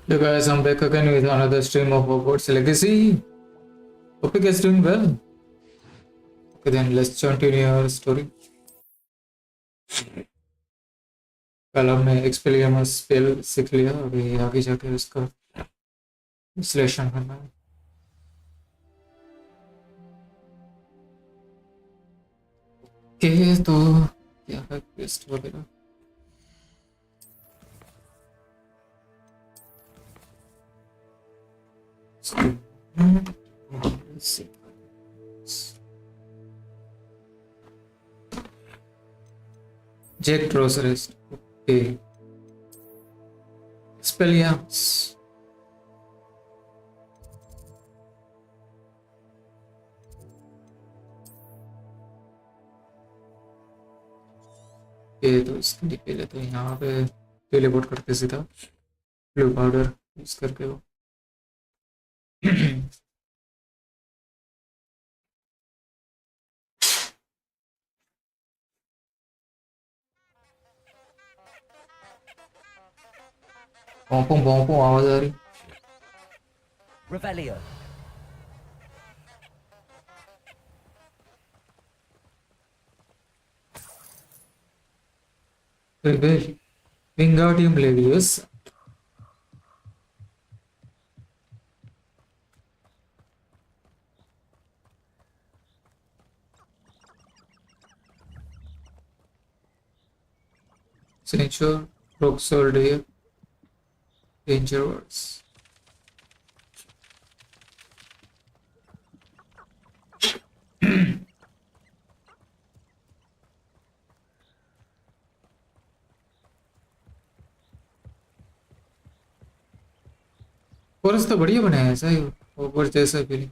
Hey guys, I'm back again with another stream of Hogwarts Legacy. Hope you guys doing well. Okay, then let's continue our story. कल हमने एक्सपेलियमस spell सीख लिया, अभी आगे जाके उसका विश्लेषण करना है. ओके, तो क्या है क्वेस्ट वगैरह. Jack draws rest. Okay. Expelliarmus. ये तो इसके लिए पहले तो यहाँ पे टेलीपोर्ट करते सीधा ब्लू पाउडर यूज करके वो. पोंपों पोंपों आवाज आ रही. Revelio. Rebel. Wingardium Leviosa. Signature. Rock Soldier. Danger words. Chorus तो बढ़िया बनाया है ऐसा ही ऊपर जैसा फीलिंग.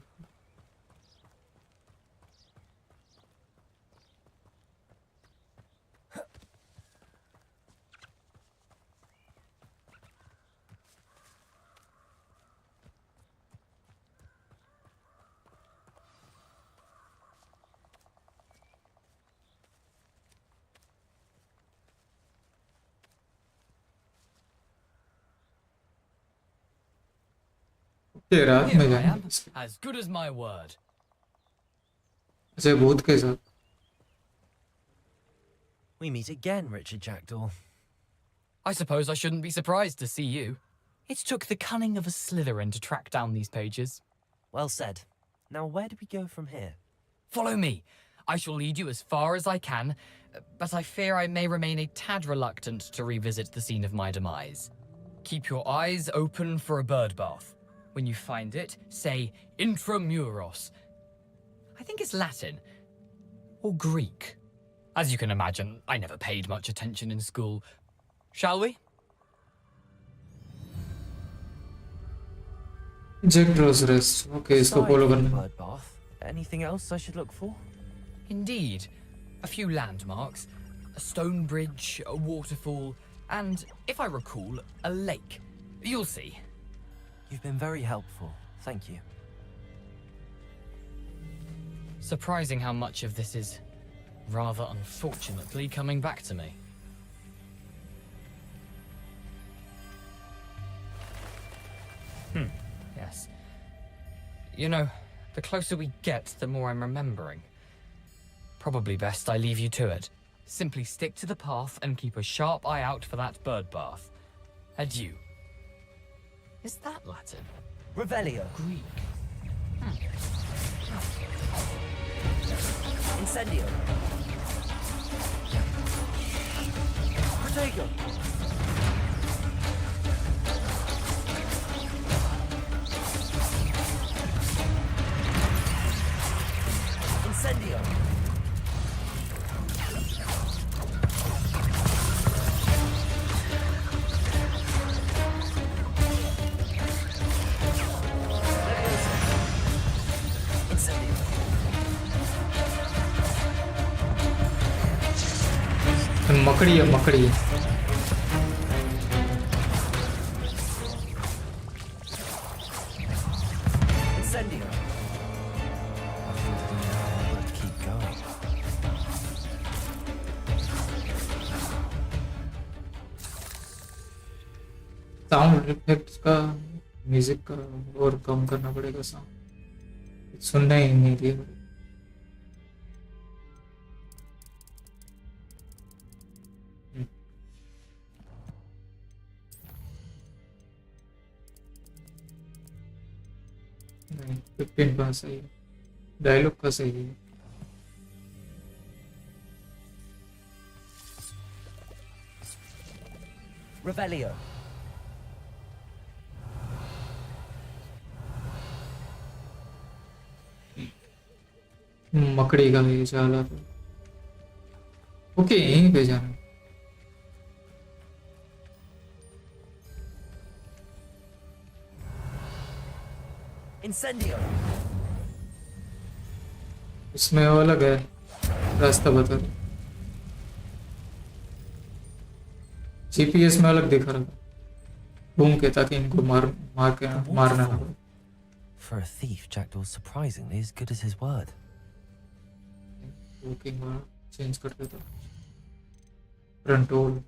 रात में Here I जाना am, as good as my word. अच्छा भूत के साथ. We meet again, Richard Jackdaw. I suppose I shouldn't be surprised to see you. It took the cunning of a Slytherin to track down these pages. Well said. Now where do we go from here? Follow me. I shall lead you as far as I can, but I fear I may remain a tad reluctant to revisit the scene of my demise. Keep your eyes open for a bird bath. When you find it, say intramuros. I think it's Latin. Or Greek. As you can imagine, I never paid much attention in school. Shall we? Jack draws rest. Okay, इसको Aside follow from the करना. bird bath, anything else I should look for? Indeed. A few landmarks. A stone bridge, a waterfall, and, if I recall, a lake. You'll see. You've been very helpful. Thank you. Surprising how much of this is, rather unfortunately, coming back to me. Yes. You know, the closer we get, the more I'm remembering. Probably best I leave you to it. Simply stick to the path and keep a sharp eye out for that bird bath. Adieu. Is that Latin? Revelio. Greek? Incendio. Protego. Incendio. मकड़ी है मकड़ी. Incendio. But keep going. Sound effects का, music का और कम करना पड़ेगा sound, सुनना ही नहीं दिया। नहीं 15 का सही है, डायलॉग का सही है। Revelio. मकड़ी का ये चाला था। ओके यहीं पे जाना। Incendio. इसमें वो अलग है, रास्ता बता रहा। जीपीएस में अलग दिखा रहा था घूम के, ताकि इनको मारना ना पड़े। For a thief, Jackdaw's surprisingly as good as his word. Walking वाला चेंज कर देता, कंट्रोल।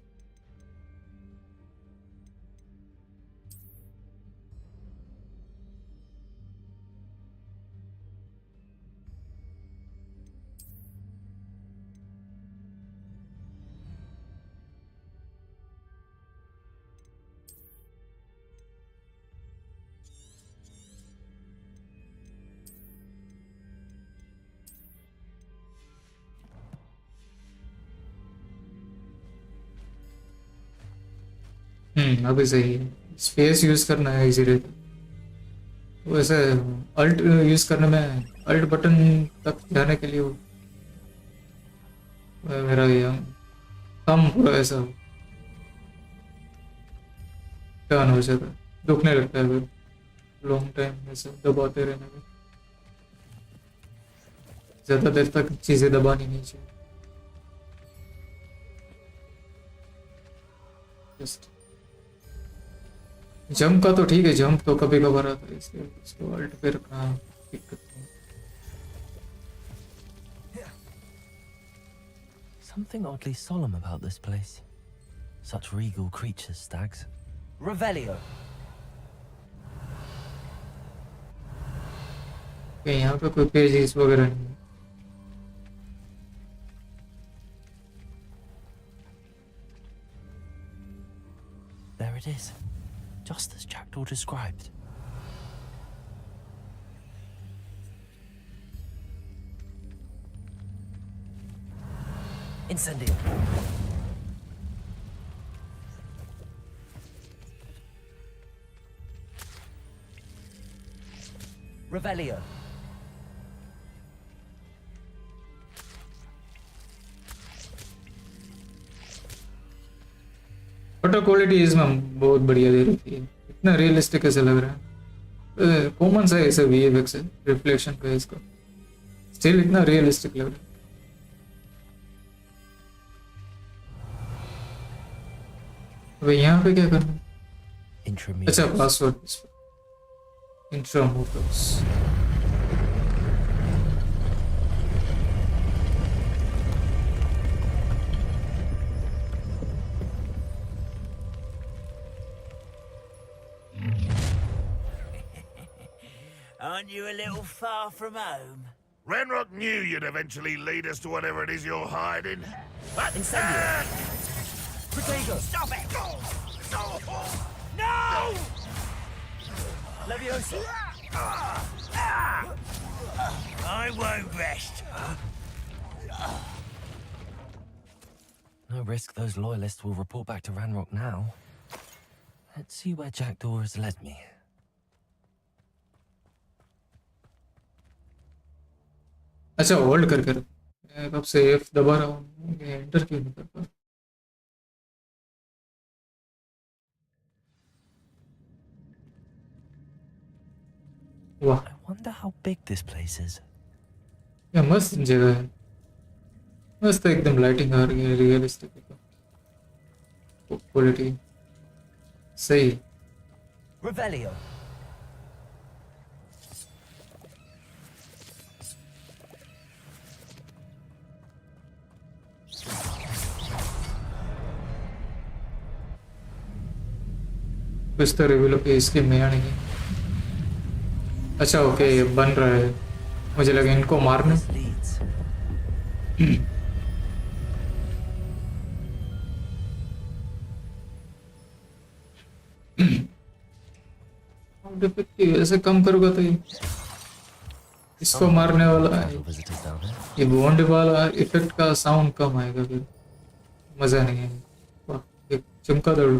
अभी सही है, स्पेस यूज करना है इजी रहता। वैसे अल्ट यूज करने में, अल्ट बटन तक जाने के लिए मेरा ये थंब पूरा ऐसा टर्न हो जाता है, दुखने लगता है फिर लॉन्ग टाइम ऐसे दबाते रहने में। ज्यादा देर तक चीजें दबानी नहीं चाहिए। जस्ट जंप का तो ठीक है, जंप तो कभी कभार आता है, इसलिए इसको अल्ट पे रखना दिक्कत नहीं। Something oddly solemn about this place. Such regal creatures, stags. Revelio. यहाँ पे कोई पेजेस वगैरह नहीं है। There it is. Just as Jackdaw described. Incendio. Revelio. Photo quality इसमें बहुत बढ़िया दे रखी है, इतना रियलिस्टिक ऐसे लग रहा है। कॉमन सा ऐसे वीएफएक्स है, रिफ्लेक्शन का इसका, स्टिल इतना रियलिस्टिक लग रहा है। अब यहाँ पे क्या करना है? अच्छा password, इंट्रामोटर्स। Aren't you a little far from home? Renrock knew you'd eventually lead us to whatever it is you're hiding. But Incendio. Protego. Stop it! No! Leviosa. I won't rest. No risk those loyalists will report back to Ranrock now. Let's see where Jackdaw has led me. अच्छा hold करके रख, मैं कब से F दबा रहा हूँ, enter क्यों नहीं कर पा। वाह I wonder how big this place is. क्या मस्त जगह है, मस्त एकदम लाइटिंग आ रही है, रियलिस्टिक क्वालिटी सही। Revelio. कुछ तो रिवील इसकी मैया नहीं। अच्छा ओके ये बन रहा है, मुझे लगा इनको मारने। This leads. ऐसे कम करूँगा तो इसको Some मारने वाला है। potential visitors down there. ये बॉन्ड वाला इफेक्ट का साउंड कम आएगा फिर मजा नहीं है। वाह एक चमका दौड़,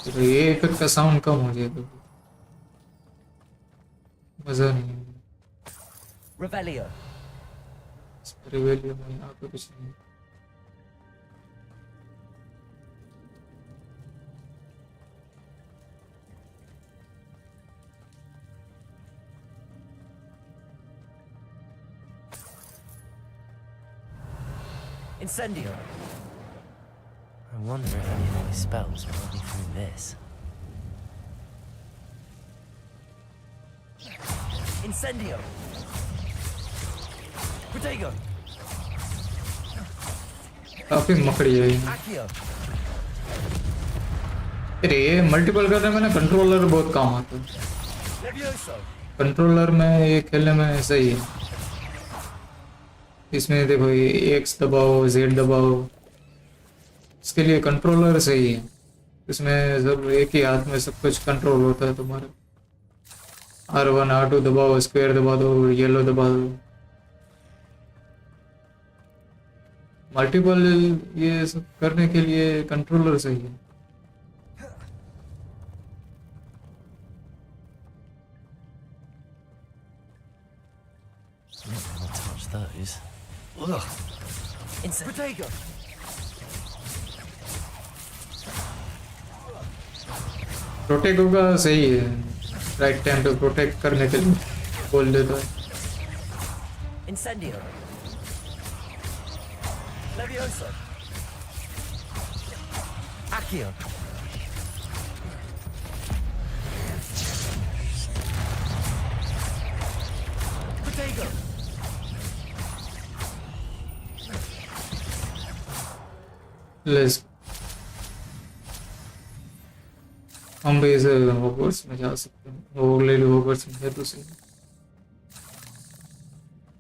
तो ये इफेक्ट का साउंड कम हो जाएगा फिर मजा नहीं है। Revelio. रिवेलियो में यहाँ पे कुछ नहीं। Incendio. I wonder if any of my spells will help me through this. Incendio. Protego. काफी मकड़ी है ये। Accio. अरे ये मल्टीपल करने में ना कंट्रोलर बहुत काम आता है। Levioso. कंट्रोलर में ये खेलने में सही है। इसमें देखो ये एक्स दबाओ जेड दबाओ, इसके लिए कंट्रोलर सही है। इसमें सब एक ही हाथ में सब कुछ कंट्रोल होता है तुम्हारा। R1 R2 दबाओ, स्क्वायर दबा दो, येलो दबा दो। मल्टीपल ये सब करने के लिए कंट्रोलर सही है। I'm not gonna touch those. Ugh. Protego. Protect होगा सही है, राइट टाइम पे प्रोटेक्ट करने के लिए बोल देता है। Incendio. Levioso. Accio. Protego. Let's हम भी इसे हॉगवर्ट्स में जा सकते हैं। वो ले लो हॉगवर्ट्स में है तो सही।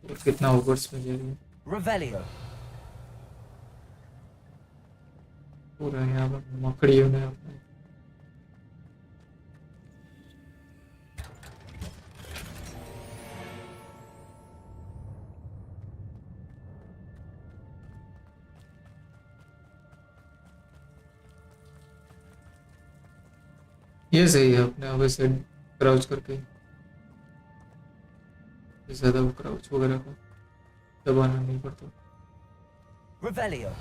और कितना हॉगवर्ट्स में जाएगा Revelio. पूरा यहाँ पर मकड़ियों ने अपने ये सही है अपने आप से क्राउच करके ज्यादा वो क्राउच वगैरह का दबाना नहीं पड़ता। Revelio.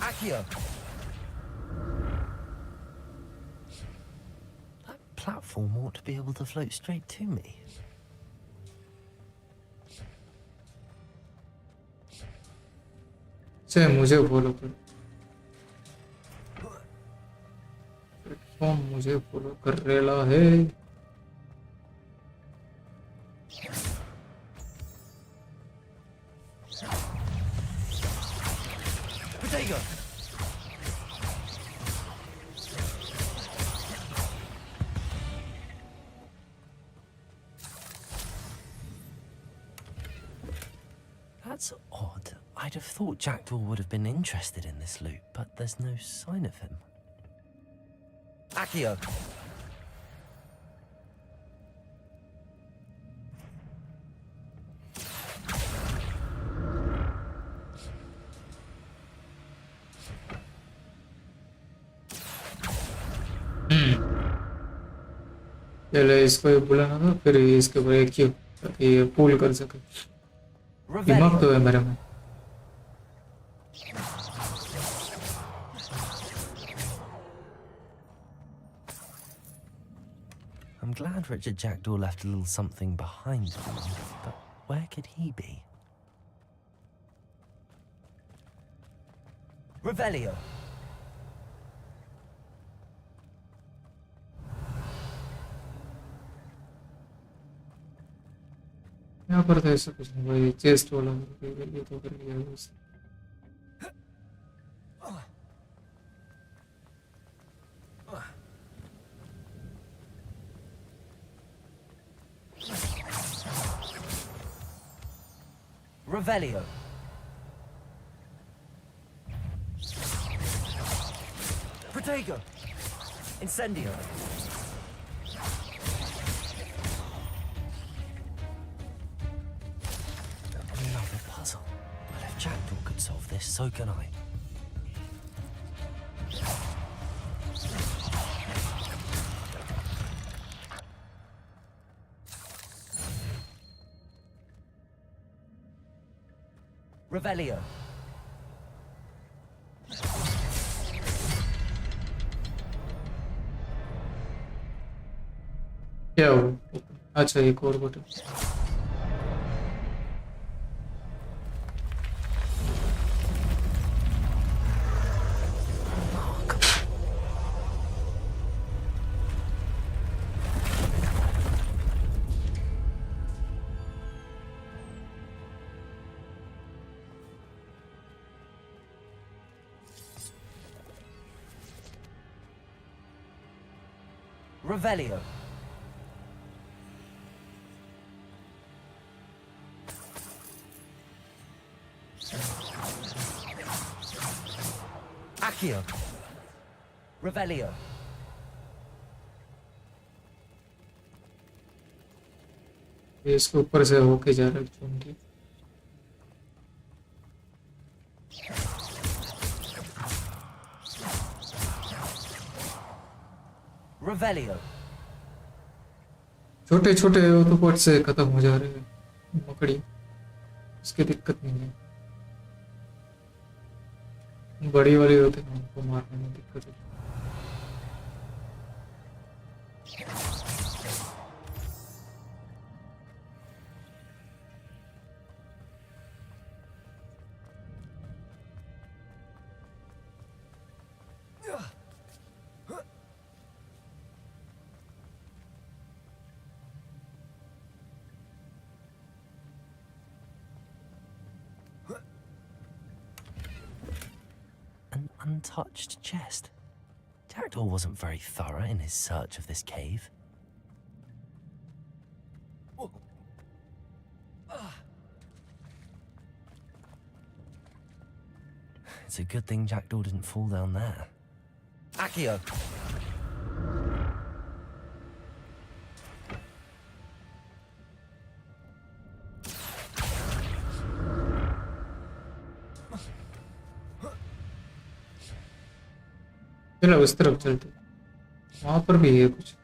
Accio. That platform ought to be able to float straight to me. चाहे मुझे फॉलो कर, प्लेटफॉर्म मुझे फॉलो कर रेला है। Protego. That's odd. I'd have thought Jackdaw would have been interested in this loot, but there's no sign of him. Accio. पहले इसको ये बुलाना था, फिर इसके ऊपर एक क्यों ताकि ये पुल कर सके। दिमाग तो है मेरे में। I'm glad Richard Jackdaw left a little something behind him, but where could he be? Revelio. यहाँ पर तो ऐसा कुछ नहीं भाई, चेस्ट वाला ये तो कर लिया बस। Revelio. Protego. Incendio. Another puzzle. But if Jackdaw could solve this, so can I. Revelio. क्या हो? अच्छा एक और बटन। Revelio. Accio. Revelio. ये इसके ऊपर से होके जा रहा है चुन के। Revelio. छोटे छोटे ऑटोपॉट से खत्म हो जा रहे हैं मकड़ी, इसकी दिक्कत नहीं है। बड़ी वाली होते हैं उनको मारने में दिक्कत है। An untouched chest. Jackdaw wasn't very thorough in his search of this cave. It's a good thing Jackdaw didn't fall down there. Accio. चलो उस तरफ चलते, वहां पर भी है कुछ।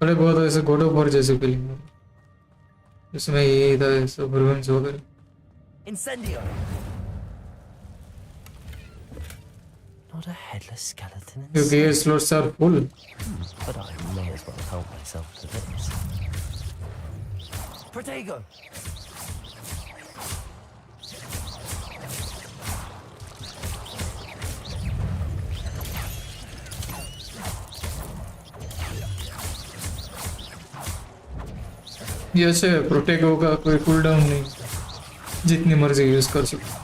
बड़े बहुत ऐसे गॉड ऑफ वॉर जैसे फीलिंग है इसमें, ये था सब रूइंस वगैरह। Incendio. Not a headless skeleton. क्योंकि ये slots are full. But I may as well help myself to this. Protego. ये अच्छे प्रोटेक्ट होगा, कोई कूल डाउन नहीं, जितनी मर्जी यूज कर सकते।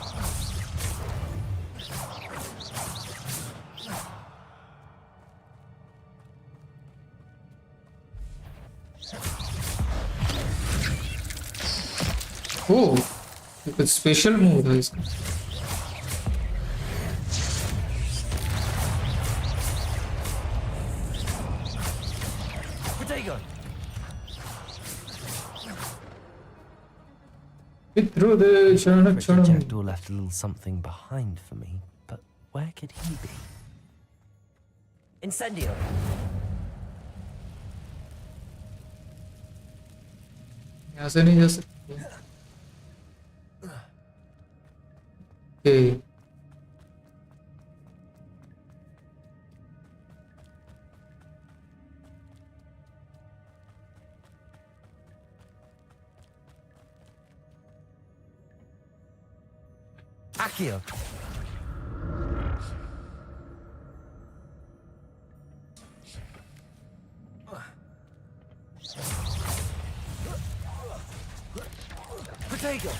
ओह, ये कुछ स्पेशल मूव था इसका। Protego. Through the Pretty Jackdaw left a little something behind for me, but where could he be? Incendio. यहाँ से नहीं जा सकते। Okay. Accio. Protego!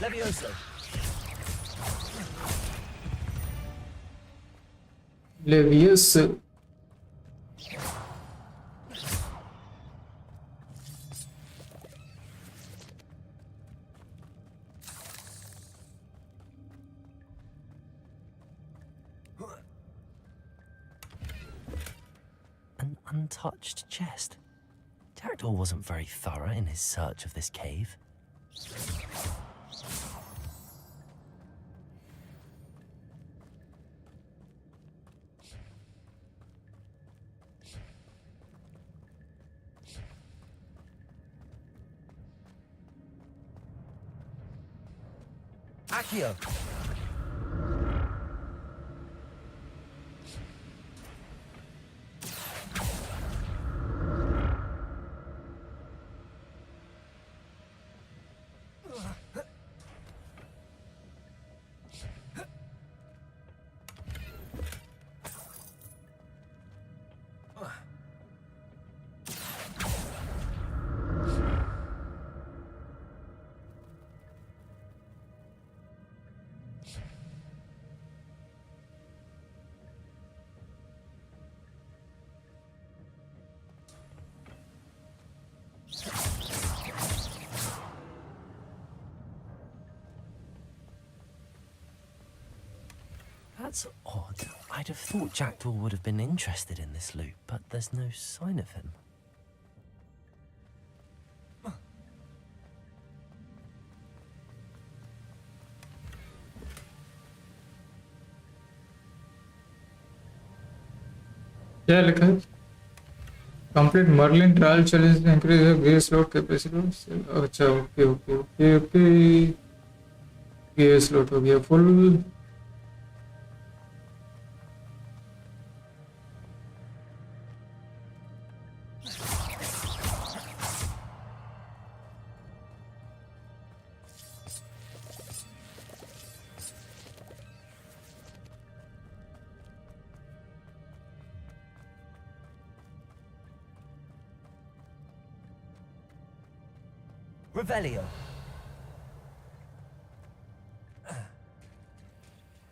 Levioso! Levioso. An untouched chest. Jackdaw wasn't very thorough in his search of this cave. Accio! That's odd. I'd have thought Jackdaw would have been interested in this loot, but there's no sign of him. क्या लिखा है? Complete Merlin trial challenge increase grey slot capacity. अच्छा okay okay okay okay. Grey slot हो गया full. Revelio.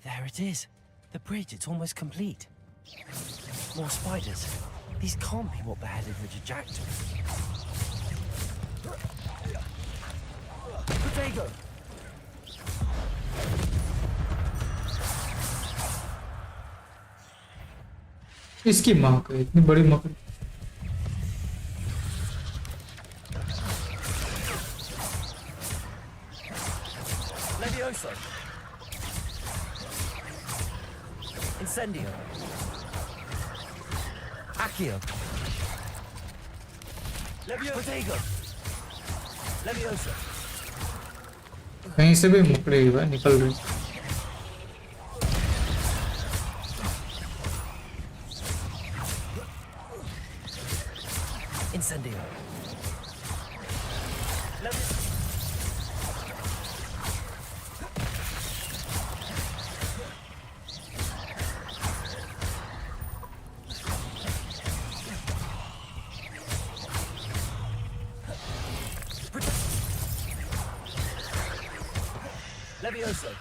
There it is. The bridge, it's almost complete. More spiders. These can't be what beheaded Richard Jackdaw. Protego! इसकी माँ का इतनी बड़ी मकड़ी. Levioso. Incendio. Accio. Levioso. Protego. Levioso. कहीं से भी मकड़ी निकल रही. Incendio. Levioso.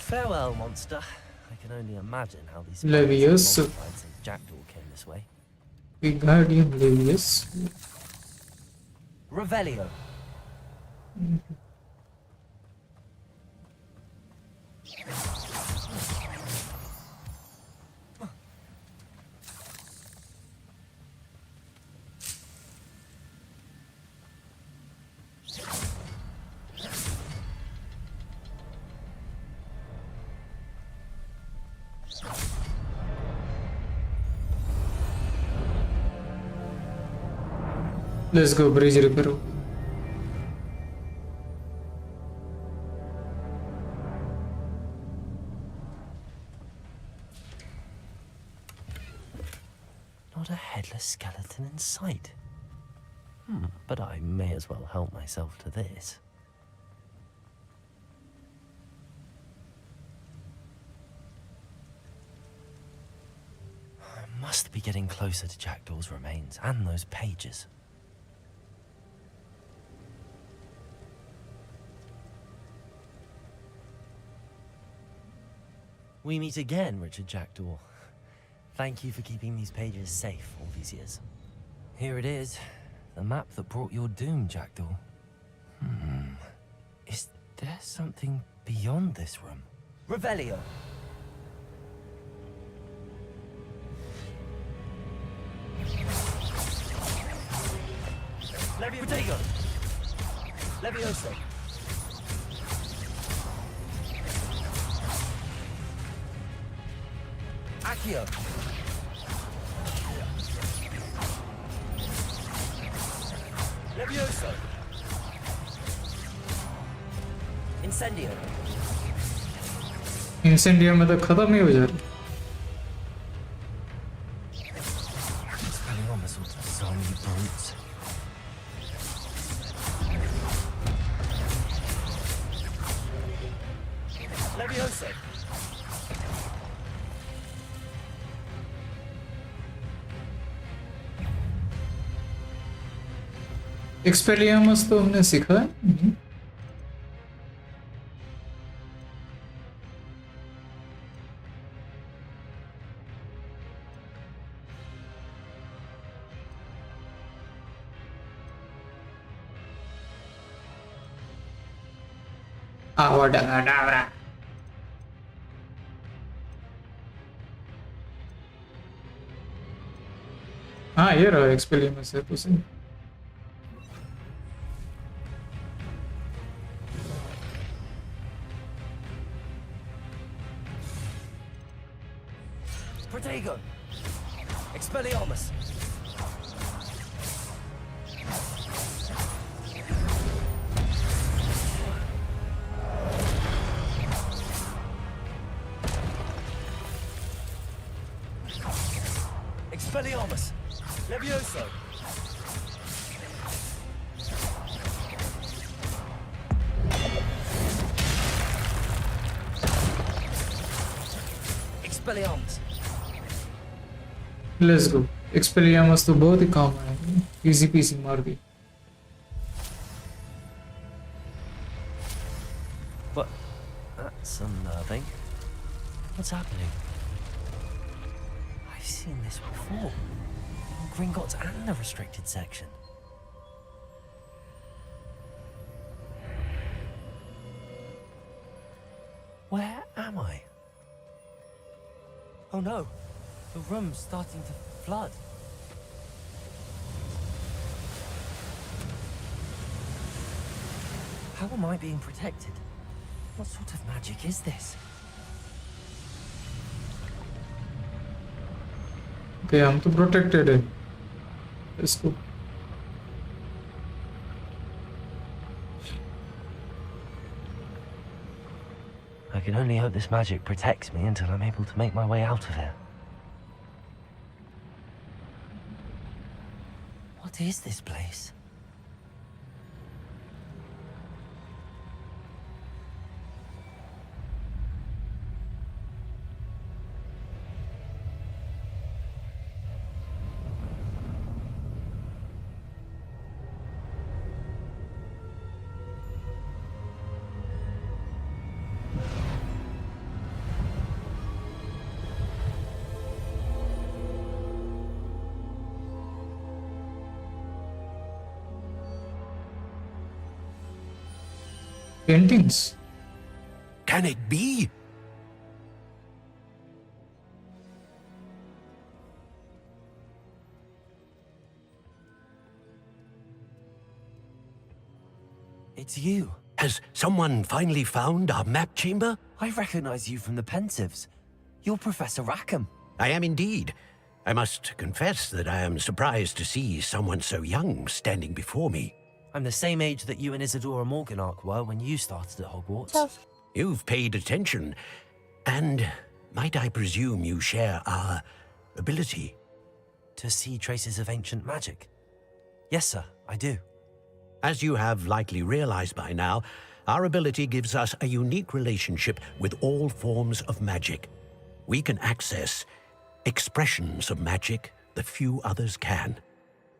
Farewell, monster. I can only imagine how these Levioso. since Jackdaw came this way. Guardian Levius. Revelio. Let's go bridge repair. Not a headless skeleton in sight. But I may as well help myself to this. I must be getting closer to Jackdaw's remains and those pages. We meet again, Richard Jackdaw. Thank you for keeping these pages safe all these years. Here it is, the map that brought your doom, Jackdaw. Is there something beyond this room? Revelio! Protego! Levioso! Accio! Levioso! Incendio! इंसेंडियम में तो खत्म ही हो जा रहा Spelling on the sort of zombie brutes. Levioso! एक्सपेलियमस तो हमने सीखा है Awadabra. हाँ ये रहा एक्सपेलियमस है तो सही Protego! Expelliarmus! Expelliarmus! Levioso! Expelliarmus! Let's go Expelliarmus तो बहुत ही काम है इजी पीसी मार दी But that's unnerving. What's happening? I've seen this before. In Gringotts and the restricted section. Where am I? Oh no, the room's starting to flood. How am I being protected? What sort of magic is this? Okay हम तो protected है इसको I can only hope this magic protects me until I'm able to make my way out of here. What is this place? Paintings Can it be? It's you. Has someone finally found our map chamber? I recognize you from the Pensives. You're Professor Rackham. I am indeed. I must confess that I am surprised to see someone so young standing before me. I'm the same age that you and Isadora Morganach were when you started at Hogwarts. You've paid attention. And might I presume you share our ability? to see traces of ancient magic? Yes, sir, I do. As you have likely realized by now, our ability gives us a unique relationship with all forms of magic. We can access expressions of magic that few others can.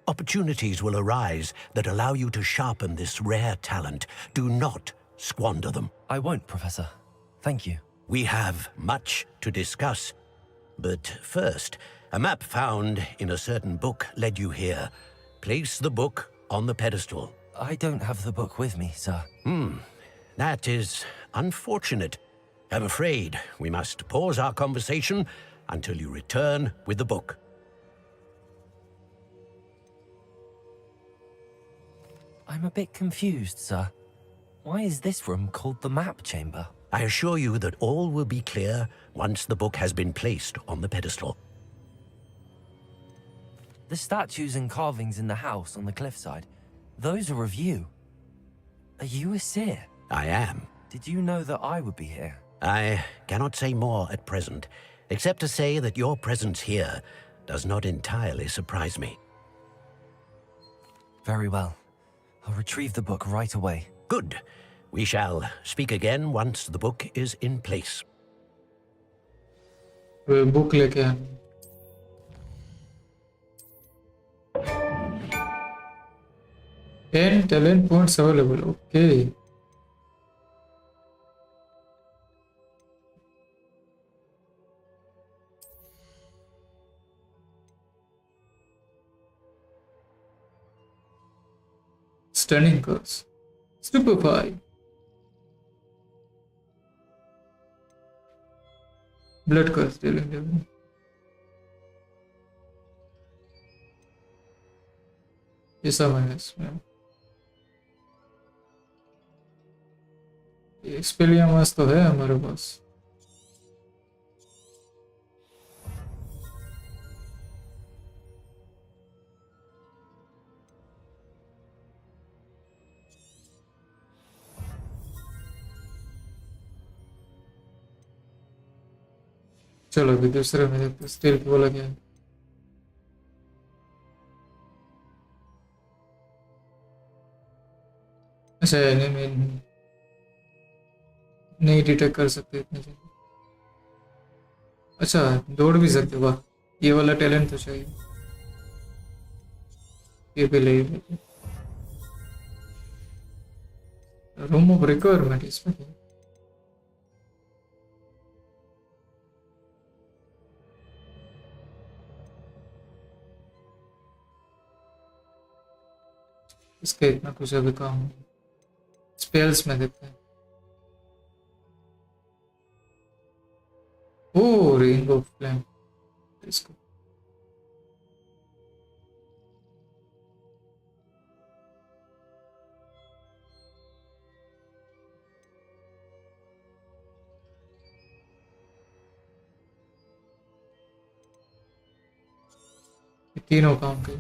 Opportunities will arise that allow you to sharpen this rare talent. Do not squander them. I won't, Professor. Thank you. We have much to discuss. But first, a map found in a certain book led you here. Place the book on the pedestal. I don't have the book with me, sir. That is unfortunate. I'm afraid we must pause our conversation until you return with the book. I'm a bit confused, sir. Why is this room called the map chamber? I assure you that all will be clear once the book has been placed on the pedestal. The statues and carvings in the house on the cliffside, those are of you. Are you a seer? I am. Did you know that I would be here? I cannot say more at present, except to say that your presence here does not entirely surprise me. Very well. I'll retrieve the book right away. Good. We shall speak again once the book is in place. Way book लेके आनी। Ten talent points available. Okay. Stunning curse. Stupefy. Blood curse dealing damage. ये सब है इसमें। एक्सपेलियामस तो है हमारे पास। चलो अभी दूसरे में देखते स्टील बोला क्या है। अच्छा नहीं डिटेक्ट कर सकते इतने से। अच्छा दौड़ भी सकते, वाह ये वाला टैलेंट तो चाहिए। ये भी ले रूम ऑफ रिक्वायरमेंट इसमें क्या? इसका इतना कुछ अभी काम स्पेल्स में देखते हैं। ओ रिंग ऑफ फ्लेम इसको तीनों काम के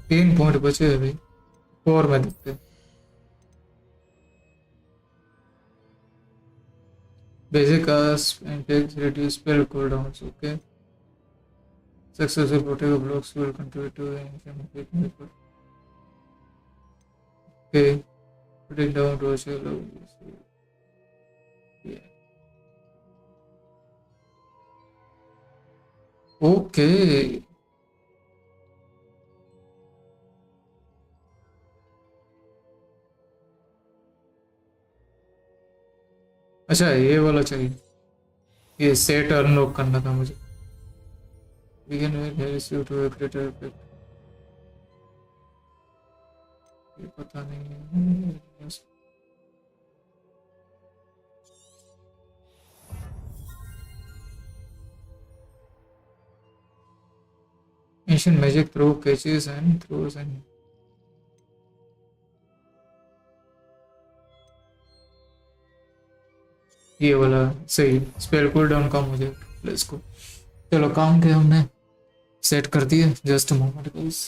3 पॉइंट बचे अभी। 4 में देखते हैं। Basic cast and tax reduce spell cooldowns. Okay successful protect blocks will contribute to and okay putting down to okay अच्छा ये वाला चाहिए। ये सेट अनलॉक करना था मुझे। Begin with receive to a greater effect। ये पता नहीं है। Ancient magic throw catches and throws and ये वाला सही स्पेल कूल डाउन कम हो जाएगा। Let's go. चलो काम के हमने सेट कर दिया। Just moment guys.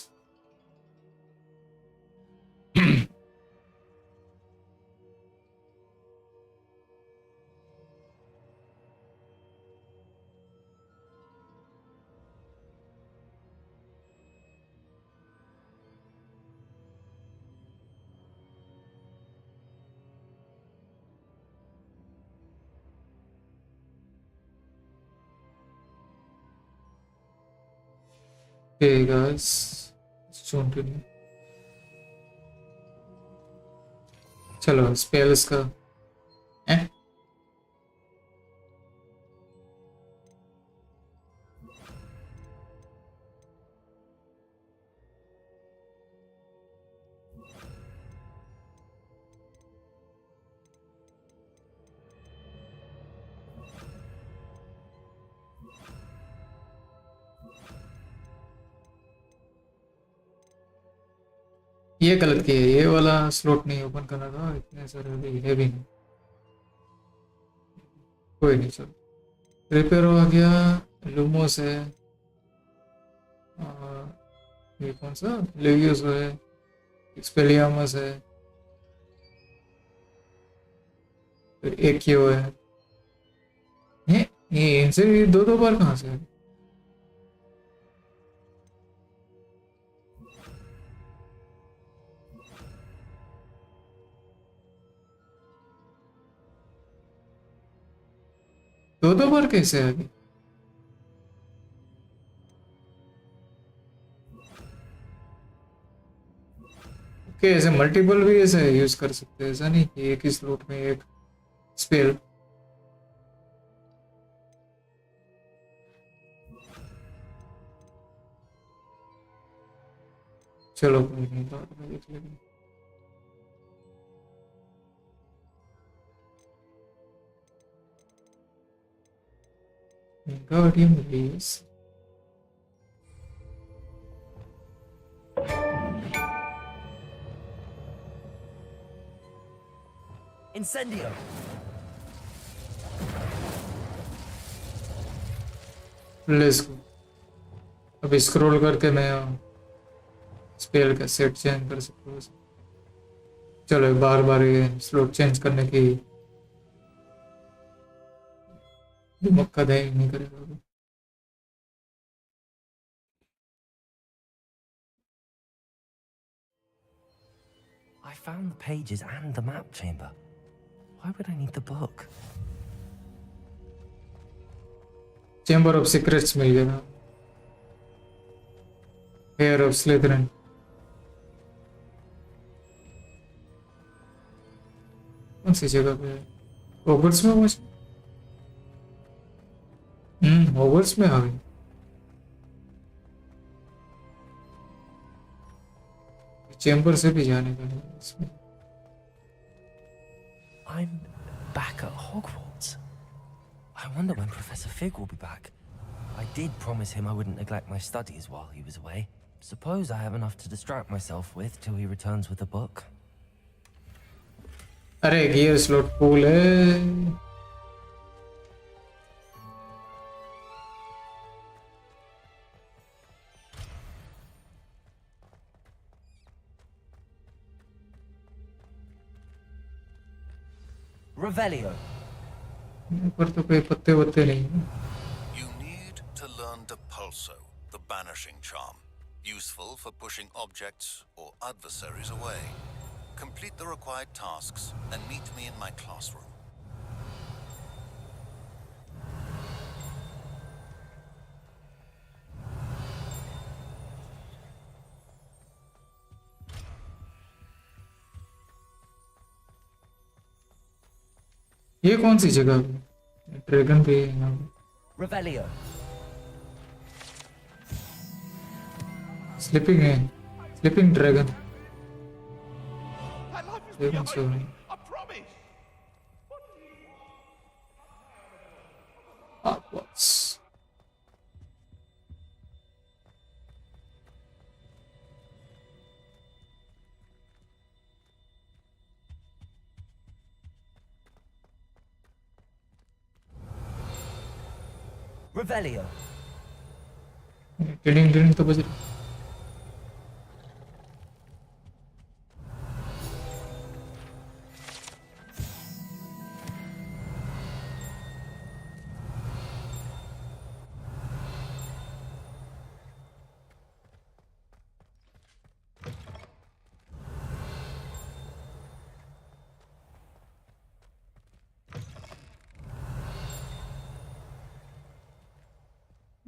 Hey guys, continue. चलो स्पेल्स का ये गलत किया, ये वाला स्लॉट नहीं ओपन करना था, इतने सारे अभी है भी नहीं, कोई नहीं। चलो रिपेयर हो गया, लूमोस है, ये कौन सा लेवियोस है, एक्सपेलियामस है, फिर एक ही है। ये इनसे दो दो बार कहाँ से है? दो दो बार कैसे आ गई? ओके, ऐसे मल्टीपल भी ऐसे यूज कर सकते हैं, ऐसा नहीं कि एक ही स्लॉट में एक स्पेल। चलो कोई नहीं, बाद में देख लेंगे। Guardian Race. Incendio! Let's go. अभी स्क्रॉल करके मैं स्पेल का सेट चेंज कर सकता हूँ। चलो बार बार ये स्लॉट चेंज करने की दिमाग का दही नहीं करेगा। I found the pages and the map chamber. Why would I need the book? Chamber of secrets मिल गया ना, हेयर ऑफ स्लिथरिन। कौन सी जगह पे है? हॉगवर्ट्स में मुझे हॉगवर्ट्स में आ गई। चैम्बर से भी जाने का है इसमें। I'm back at Hogwarts. I wonder when Professor Fig will be back. I did promise him I wouldn't neglect my studies while he was away. Suppose I have enough to distract myself with till he returns with a book. अरे gear slot full है। Revelio. पर तो कोई पत्ते वत्ते नहीं है। You need to learn Depulso, the banishing charm, useful for pushing objects or adversaries away. Complete the required tasks and meet me in my classroom. ये कौन सी जगह है? ड्रैगन पे है यहाँ पे। Revelio. स्लीपिंग है, sleeping dragon. That life is dragon so beyond me, I promise. Hogwarts. Revelio. Tiding tiding तो बज रही।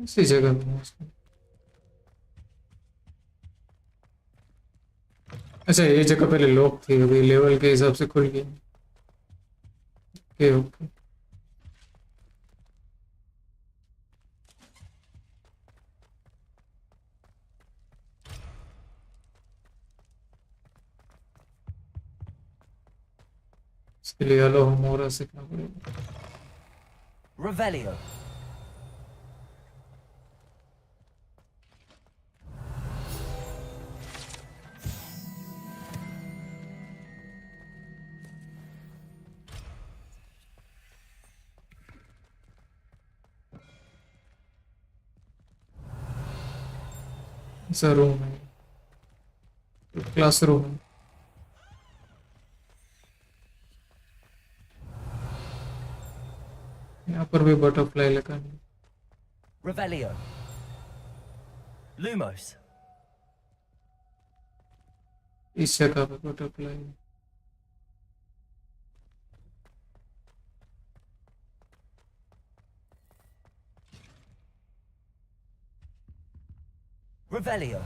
इसी जगह पे है उसको। अच्छा ये जगह पहले लॉक थी, अभी लेवल के हिसाब से खुल गई। Okay okay. इसके लिए अलो मोरा सीखना पड़ेगा। Revelio. ऐसा रूम है, क्लासरूम है। यहाँ पर भी बटरफ्लाई लगा है। Revelio. Lumos. इस जगह पे बटरफ्लाई है। Revelio.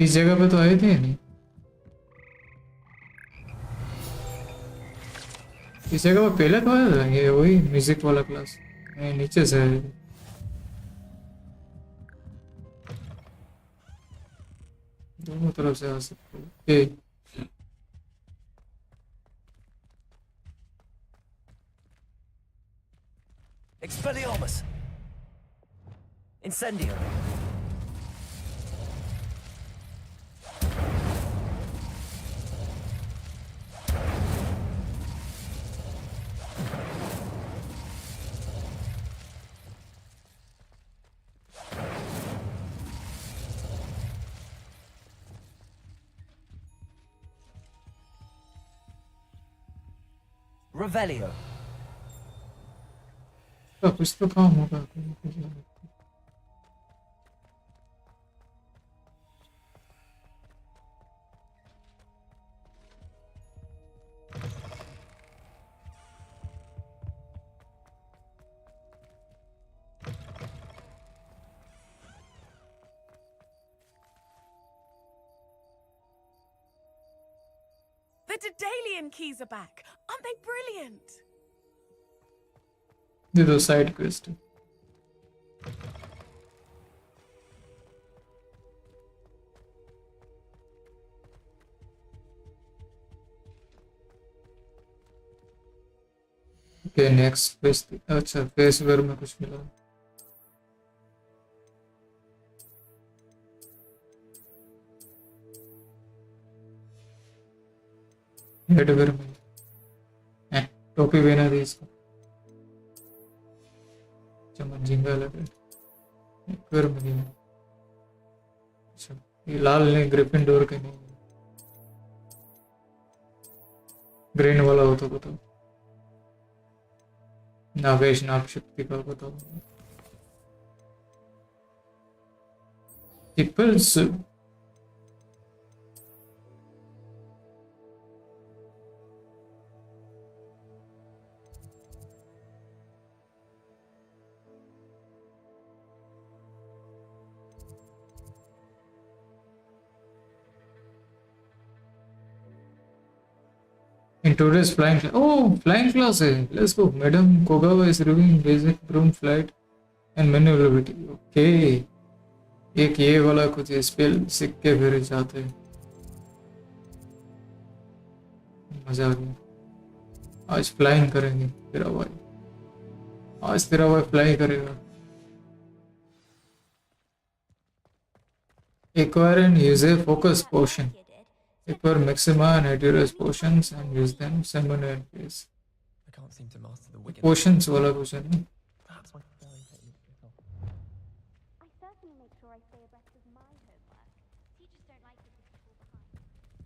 इस जगह पे तो आए थे नहीं। इस जगह पे पहले तो आया था, ये वही म्यूजिक वाला क्लास। ये नीचे से है। दोनों तरफ से आ सकते हो। ये Expelliarmus. Incendio. Revelio. तो कुछ तो काम होगा। The Daedalian keys are back. Aren't they brilliant? ये तो साइड क्वेस्ट है। Okay next quest. अच्छा फेस वेयर में कुछ मिला। हेडवेयर में टोपी पहना दी इसको। चमन झिंगा लगे। हेडवेयर में नहीं। अच्छा ये लाल नहीं, ग्रिफिंडोर के नहीं, ग्रीन वाला हो तो बताओ। नागेश नाग शक्ति का बताओ। टिपल्स in today's flying class. Oh, flying class है। Let's go. Madam Kogawa is reviewing basic broom flight and maneuverability. Okay. एक ये वाला कुछ स्पेल सीख के फिर जाते हैं। मजा आ गया। आज फ्लाइंग करेंगे तेरा भाई। आज तेरा भाई फ्लाई करेगा। Acquire and use a focus potion. Acquire maxima and Adira's potions and use them summon and face. I can't seem to master the Wigan. Potions वाला कुछ है ना? Perhaps my flying technique can help. I certainly make sure I stay abreast of my homework. Teachers don't like it if you fall behind.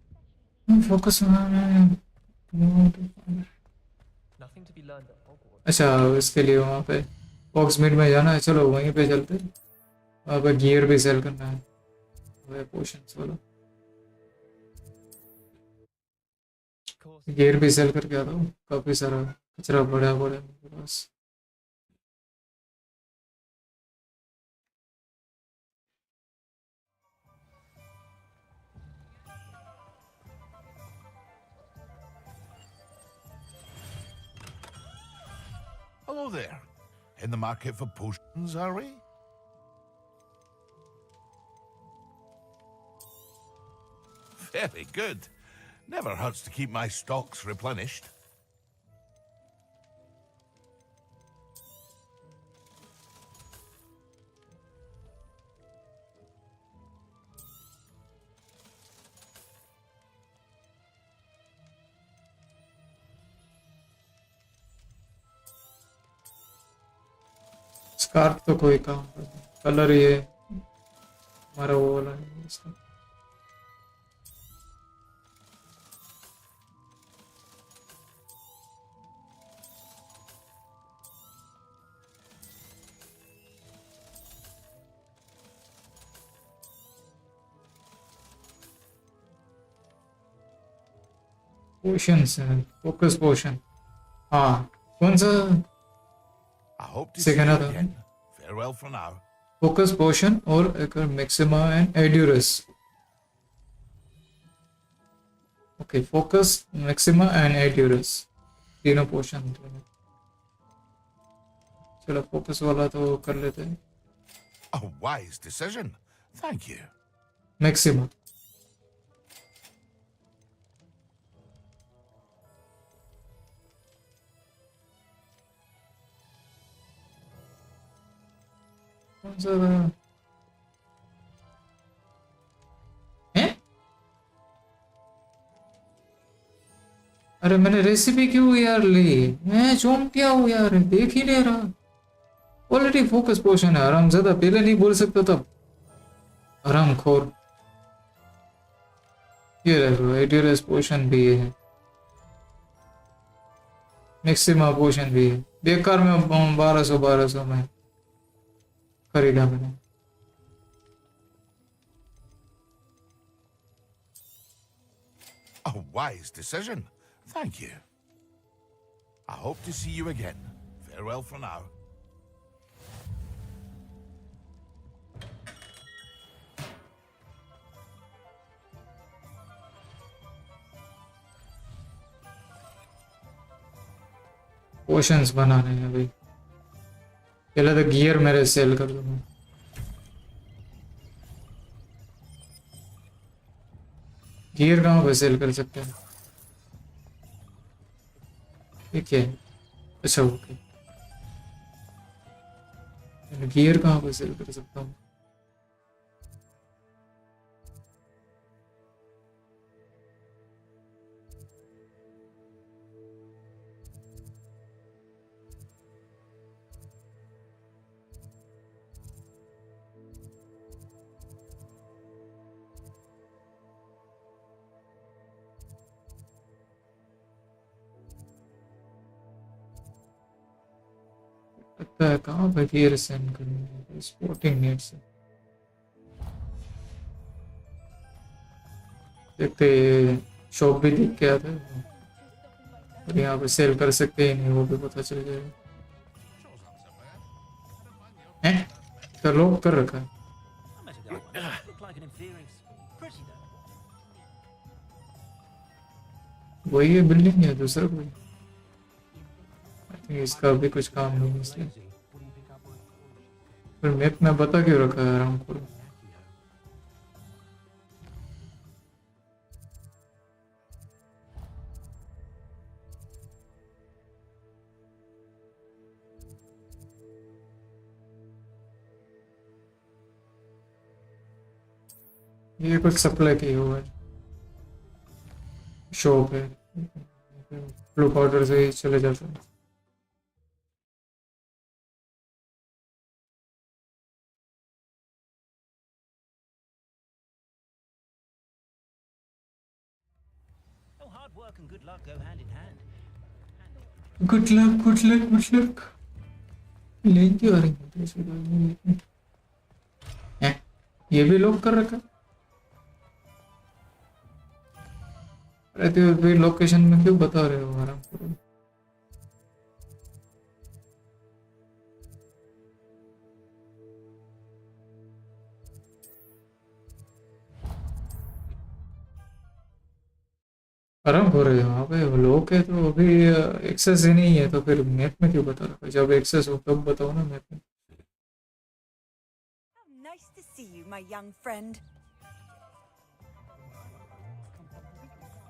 Especially Focus on Nothing nothing to be learned at Hogwarts. अच्छा इसके लिए वहाँ पे हॉग्समीड में जाना है, चलो वहीं पे चलते हैं। वहाँ पे गियर भी सेल करना है, वो पोशंस वाला Of course, गियर भी सेल करके आता हूँ। काफ़ी सारा कचरा पड़ा पड़ा है मेरे पास। Hello there. In the market for potions, are we? Very good. Never hurts to keep my stocks replenished. Scarf तो कोई काम का नहीं। कलर ये हमारा वो वाला है इसका। पोशंस है, फोकस पोशन। हाँ कौन सा I hope to see second you आता? again. Farewell for now. Focus potion और एक Maxima and Edurus. Okay focus Maxima and Edurus तीनों पोशन। चलो फोकस वाला तो कर लेते हैं। A wise decision. Thank you. Maxima कौन सा था? हैं? अरे मैंने रेसिपी क्यों यार ली? मैं चौंक गया हूँ यार, देख ही नहीं रहा। ऑलरेडी फोकस पोशन है, आराम ज्यादा पहले नहीं बोल सकता तब। आराम खोर। ये देखो एड्यूरस पोशन भी है, मैक्सिमा पोशन भी है। बेकार में 1200 में खरीदा मैंने। A wise decision. Thank you. I hope to see you again. Farewell for now. Potions बनाने हैं अभी। पहले तो गियर मेरे सेल कर दूंगा। गियर कहाँ पे सेल कर सकते हैं? ठीक है, अच्छा ओके। गियर कहाँ पे सेल कर सकता हूँ? लगता है कहाँ पे गियर सेंड करने? स्पोर्टिंग नीड्स देखते, शॉप भी दिख गया था और यहाँ पे सेल कर सकते ही नहीं, वो भी पता चल जाएगा। हैं? तो लॉक कर रखा है। वही है बिल्डिंग या दूसरा कोई? आई थिंक इसका भी कुछ काम नहीं है इसलिए। फिर मैप में बता क्यों रखा है आराम को? ये कुछ सप्लाई की हुआ है, शॉप है। ब्लू पाउडर से ही चले जाते हैं। Oh, hard work and good luck go hand in hand. Good luck good luck good luck. Lane क्यों आ रही है? ये भी लॉक कर रखा। अरे तो फिर लोकेशन में क्यों बता रहे हो? आराम करो। आराम हो रहे हो अबे लोग है तो अभी एक्सेस ही नहीं है तो फिर मैप में क्यों बता रहा है? जब एक्सेस हो तब बताओ ना मैप में। How nice to see you, my young friend.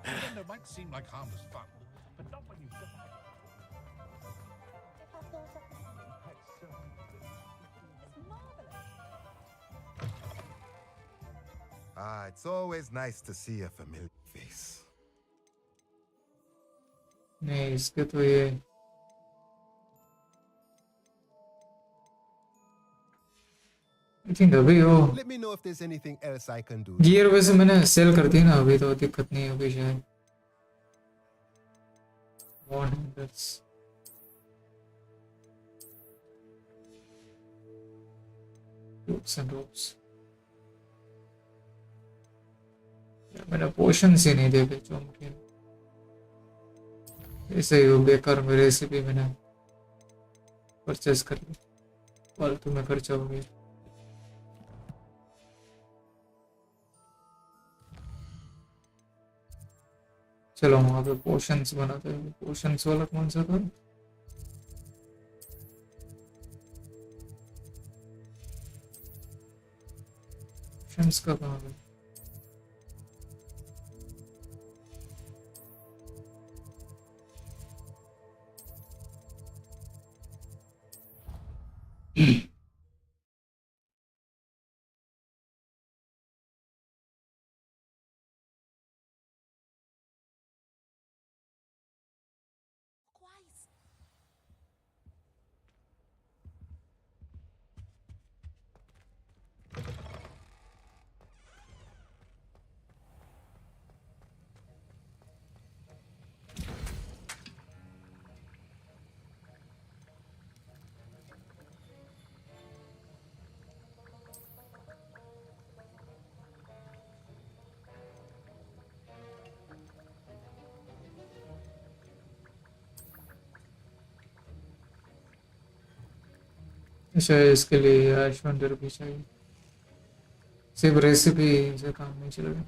Surrender might seem like harmless fun, but not when you've got... Ah, it's always nice to see a familiar face. नहीं इसके तो ये आई थिंक अभी वो Let me know if there's anything else I can do. Gear वैसे मैंने cell कर दी ना अभी तो दिक्कत नहीं होगी शायद। One handles. Ropes and ropes. यार मैंने पोशंस ही नहीं देखे जो मुझे ऐसे ही वो बेकार में रेसिपी मैंने परचेस कर ली फालतू में खर्चा हो गया। चलो वहाँ पे पोशंस बनाते हैं। पोशंस वाला कौन सा था? पोशंस का कहाँ है? शायद इसके लिए ऐश वंडर भी चाहिए। सिर्फ रेसिपी से काम नहीं चलेगा।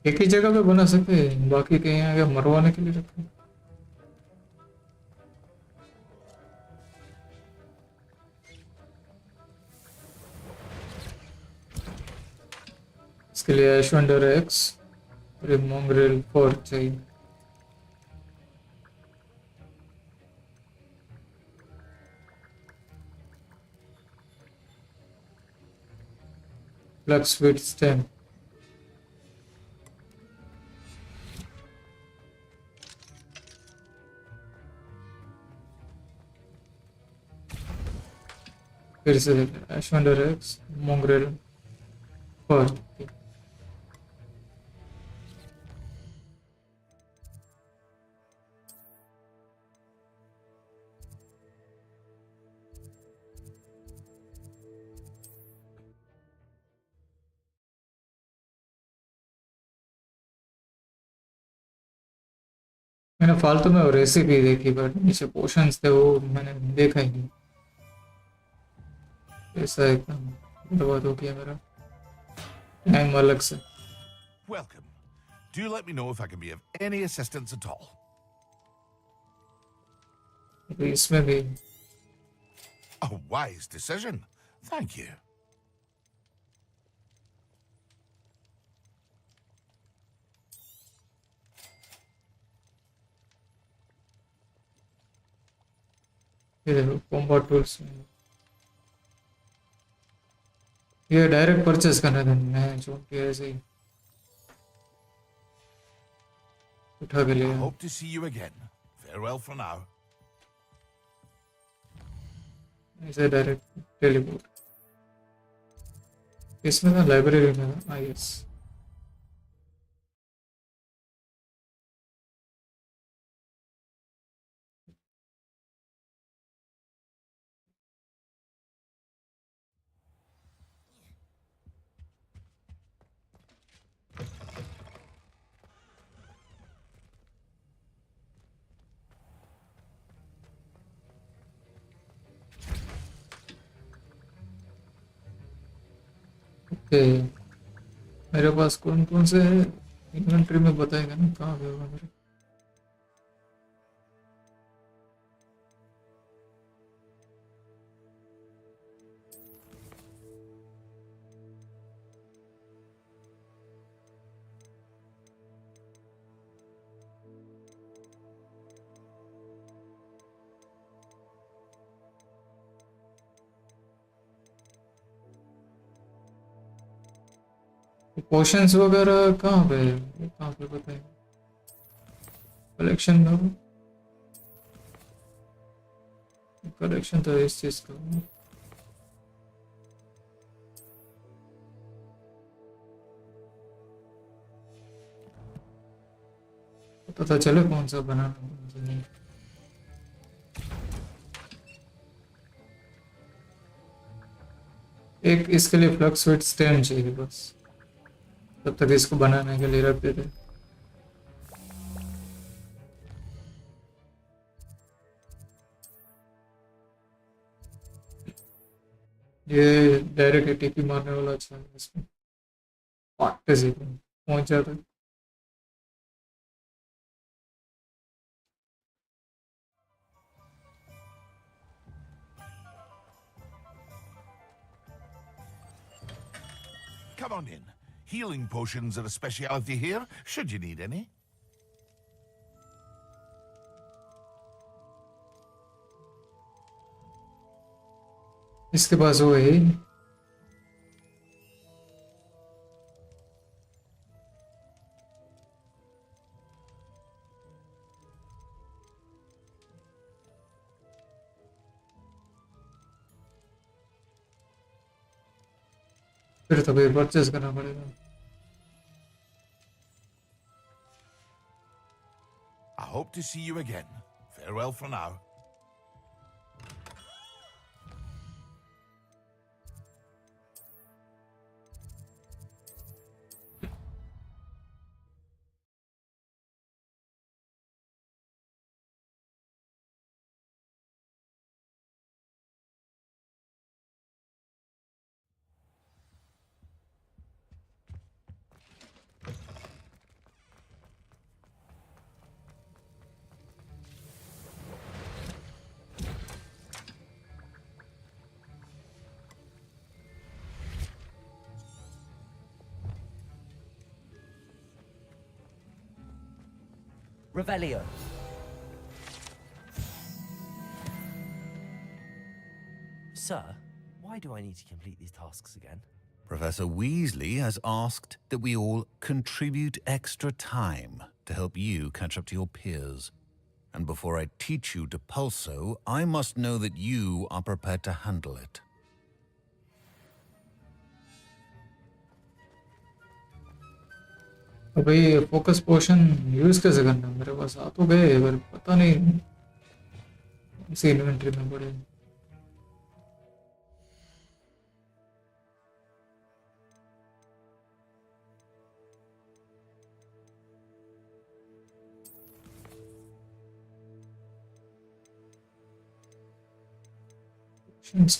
एक ही जगह पे बना सकते हैं बाकी कहीं आगे मरवाने के लिए रखते हैं। इसके लिए ऐश वंडर एक्स और एक मोंगरेल 4 चाहिए। फ्लक्स विथ स्टेम फिर से ऐश वंडर एक्स मोंगरेल 4। मैंने फालतू में रेसिपी देखी बट नीचे पोशंस थे वो मैंने देखा ही नहीं। ऐसा एकदम बर्बाद हो गया मेरा टाइम अलग से। Welcome. Do let me know if I can be of any assistance at all. अभी इसमें भी A wise decision. Thank you. ये देखो कॉम्बैट टूल्स में ये डायरेक्ट परचेस करना था, मैं जो कि ऐसे ही उठा के I लिया। hope to see you again. Farewell for now. ऐसे डायरेक्ट टेलीपोर्ट। इसमें था लाइब्रेरी में था, यस। ओके, मेरे पास कौन कौन से इन्वेंटरी में बताएगा ना कहाँ पे होगा मेरे। पोशंस वगैरह कहाँ पे है, ये कहाँ पे बताएंगे। कलेक्शन का, कलेक्शन तो इस चीज का पता चले कौन सा बनाना कौन सा नहीं। एक इसके लिए फ्लक्सुएट स्टेम चाहिए बस, तब तक इसको बनाने के लिए रख देते। ये डायरेक्ट टीपी मारने वाला अच्छा है इसमें, पाटे से पहुंच जाता है। Come on in. Healing potions are a speciality here, should you need any. इसके पास वो है। फिर तो भाई परचेस करना पड़ेगा। I hope to see you again. Farewell for now. Revelio. Sir, why do I need to complete these tasks again? Professor Weasley has asked that we all contribute extra time to help you catch up to your peers. And before I teach you Depulso, I must know that you are prepared to handle it. तो भाई focus पोशन use कैसे करना है? मेरे पास आ तो गए पर पता नहीं इसी इन्वेंटरी में पड़े।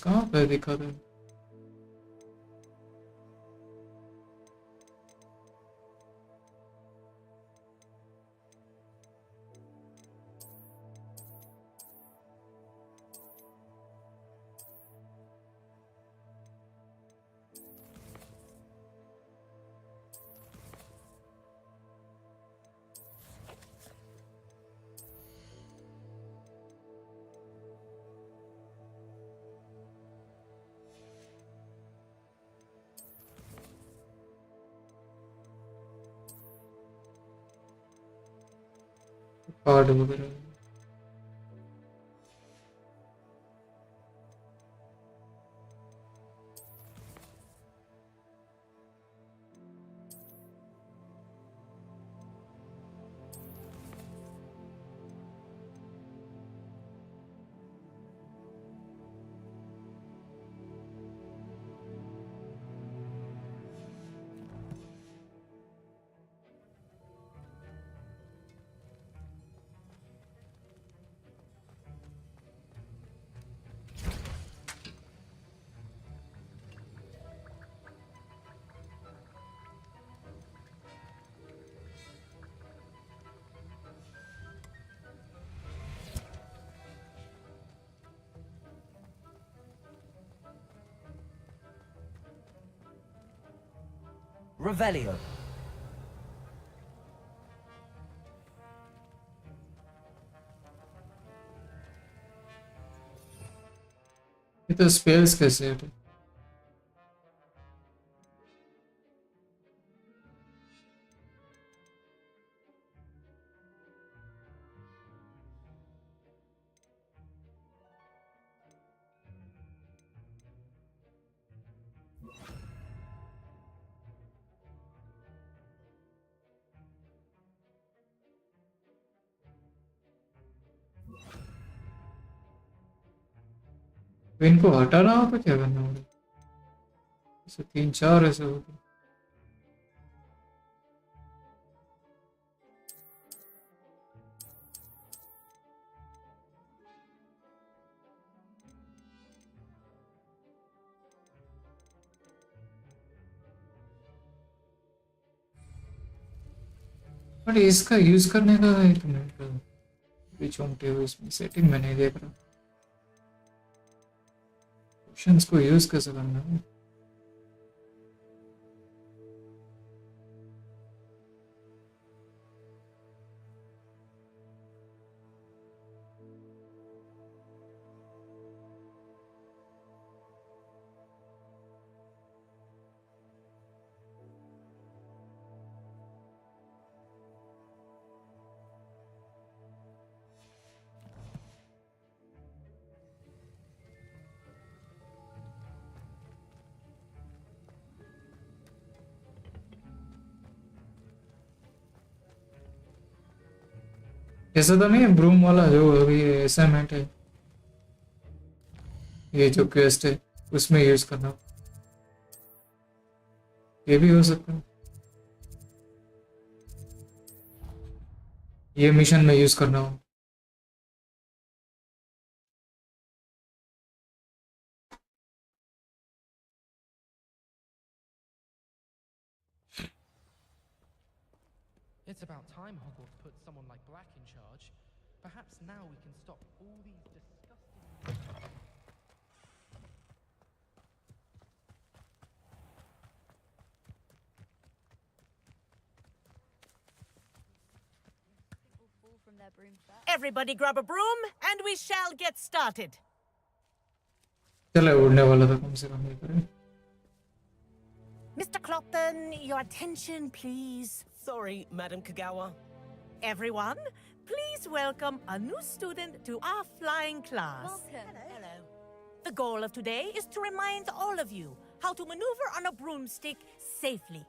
कहाँ पे दिखा था? कार्ड वगैरह। Revelio. ये तो स्पेल्स का सेट है। तो इनको हटाना होगा, क्या करना होगा? ऐसे 3-4 ऐसे होते। बट इसका यूज करने का एक मिनट भी चौंकते हुए इसमें सेटिंग में नहीं देख रहा। ऑप्शंस को यूज कैसे करना है? ऐसा तो नहीं है ब्रूम वाला जो अभी असाइनमेंट है, ये जो क्वेस्ट है उसमें यूज करना, ये भी हो सकता है। ये मिशन में यूज करना हो। It's about time Hogwarts put someone like Black in charge. Perhaps now we can stop all these disgusting... Everybody grab a broom and we shall get started. चलो उड़ने वाला था कम से कम ये करें। Mr. Clopton, your attention, please. Sorry, Madam Kagawa. Everyone, please welcome a new student to our flying class. Welcome. Hello. The goal of today is to remind all of you how to maneuver on a broomstick safely,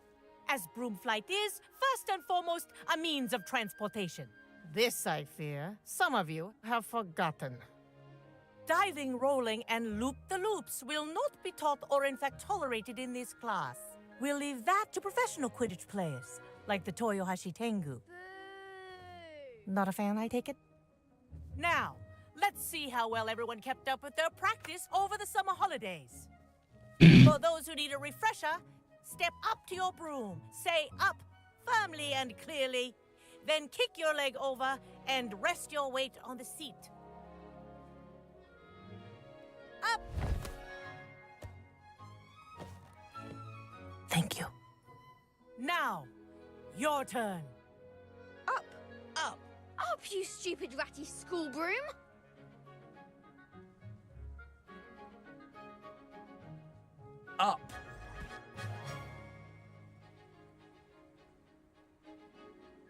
as broom flight is, first and foremost, a means of transportation. This, I fear, some of you have forgotten. Diving, rolling, and loop-the-loops will not be taught or in fact tolerated in this class. We'll leave that to professional Quidditch players, like the Toyohashi Tengu. Not a fan, I take it? Now, let's see how well everyone kept up with their practice over the summer holidays. For those who need a refresher, step up to your broom, say up firmly and clearly, then kick your leg over and rest your weight on the seat. Up! Thank you. Now, your turn. Up. Up. Up, you stupid ratty school broom. Up.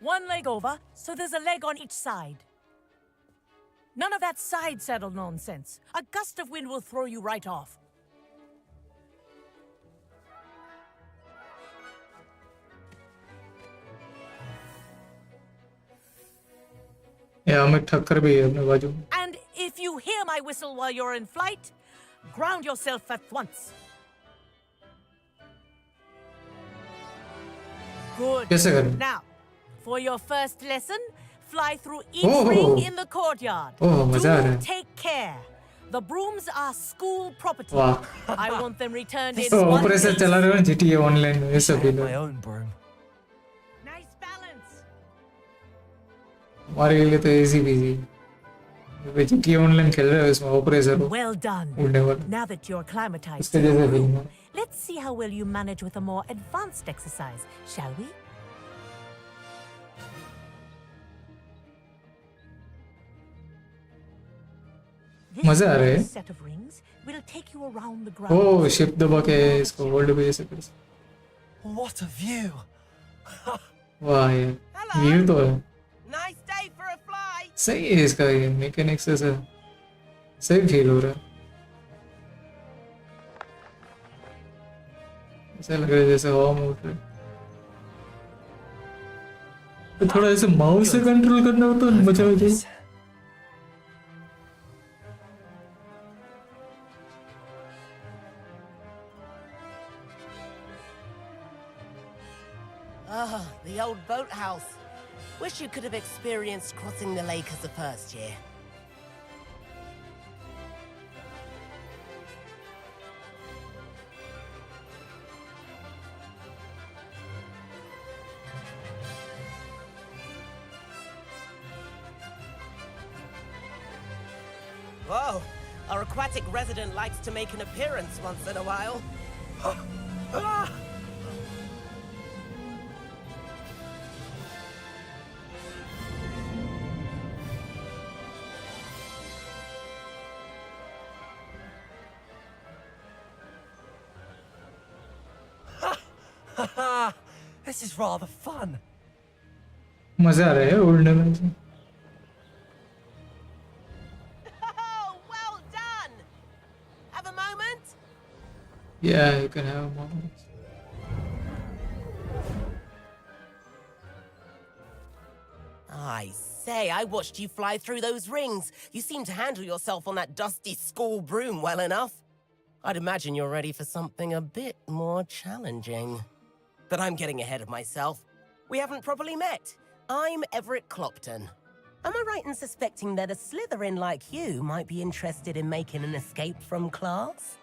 One leg over, so there's a leg on each side. None of that side saddle nonsense. A gust of wind will throw you right off. हमें ठक्कर भी है अपने बाजू में. And if you hear my whistle while you're in flight, ground yourself at once. Good. कैसे करें? Now, for your first lesson, fly through each ring in the courtyard. मजा आ रहा है. Take care. The brooms are school property. वाह. I want them returned in तो one ऊपर से piece. चला रहा हूँ GTA ऑनलाइन में ये सब भी My own broom. Nice balance. हमारे लिए तो इजी बीजी. GTA ऑनलाइन खेल रहे हो इसमें ऑपरेशन हो. Well done. उड़ने वाला. Now that you're acclimatized इसके to the जैसे broom, film. let's see how well you manage with a more advanced exercise, shall we? मजा आ रहा है. This set of rings will take you around the ground. Oh ship दबा के इसको world पे ऐसे कर सकते. What a view! वाह यार. व्यू तो है. Nice day for a fly. सही है इसका ये मैकेनिक्स से सही फील हो रहा है. ऐसा लग रहा है जैसे हवा में उठ रहे. तो थोड़ा ऐसे माउस से कंट्रोल करना हो तो मजा आ जाए. Ah, the old boathouse. Wish you could have experienced crossing the lake as the first year. Whoa, our aquatic resident likes to make an appearance once in a while. Ah! This is rather fun. मजा आ रहा है उड़ने में. Oh, well done! Have a moment? Yeah, you can have a moment. I say, I watched you fly through those rings. You seem to handle yourself on that dusty school broom well enough. I'd imagine you're ready for something a bit more challenging. But I'm getting ahead of myself. We haven't properly met. I'm Everett Clopton. Am I right in suspecting that a Slytherin like you might be interested in making an escape from class?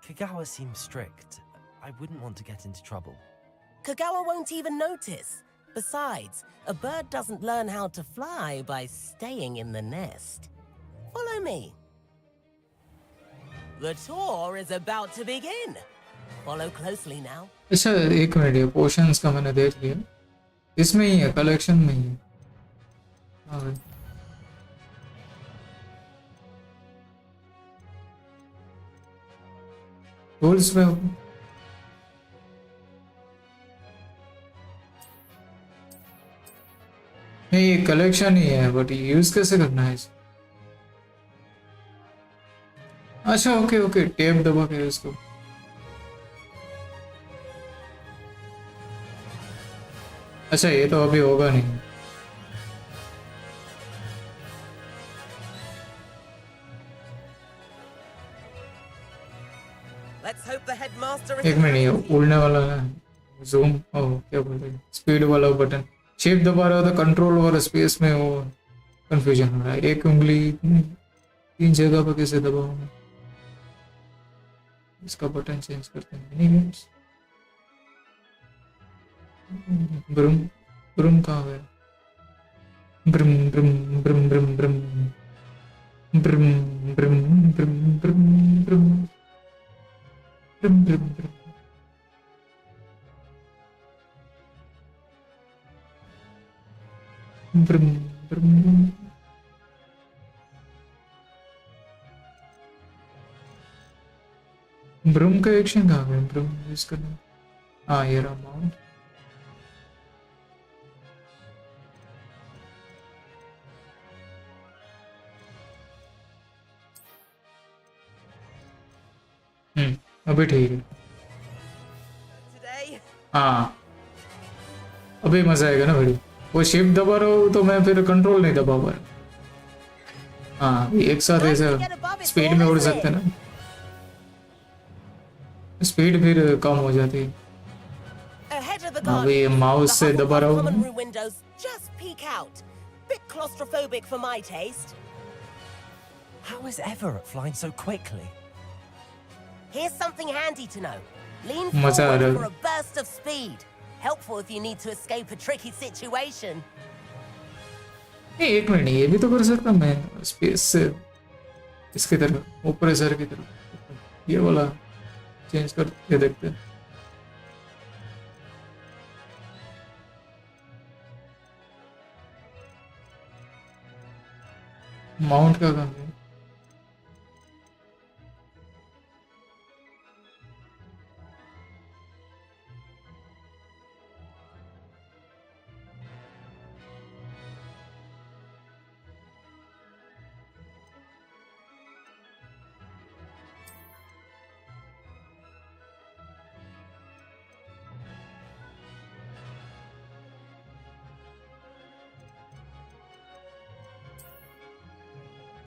Kagawa seems strict. I wouldn't want to get into trouble. Kagawa won't even notice. Besides, a bird doesn't learn how to fly by staying in the nest. Follow me. The tour is about to begin. Follow closely now. अच्छा एक minute ये potions का मैंने देख लिया. इसमें ही है collection में ही है. हाँ. टूल्स में नहीं ये कलेक्शन ही है बट यूज कैसे करना है इसे. अच्छा ओके ओके टेप दबा के इसको. अच्छा ये तो अभी होगा नहीं. Let's hope the headmaster एक मिनट ये उड़ने वाला है. जूम ओह क्या बोलते हैं स्पीड वाला बटन. शिफ्ट दबा रहा था कंट्रोल और स्पेस में वो कंफ्यूजन हो रहा है. एक उंगली तीन जगह पर कैसे दबाऊं मैं. इसका बटन चेंज करते हैं. मिनी गेम्स ब्रूम ब्रूम कहाँ है. ब्रूम ब्रूम ब्रूम ब्रूम ब्रूम ब्रूम ब्रूम ब्रूम ब्रूम ब्रूम ब्रूम ब्रूम ब्रूम. Brum, brum. ब्रूम का एक्शन कहाँ गया? ब्रूम यूज करना, हाँ ये रहा माउंट। अभी ठीक है। हाँ अभी मजा आएगा ना भाई। वो शिफ्ट दबा रहा हो तो मैं फिर कंट्रोल नहीं दबा पा रहा। हाँ एक साथ ऐसा स्पीड में उड़ सकते हैं ना, स्पीड फिर कम हो जाती है। Ahead of the हाँ garden, ये माउस the से दबा Hufflepuff रहा common हूँ। room windows just peek out. Bit claustrophobic for my taste. How is Everett flying so quickly? Here's something handy to know. Lean मजा आ forward रहा for है। a burst of speed. Helpful if you need to escape a tricky situation. नहीं एक minute, ये भी तो कर सकता मैं स्पेस से इसकी तरफ, ऊपर सर की तरफ। ये वाला चेंज करके देखते हैं। माउंट का काम है।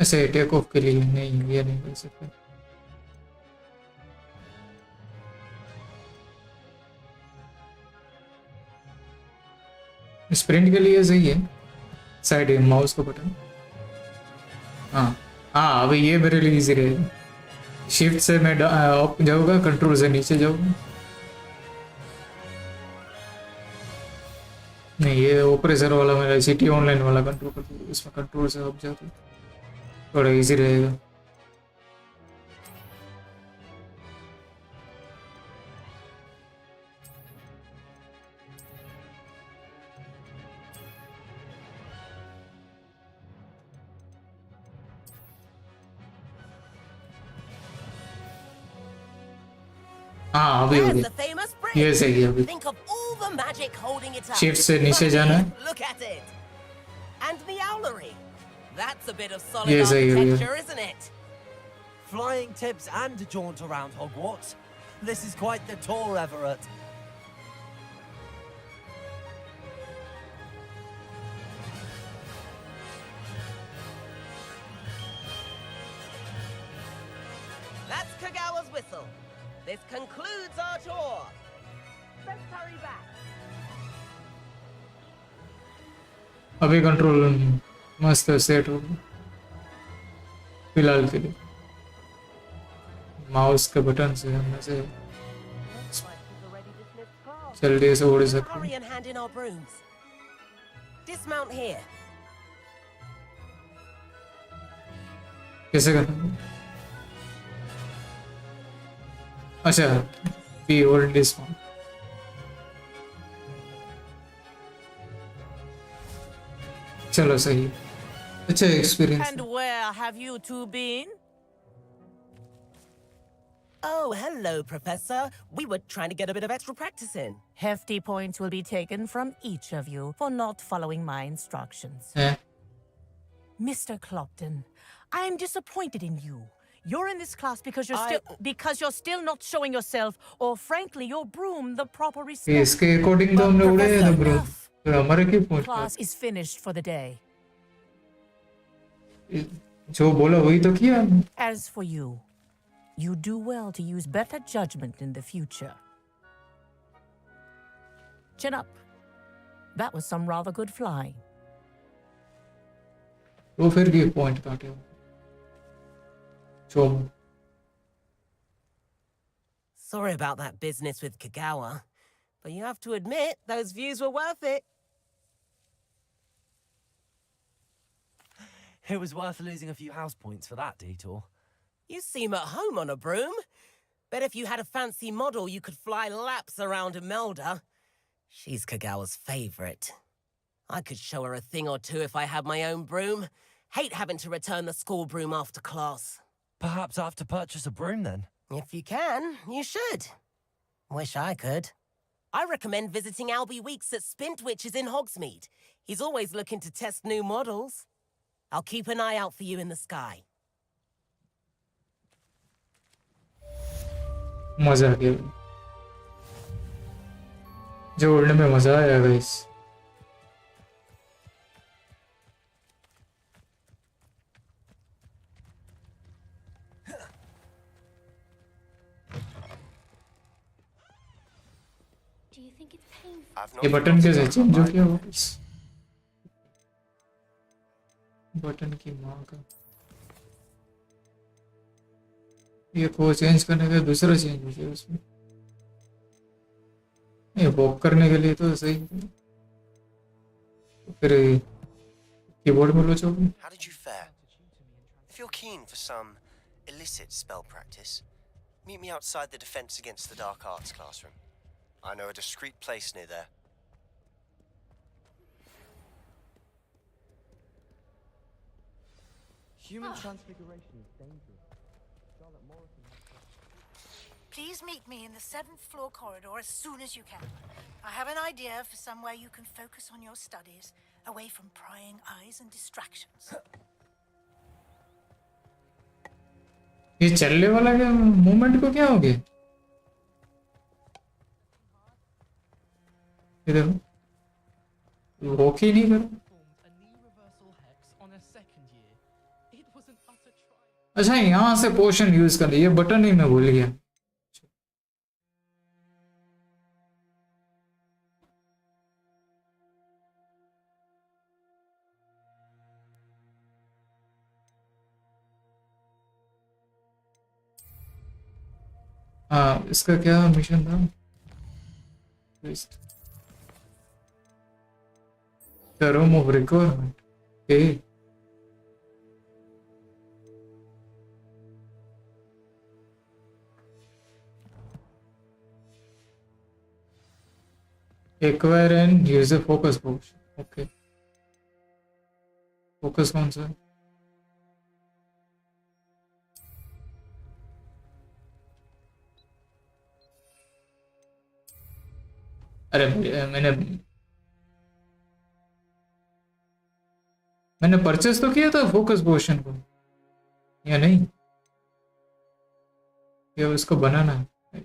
ऐसे टेक ऑफ के लिए नहीं, ये नहीं कर सकते। स्प्रिंट के लिए सही है, साइड माउस का बटन। हाँ हाँ अभी ये मेरे लिए इजी रहेगा। शिफ्ट से मैं अप जाऊंगा, कंट्रोल से नीचे जाऊंगा। नहीं ये ऑपरेशन वाला मेरा सिटी ऑनलाइन वाला कंट्रोल करती है, इसमें कंट्रोल से अप जाता है, थोड़ा इजी रहेगा। हाँ अभी हो There's गया, the famous ये bridge. सही है अभी। Think of all the magic holding it up. Shift से नीचे जाना है। Look at it. And the owlery. That's a bit of solid Yes, I hear you. architecture, isn't it? Flying tips and a jaunt around Hogwarts. This is quite the tour, Everett. That's Kagawa's whistle. This concludes our tour. Let's hurry back. अभी control मस्त set हो गया फिलहाल के लिए। Mouse के button से हम ऐसे जल्दी से उड़ सकते Hurry हैं। and hand in our brooms. Dismount here. कैसे करना है? अच्छा बी होल्ड दिस वन। चलो सही, अच्छा experience. And where have you two been? Oh, hello, Professor. We were trying to get a bit of extra practice in. Hefty points will be taken from each of you for not following my instructions. है Mr. Clopton, I am disappointed in you. You're in this class because you're still not showing yourself, or frankly, your broom the proper respect. इसके according तो हमने उड़े हैं तो bro, फिर हमारे क्यों पहुंच Class is finished for the day. जो बोला वही तो किया। As for you, you do well to use better judgment in the future. Chin up. That was some rather good flying. तो फिर ये पॉइंट काटे हो। चलो Sorry about that business with Kagawa, but you have to admit those views were worth it. It was worth losing a few house points for that detour. You seem at home on a broom. Bet if you had a fancy model, you could fly laps around Imelda. She's Kagawa's favorite. I could show her a thing or two if I had my own broom. Hate having to return the school broom after class. Perhaps I have to purchase a broom then. If you can, you should. Wish I could. I recommend visiting Albie Weeks at Spintwitches in Hogsmeade. He's always looking to test new models. I'll keep an eye out for you in the sky. मजा आ गया जो उड़ने में मजा आया guys Do you think it's painful? ये button कैसे change हो गया वापस बटन की माँ का ये को चेंज करने का दूसरा चेंज हो गया उसमें ये वॉक करने के लिए तो सही फिर कीबोर्ड में लो चोगे How did you fare? If you're keen for some illicit spell practice, meet me outside the Defense Against the Dark Arts classroom. I know a discreet place near there. Human transfiguration is dangerous. Please meet me in the 7th floor corridor as soon as you can. I have an idea for somewhere you can focus on your studies, away from prying eyes and distractions. ये चलने वाला क्या movement को क्या हो गया ये देखो वॉक ही नहीं कर अच्छा यहाँ से पोशन यूज कर ये बटन ही मैं भूल गया हाँ इसका क्या मिशन था The room of requirement okay acquire and use a focus potion okay focus कौन सा अरे मैंने परचेस तो किया था फोकस पोशन को या नहीं या उसको बनाना है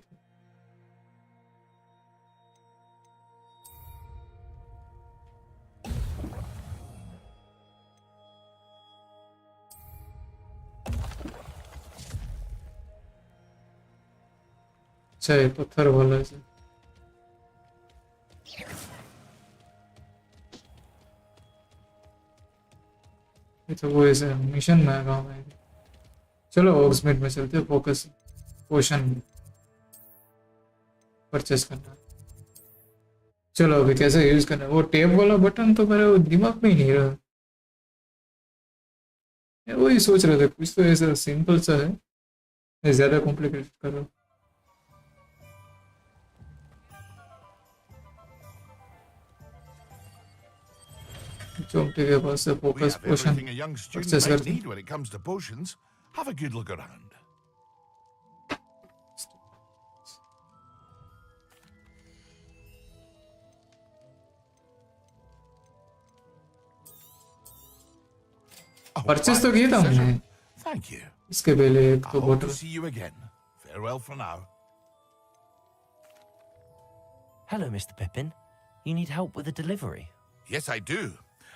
अच्छा पत्थर वाला से ये तो वो ऐसे मिशन में काम है चलो ऑक्समेड में चलते फोकस पोशन परचेस करना चलो अभी कैसे यूज करना वो टेप वाला बटन तो मेरे दिमाग में ही नहीं रहा वही सोच रहे थे कुछ तो ऐसा सिंपल सा है मैं ज्यादा कॉम्प्लिकेटेड कर रहा हूँ चोमटे के पास से फोकस पोशन परचेस करते need when it comes to potions. Have a good look around. Purchase तो किया था हमने Thank you. इसके पहले एक तो I hope बोतल to see you again. Farewell for now. Hello, Mr. Pippin. You need help with a delivery? Yes, I do.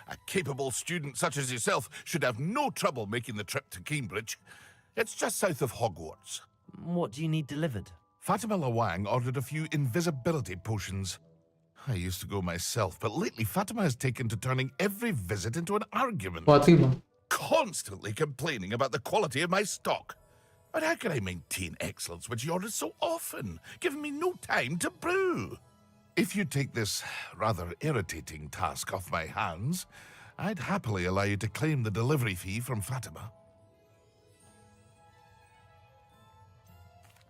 A capable student such as yourself should have no trouble making the trip to Cambridge. It's just south of Hogwarts. What do you need delivered? Fatima Lawang ordered a few invisibility potions. I used to go myself, but lately Fatima has taken to turning every visit into an argument. Fatima. Constantly complaining about the quality of my stock. But how can I maintain excellence when she orders so often, giving me no time to brew? If you take this rather irritating task off my hands, I'd happily allow you to claim the delivery fee from Fatima.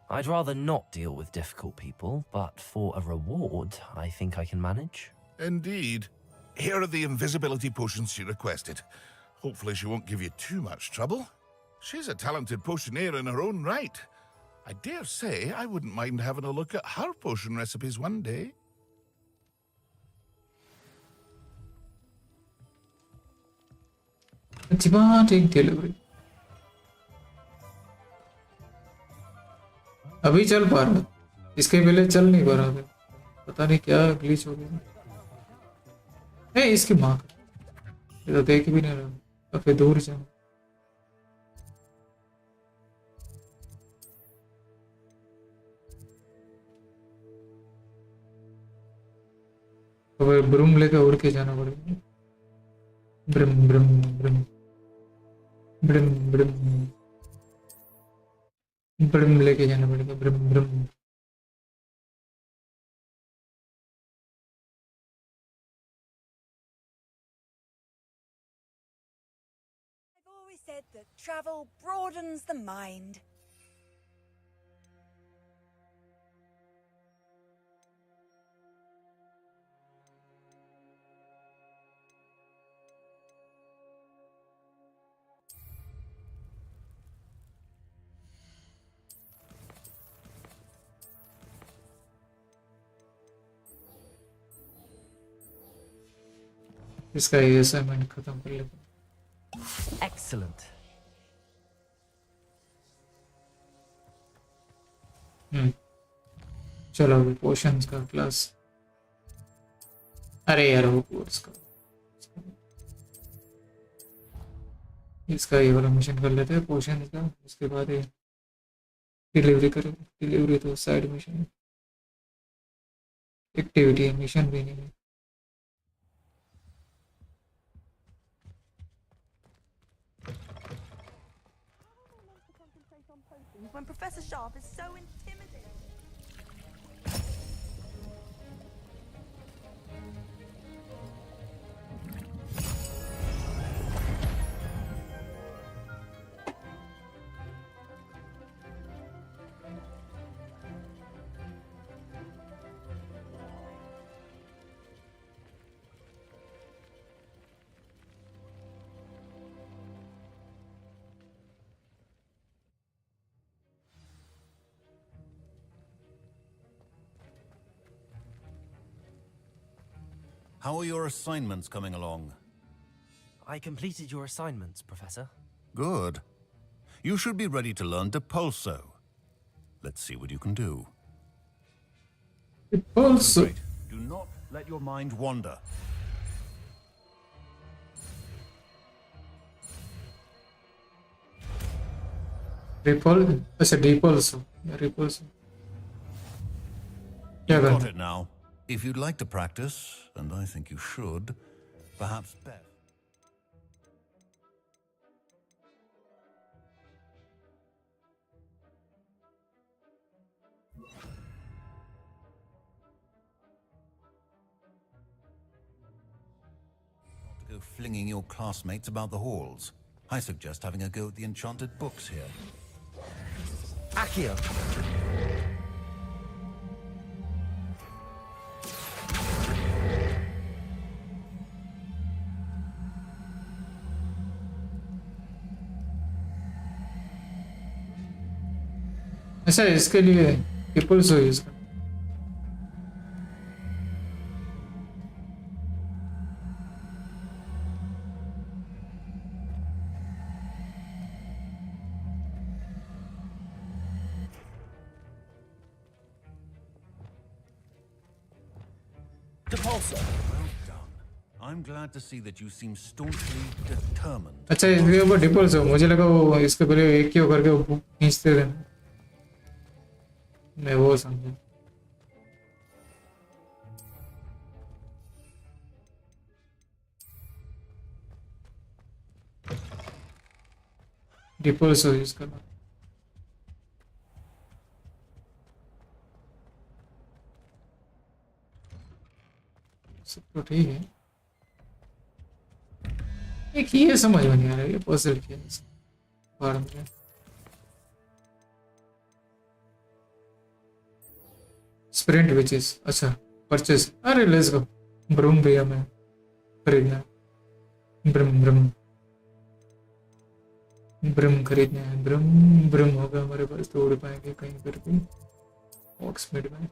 I'd rather not deal with difficult people, but for a reward, I think I can manage. Indeed. Here are the invisibility potions she requested. Hopefully she won't give you too much trouble. She's a talented potioneer in her own right. I dare say I wouldn't mind having a look at her potion recipes one day. Automatic delivery. अभी चल पा रहा, इसके पहले चल नहीं पा रहा था, पता नहीं क्या ग्लिच हो गया। नहीं, इसकी माँ का ये तो देख भी नहीं रहा, काफी दूर जा। तो ब्रूम लेके उड़ के जाना पड़ेगा। ब्रम ब्रम ब्रम ब्रम ब्रम ब्रम लेके जाना पड़ेगा। ब्रम ब्रम। I've always said that travel broadens the mind. इसका ये असाइनमेंट खत्म कर लेते। Excellent. चलो अभी पोशंस का क्लास। अरे यार हॉगवर्ट्स का, इसका ये वाला मिशन कर लेते हैं पोशंस का, उसके बाद ये डिलीवरी करेंगे। डिलीवरी तो साइड मिशन है, एक्टिविटी है, मिशन भी नहीं है। When Professor Sharp is so intimidating. How are your assignments coming along? I completed your assignments, Professor. Good. You should be ready to learn Depulso. Let's see what you can do. Depulso. Great. Do not let your mind wander. अच्छा Depulso, Depulso। क्या You've got करना? it now. If you'd like to practice, and I think you should, perhaps Beth. Not to go flinging your classmates about the halls. I suggest having a go at the enchanted books here. Accio! अच्छा इसके लिए Depulso use कर। Depulso! Well done. I'm glad to see that you seem staunchly determined. अच्छा इसके ऊपर Depulso, मुझे लगा वो इसके पहले एक ही करके वो खींचते थे, मैं वो समझा। Depulso यूज करना। सब तो ठीक है, एक ये समझ में नहीं आ रहा है, ये पजल क्या है बाहर में। स्प्रिंट विचेस, अच्छा परचेस, अरे लेट्स गो। ब्रूम भी हमें खरीदना है। ब्रम ब्रम ब्रम खरीदना है। ब्रम ब्रम होगा हमारे पास तो उड़ पाएंगे कहीं पर भी। ऑक्समिड में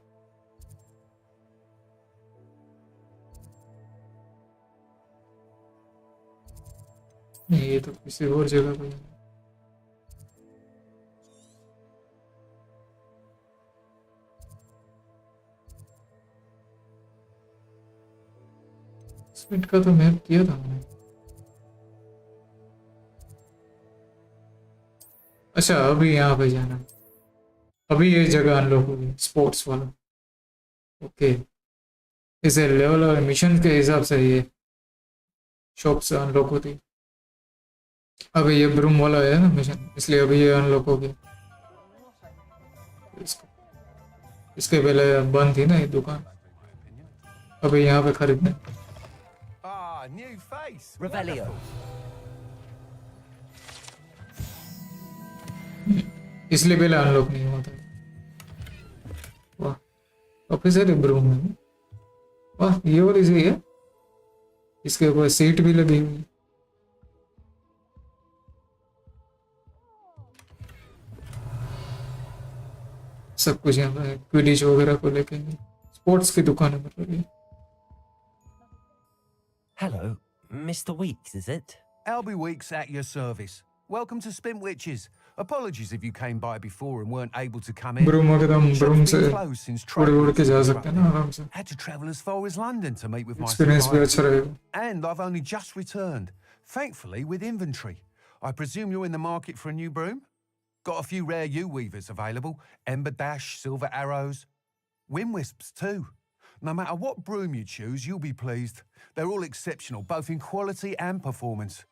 नहीं, ये तो किसी और जगह पे है। स्मिट का तो मैप किया था मैंने। अच्छा अभी यहाँ पे जाना है। अभी ये जगह अनलॉक होगी स्पोर्ट्स वाला। ओके, इसे लेवल और मिशन के हिसाब से ये शॉप से अनलॉक होती। अभी ये ब्रूम वाला है ना मिशन, इसलिए अभी ये अनलॉक हो गया। इसके पहले बंद थी ना ये दुकान, अभी यहाँ पे खरीदने। Ah, new face. Revelio. इसलिए पहले अनलॉक नहीं हुआ था। वाह, ऑफिसर है ब्रूम में। वाह, ये वाली सही है, इसके ऊपर सीट भी लगी हुई है। सब कुछ यहाँ पे क्विडिच वगैरह को लेके स्पोर्ट्स की दुकान है मतलब ये। Hello, Mr. Weeks, is it? Albie Weeks at your service. Welcome to Spintwitches. Apologies if you came by before and weren't able to come in. ब्रूम एकदम ब्रूम से closed since उड़ के जा सकते हैं ना आराम से। Had to travel as far as London to meet with my experience भी अच्छा रहेगा। And I've only just returned, thankfully with inventory. I presume you're in the market for a new broom? Got a few rare U-weavers available. Ember Dash, Silver Arrows. Wind Wisps too. No matter what broom you choose, you'll be pleased. They're all exceptional, both in quality and performance.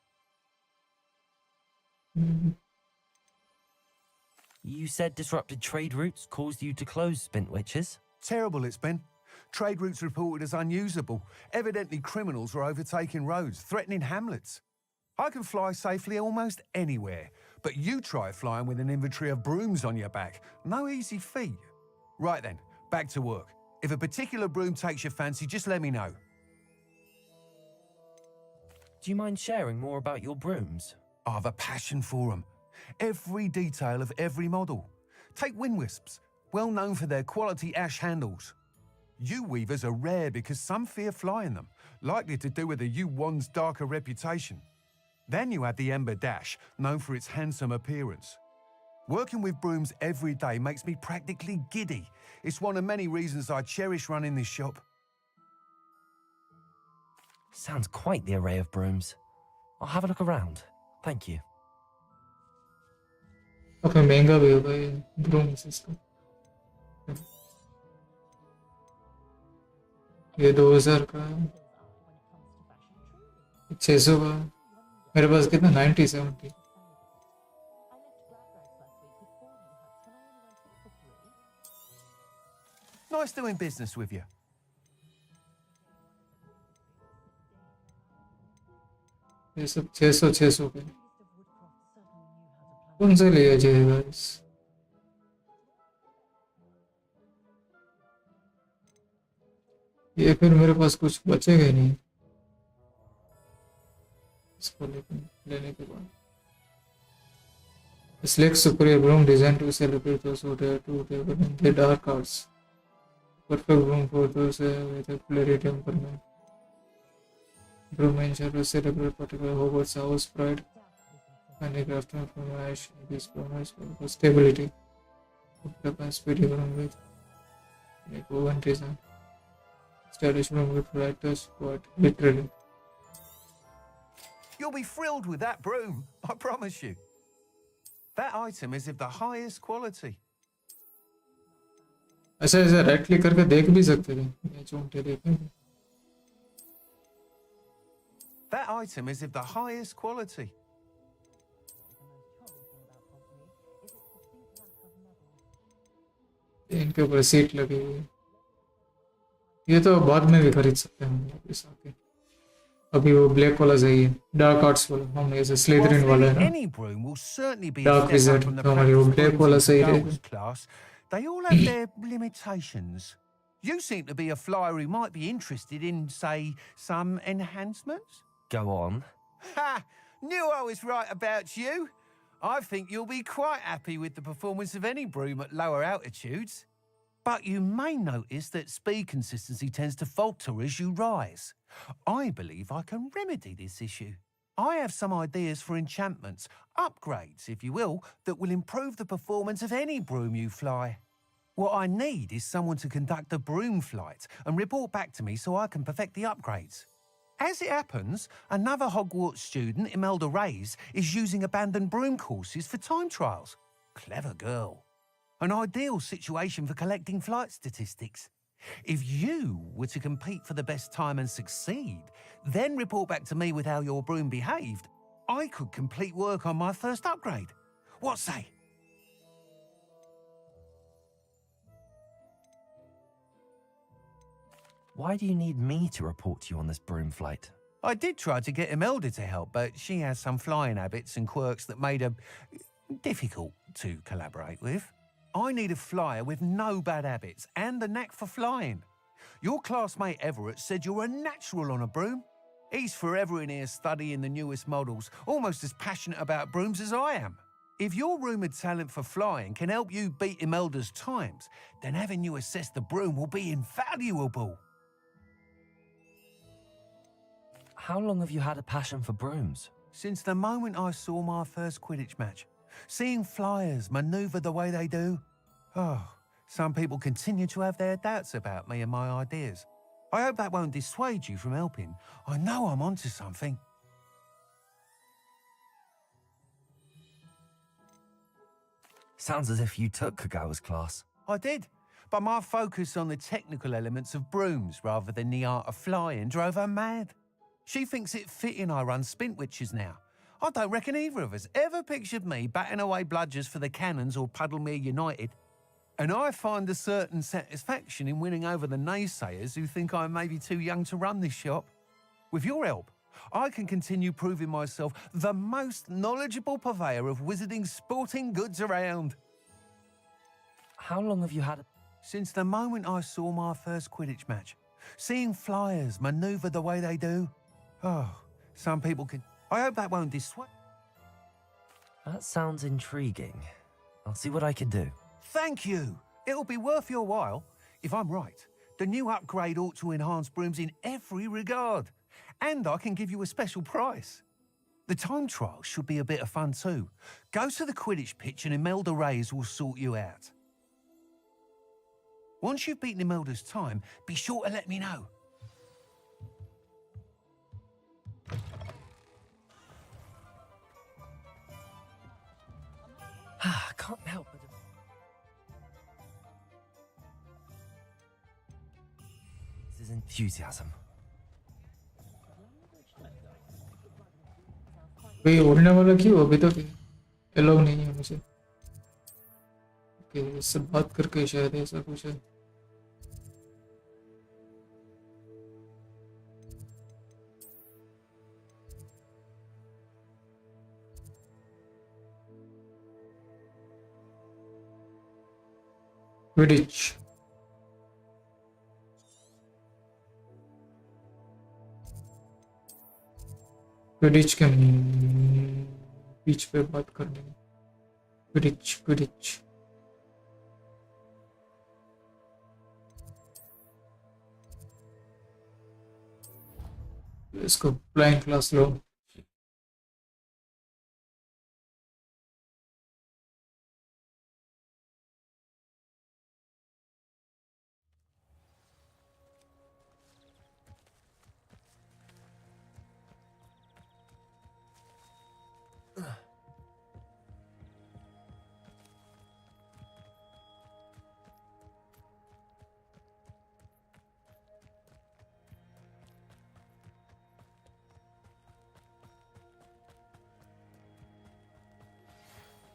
You said disrupted trade routes caused you to close Spintwitches? Terrible it's been. Trade routes reported as unusable. Evidently criminals were overtaking roads, threatening hamlets. I can fly safely almost anywhere, but you try flying with an inventory of brooms on your back. No easy feat. Right then, back to work. If a particular broom takes your fancy, just let me know. Do you mind sharing more about your brooms? I have a passion for them. Every detail of every model. Take Wind Wisps, well known for their quality ash handles. U-weavers are rare because some fear flying them, likely to do with the U-Wand's darker reputation. Then you have the Ember Dash, known for its handsome appearance. Working with brooms every day makes me practically giddy. It's one of many reasons I cherish running this shop. Sounds quite the array of brooms. I'll have a look around. Thank you. काफी महंगा भी होगा ये broom system. ये 2000 का है, 600 का। मेरे पास कितना 90-70। Nice doing business with you. ये सब 600 के। कौन सा लिया जाएगा इस? ये फिर मेरे पास कुछ बचेगा ही नहीं इसको लेने के बाद। Select superior broom designed to celebrate those who dare to take in the dark arts. Perfect broom for those with a flurry temperament. Broom ensure to celebrate particular Hogwarts house pride and a craftsman from ash. This promise for stability. Up and speedy broom with like woven design. Stylish broom with writers quite literally. You'll be thrilled with that broom, I promise you. That item is of the highest quality. अच्छा ऐसा right click करके देख भी सकते थे, ये चूंटे देखेंगे। That item is of the highest quality. इनके ऊपर सीट लगी हुई है। ये तो बाद में भी खरीद सकते हैं हम वापस आके। अभी वो ब्लैक वाला सही है, डार्क आर्ट्स वाला। हम ऐसे स्लिथरिन वाला है ना, डार्क विज़ार्ड, तो हमारी वो ब्लैक वाला सही रहेगा। They all have their limitations. You seem to be a flyer who might be interested in, say, some enhancements? Go on. Ha! Knew I was right about you. I think you'll be quite happy with the performance of any broom at lower altitudes. But you may notice that speed consistency tends to falter as you rise. I believe I can remedy this issue. I have some ideas for enchantments, upgrades, if you will, that will improve the performance of any broom you fly. What I need is someone to conduct a broom flight and report back to me so I can perfect the upgrades. As it happens, another Hogwarts student, Imelda Reyes, is using abandoned broom courses for time trials. Clever girl. An ideal situation for collecting flight statistics. If you were to compete for the best time and succeed, then report back to me with how your broom behaved, I could complete work on my first upgrade. What say? Why do you need me to report to you on this broom flight? I did try to get Imelda to help, but she has some flying habits and quirks that made her difficult to collaborate with. I need a flyer with no bad habits and a knack for flying. Your classmate Everett said you're a natural on a broom. He's forever in here studying the newest models, almost as passionate about brooms as I am. If your rumoured talent for flying can help you beat Imelda's times, then having you assess the broom will be invaluable. How long have you had a passion for brooms? Since the moment I saw my first Quidditch match. Seeing flyers manoeuvre the way they do. Oh, some people continue to have their doubts about me and my ideas. I hope that won't dissuade you from helping. I know I'm onto something. Sounds as if you took Kagawa's class. I did, but my focus on the technical elements of brooms rather than the art of flying drove her mad. She thinks it fitting I run Spintwitches now. I don't reckon either of us ever pictured me batting away bludgers for the Cannons or Puddlemere United. And I find a certain satisfaction in winning over the naysayers who think I may be too young to run this shop. With your help, I can continue proving myself the most knowledgeable purveyor of wizarding sporting goods around. How long have you had? Since the moment I saw my first Quidditch match. Seeing flyers manoeuvre the way they do. Oh, some people can... I hope that won't dissuade... That sounds intriguing. I'll see what I can do. Thank you. It'll be worth your while. If I'm right, the new upgrade ought to enhance brooms in every regard. And I can give you a special price. The time trial should be a bit of fun too. Go to the Quidditch pitch and Imelda Reyes will sort you out. Once you've beaten Imelda's time, be sure to let me know. I can't help but... This is enthusiasm. भाई उड़ने वाला क्यों अभी तक allow नहीं है मुझे? Okay, इससे बात करके शायद ऐसा कुछ है. Quidditch. Quidditch के बीच पे बात करनी है. Quidditch. इसको flying class low.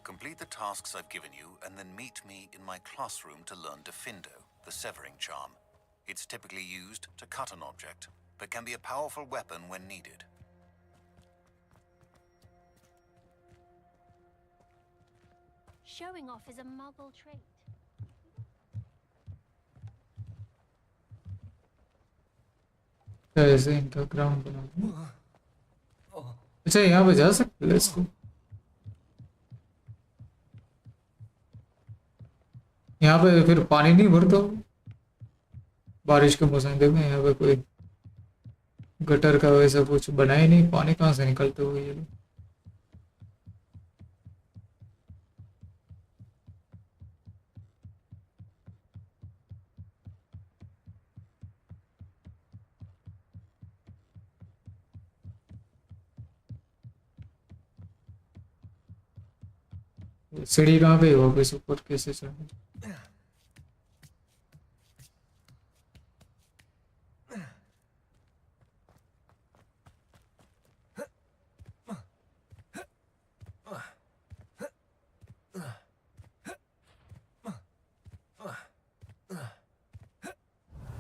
Complete the tasks I've given you, and then meet me in my classroom to learn Defindo, the severing charm. It's typically used to cut an object, but can be a powerful weapon when needed. Showing off is a muggle trait. ऐसे इनका ground बना. अच्छा, यहाँ पे जा सकते हैं. Let's go. यहाँ पे फिर पानी नहीं भरता बारिश के मौसम। देखो यहाँ पे कोई गटर का वैसा कुछ बना ही नहीं, पानी कहाँ से निकलते हुए ये लोग। सीढ़ी कहाँ पे है वापस ऊपर कैसे चढ़े?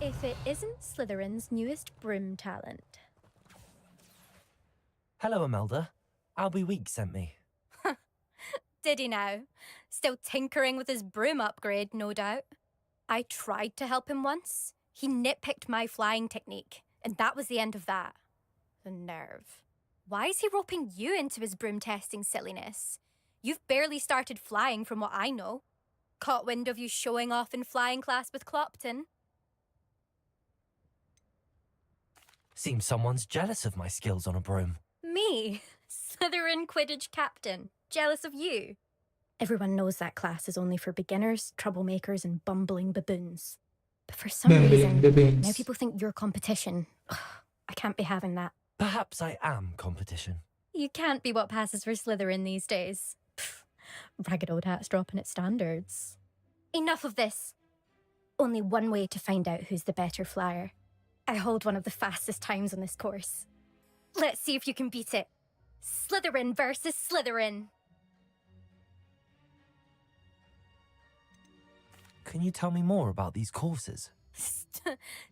If it isn't Slytherin's newest broom talent. Hello, Imelda. Albie Week sent me. Did he now? Still tinkering with his broom upgrade, no doubt. I tried to help him once. He nitpicked my flying technique, and that was the end of that. The nerve. Why is he roping you into his broom testing silliness? You've barely started flying from what I know. Caught wind of you showing off in flying class with Clopton. Seems someone's jealous of my skills on a broom. Me? Slytherin Quidditch captain. Jealous of you? Everyone knows that class is only for beginners, troublemakers, and bumbling baboons. But for some reason, now people think you're competition. Ugh, I can't be having that. Perhaps I am competition. You can't be what passes for Slytherin these days. Pfft, ragged old hat's dropping its standards. Enough of this. Only one way to find out who's the better flyer. I hold one of the fastest times on this course. Let's see if you can beat it. Slytherin versus Slytherin. Can you tell me more about these courses?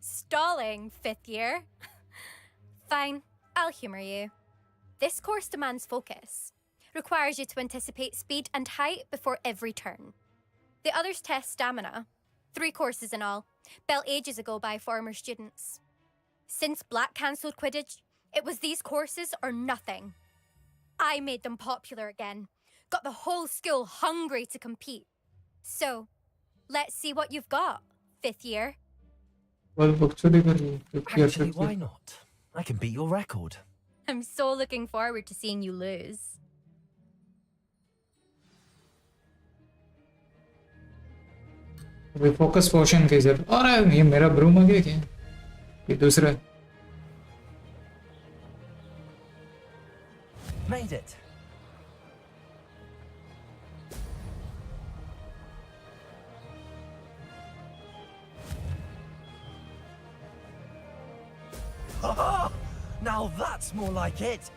Stalling, fifth year. Fine, I'll humour you. This course demands focus. Requires you to anticipate speed and height before every turn. The others test stamina. 3 courses in all, built ages ago by former students. Since Black cancelled Quidditch, it was these courses or nothing. I made them popular again. Got the whole school hungry to compete. So, let's see what you've got, fifth year. Actually, why not? I can beat your record. I'm so looking forward to seeing you lose. अभी focus पोशन की जरूरत। अरे ये मेरा broom आ गया क्या? ये दूसरा। Made it. Now that's more like it.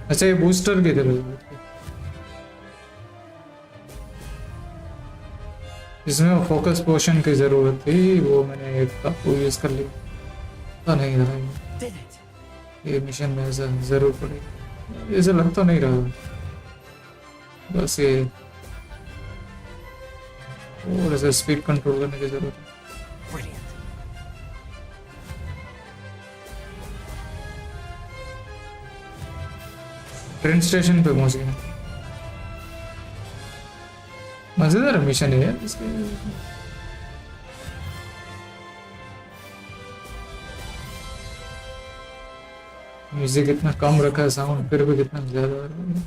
अच्छा ये बूस्टर किधर है? इसमें फोकस पोशन की जरूरत थी, वो मैंने एक को यूज कर लिया। नहीं रहा ये मिशन में ऐसा जरूर पड़ेगा, ऐसा लग तो नहीं रहा। बस ये थोड़ा सा स्पीड कंट्रोल करने की जरूरत है। ट्रेन स्टेशन पे पहुंच गए। मजेदार मिशन है यार इसके। म्यूजिक इतना कम रखा है, साउंड फिर भी कितना ज्यादा आ रहा है।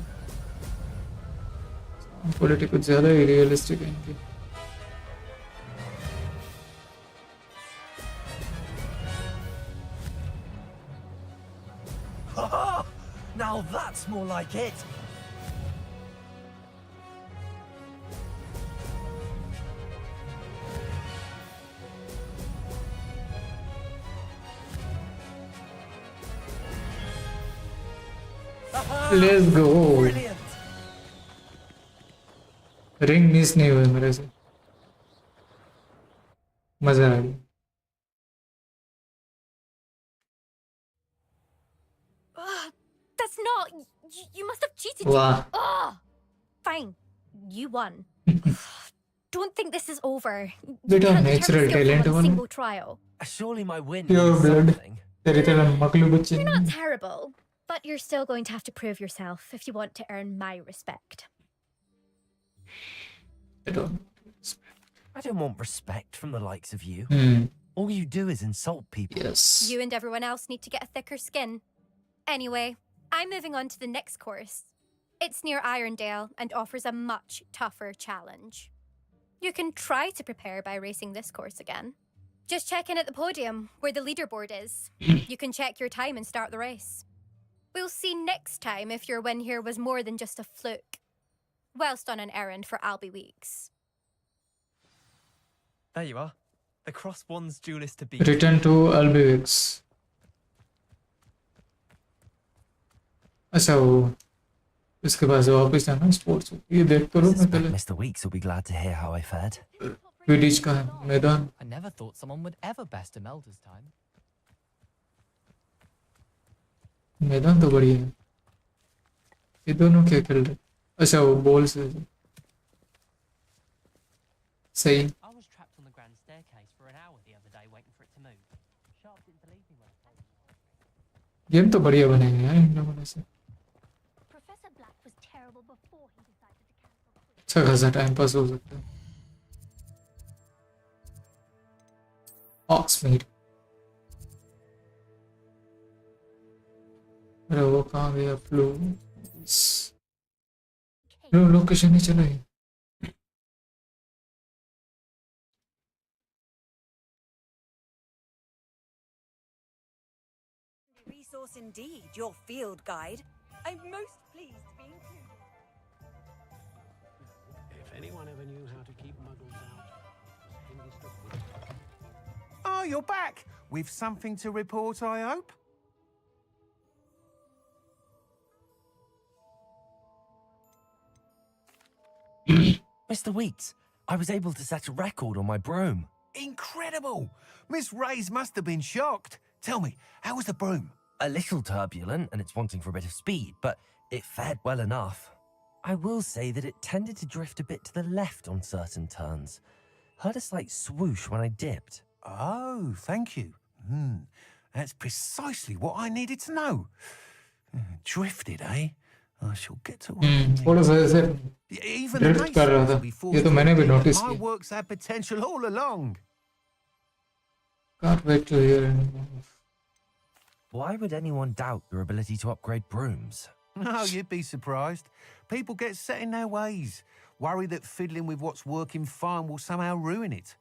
क्वालिटी कुछ ज्यादा ही रियलिस्टिक है इनकी। Now that's more like it. Let's go. Ring miss नहीं हुआ मेरे से, मजा आ गया। That's not. You must have cheated. Wow. Oh, fine. You won. don't think this is over. You Bit of can't determine natural skill talent from a one. single trial. Surely my win Pure means blood. something. तेरे तरह मकलू बच्चे You're नहीं not terrible, but you're still going to have to prove yourself if you want to earn my respect. I don't. I don't want respect from the likes of you. Hmm. All you do is insult people. Yes. You and everyone else need to get a thicker skin. Anyway, I'm moving on to the next course. It's near Irondale and offers a much tougher challenge. You can try to prepare by racing this course again. Just check in at the podium, where the leaderboard is. You can check your time and start the race. We'll see next time if your win here was more than just a fluke. Whilst on an errand for Albie Weeks. There you are. The Crosswands duelist to beat. Return to Albix. अच्छा वो इसके पास वापस जाना sports ये देख तो लो मैं पहले Mr. Weeks will be glad to hear how I fared. Quidditch का है मैदान I never thought someone would ever best Imelda's time. मैदान तो बढ़िया है ये दोनों क्या खेल रहे अच्छा वो बॉल से सही I was trapped on the grand staircase for an hour the other day waiting for it to move. Sharp didn't believe me when I told him. Game तो बढ़िया बने हैं इन लोगों ने से Professor Black was terrible before he decided to cancel. अच्छा खासा time pass हो सकता है ऑक्समीड अरे वो कहाँ गया फ्लो लोकेशन ही चला है Resource indeed, your field guide. I'm most pleased to be included. If anyone ever knew how to keep muggles out. Oh, you're back! With something to report, I hope? Mr. Weeks, I was able to set a record on my broom. Incredible! Miss Reyes must have been shocked. Tell me, how was the broom? A little turbulent and it's wanting for a bit of speed, but it fared well enough. I will say that it tended to drift a bit to the left on certain turns. Heard a slight swoosh when I dipped. Oh, thank you. That's precisely what I needed to know. Drifted, eh? I shall get to work. थोड़ा सा ऐसे Even the drift कर रहा था before ये तो मैंने भी that नोटिस my किया works had potential all along. can't wait to hear Why would anyone doubt your ability to upgrade brooms? Oh, you'd be surprised. People get set in their ways, worry that fiddling with what's working fine will somehow ruin it.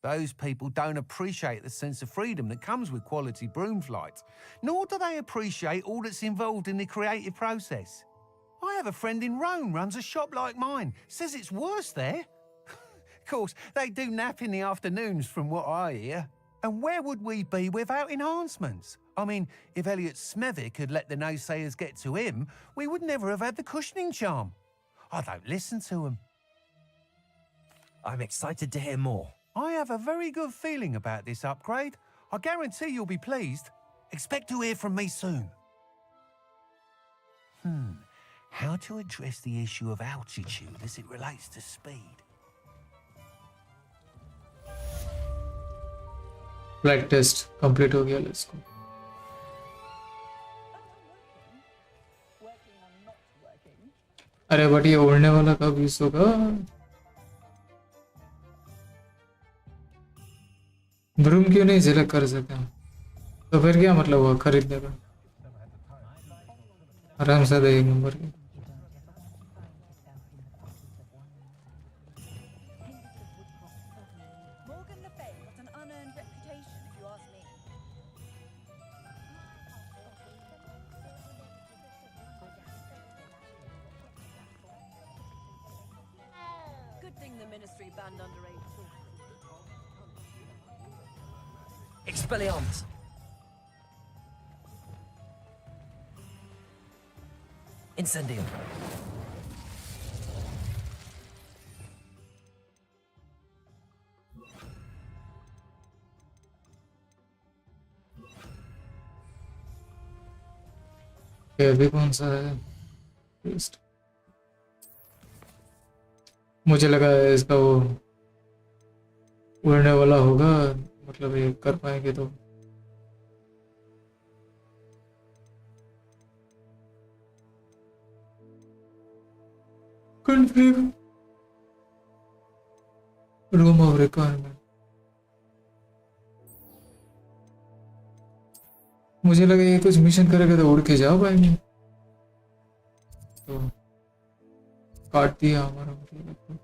Those people don't appreciate the sense of freedom that comes with quality broom flight, nor do they appreciate all that's involved in the creative process. I have a friend in Rome runs a shop like mine, says it's worse there. Of course, they do nap in the afternoons from what I hear. And where would we be without enhancements? I mean, if Elliot Smethwick had let the naysayers get to him, we would never have had the cushioning charm. I don't listen to him. I'm excited to hear more. I have a very good feeling about this upgrade. I guarantee you'll be pleased. Expect to hear from me soon. How to address the issue of altitude as it relates to speed? Flight test complete हो गया let's go अरे but ये उड़ने वाला कब use होगा broom क्यों नहीं सिलेक्ट कर सकते हम तो फिर क्या मतलब हुआ खरीदने का आराम से दे एक नंबर के Expelliarmus! Incendium! अभी कौन सा है मुझे लगा इसका वो उड़ने वाला होगा, मतलब ये कर पाएंगे तो। Config room of requirement. मुझे लगा ये कुछ मिशन करेगा तो उड़ के जाओ पाएंगे, तो काट दिया हमारा मतलब।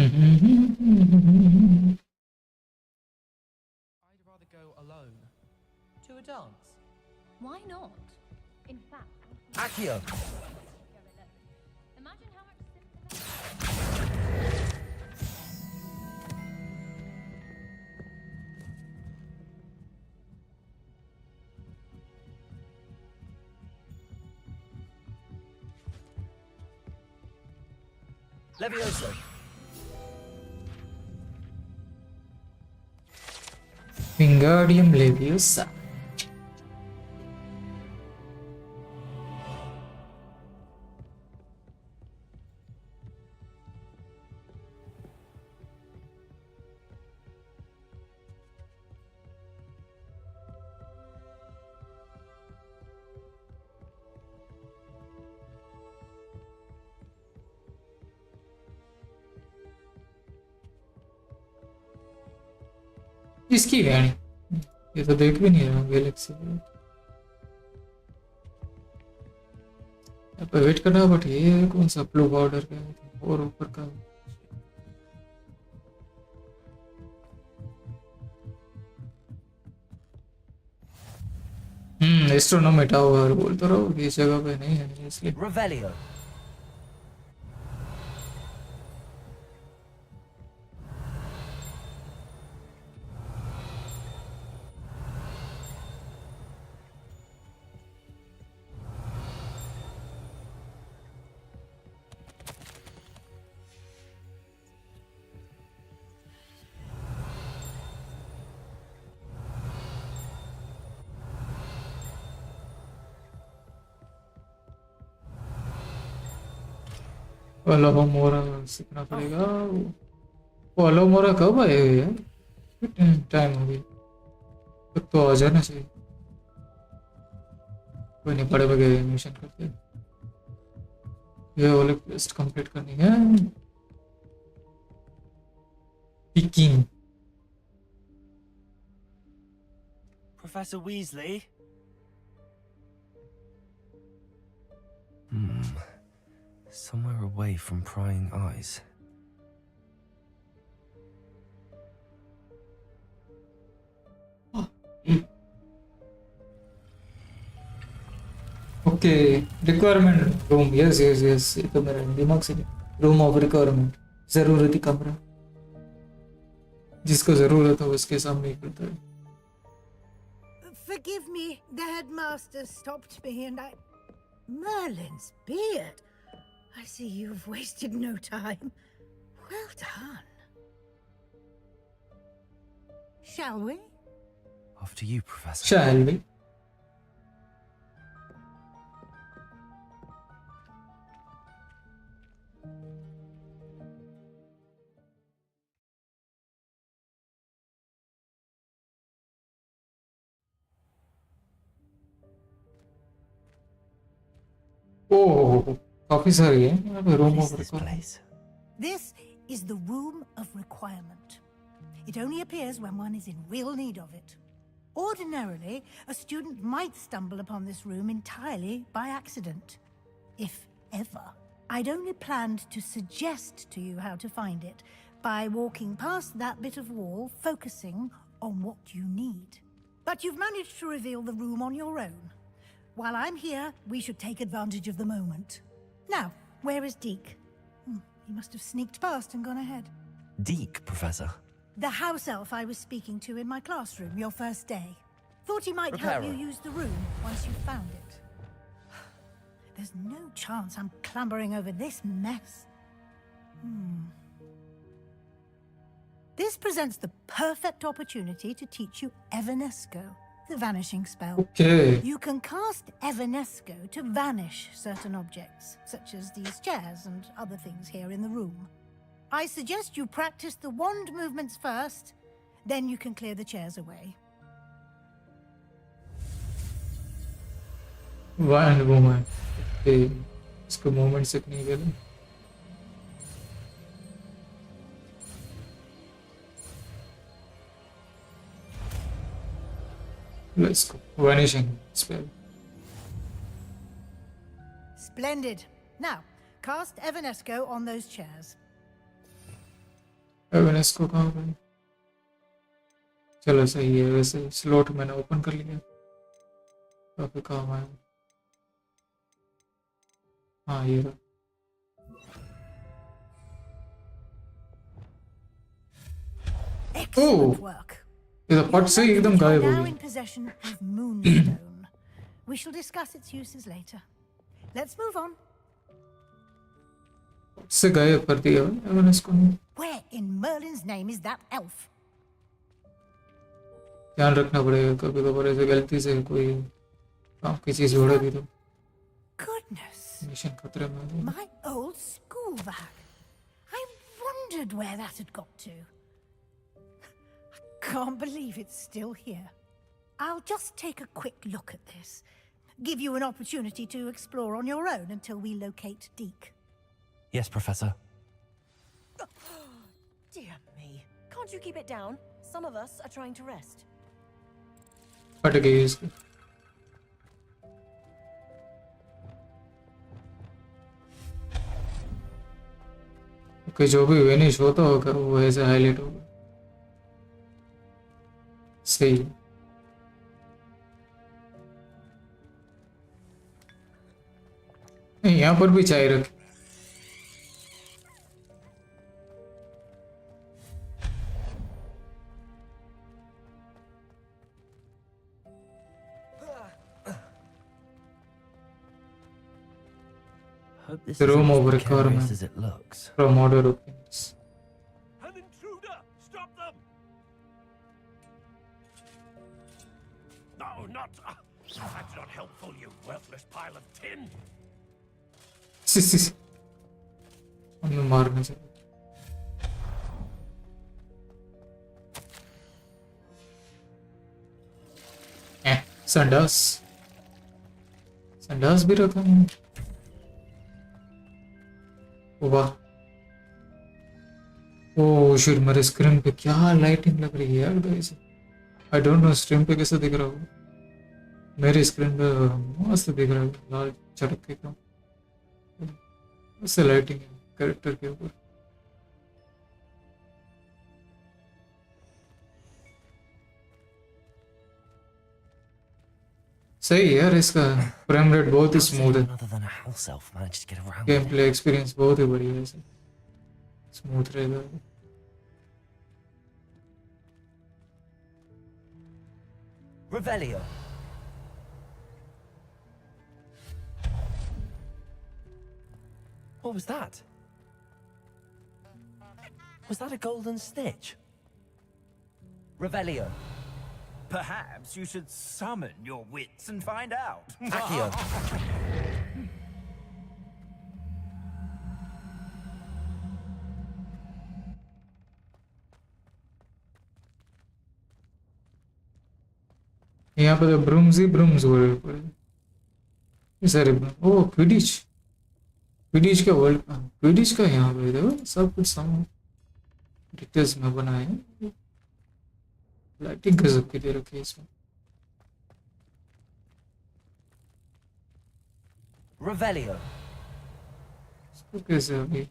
I'd rather go alone. To a dance? Why not? In fact, Accio! imagine how much simpler. Levioso! Wingardium Leviosa. इसकी गाड़ी ये तो देख भी नहीं रहा गैलेक्सी पे वेट करना, बट ये कौन सा ब्लू बॉर्डर का है और ऊपर का। एस्ट्रोनॉमी टावर बोलते रहो, इस जगह पे नहीं है इसलिए। Revelio! अलोमोरा सीखना पड़ेगा। वो अलोमोरा कब आए हुए यार, टाइम हो गया, तब तो आ जाना चाहिए। कोई नहीं, बड़े बड़े मिशन करते हैं। ये वाले क्वेस्ट कंप्लीट करनी है। Picking Professor Weasley? Somewhere away from prying eyes. Okay, requirement room, yes yes yes, ये तो मेरे दिमाग से रूम ऑफ रिक्वायरमेंट, जरूरती कमरा, जिसको जरूरत हो उसके सामने ही करता है। Forgive me, the headmaster stopped me and I... Merlin's beard! I see you've wasted no time. Well done. Shall we? After you, Professor. Shall we? Oh, काफी सारी है यहाँ पे room of requirement. This is the Room of Requirement. It only appears when one is in real need of it. Ordinarily, a student might stumble upon this room entirely by accident. If ever. I'd only planned to suggest to you how to find it by walking past that bit of wall, focusing on what you need. But you've managed to reveal the room on your own. While I'm here, we should take advantage of the moment. Now, where is Deke? He must have sneaked past and gone ahead. Deke, Professor. The house elf I was speaking to in my classroom your first day. Thought he might help you use the room once you found it. There's no chance I'm clambering over this mess. This presents the perfect opportunity to teach you Evanesco, the vanishing spell. Okay. You can cast Evanesco to vanish certain objects, such as these chairs and other things here in the room. I suggest you practice the wand movements first, then you can clear the chairs away. Wand movement. Okay. इसको movement सीखने के लिए. Let's go. Vanishing spell. Splendid. Now, cast Evanesco on those chairs. एवेनेस्को कहाँ पे? चलो सही है. वैसे स्लॉट मैंने ओपन कर लिया. काफी काम आया. हाँ ये रहा. Excellent work. ये तो पट से एकदम गायब हो Now गई. in possession of Moonstone. We shall discuss its uses later. Let's move on. से गायब कर दिया एवेनेस्को ने. Where in Merlin's name is that elf? ध्यान रखना पड़ेगा. कभी कभार ऐसे गलती से कोई काम की चीज उड़ा दी तो Goodness. मिशन खतरे में आ गया. My old school bag. I wondered where that had got to. I can't believe it's still here. I'll just take a quick look at this. Give you an opportunity to explore on your own until we locate Deke. Yes, Professor. Dear me. Can't you keep it down? Some of us are trying to rest. फट गई इसकी. Okay जो भी vanish होता होगा वो ऐसे highlight होगा. सही. नहीं यहाँ पर भी चाय रख. Hope this The room isn't as over precarious requirement as it looks. from order opinions. An intruder! Stop them! No, not... that's not helpful, you worthless pile of tin! हमें मारना चाहिए. संडास. संडास भी रखा है. वाह. ओह शिट मेरे स्क्रीन पे क्या लाइटिंग लग रही है यार guys. I don't know stream पे कैसे दिख रहा होगा. मेरी स्क्रीन पे मस्त दिख रहा है. लाल चटक के का ऐसे लाइटिंग है कैरेक्टर के ऊपर. सही है यार. इसका फ्रेम रेट बहुत ही स्मूथ है. Other than a house elf managed to get around game it. Play experience बहुत ही बढ़िया है. स्मूथ रहेगा. Revelio. What was that? Was that a golden snitch? Revelio. Perhaps you should summon your wits and find out. Accio. यहाँ पे तो brooms ही brooms हो रहे पड़े. ये सारे ओ क्विडिच. क्विडिच का वर्ल्ड. क्विडिच का यहाँ पे देखो सब कुछ सामान डिटेल्स में बना है. लाइटिंग गजब की दे रखी है इसमें. Revelio. तो कैसे अभी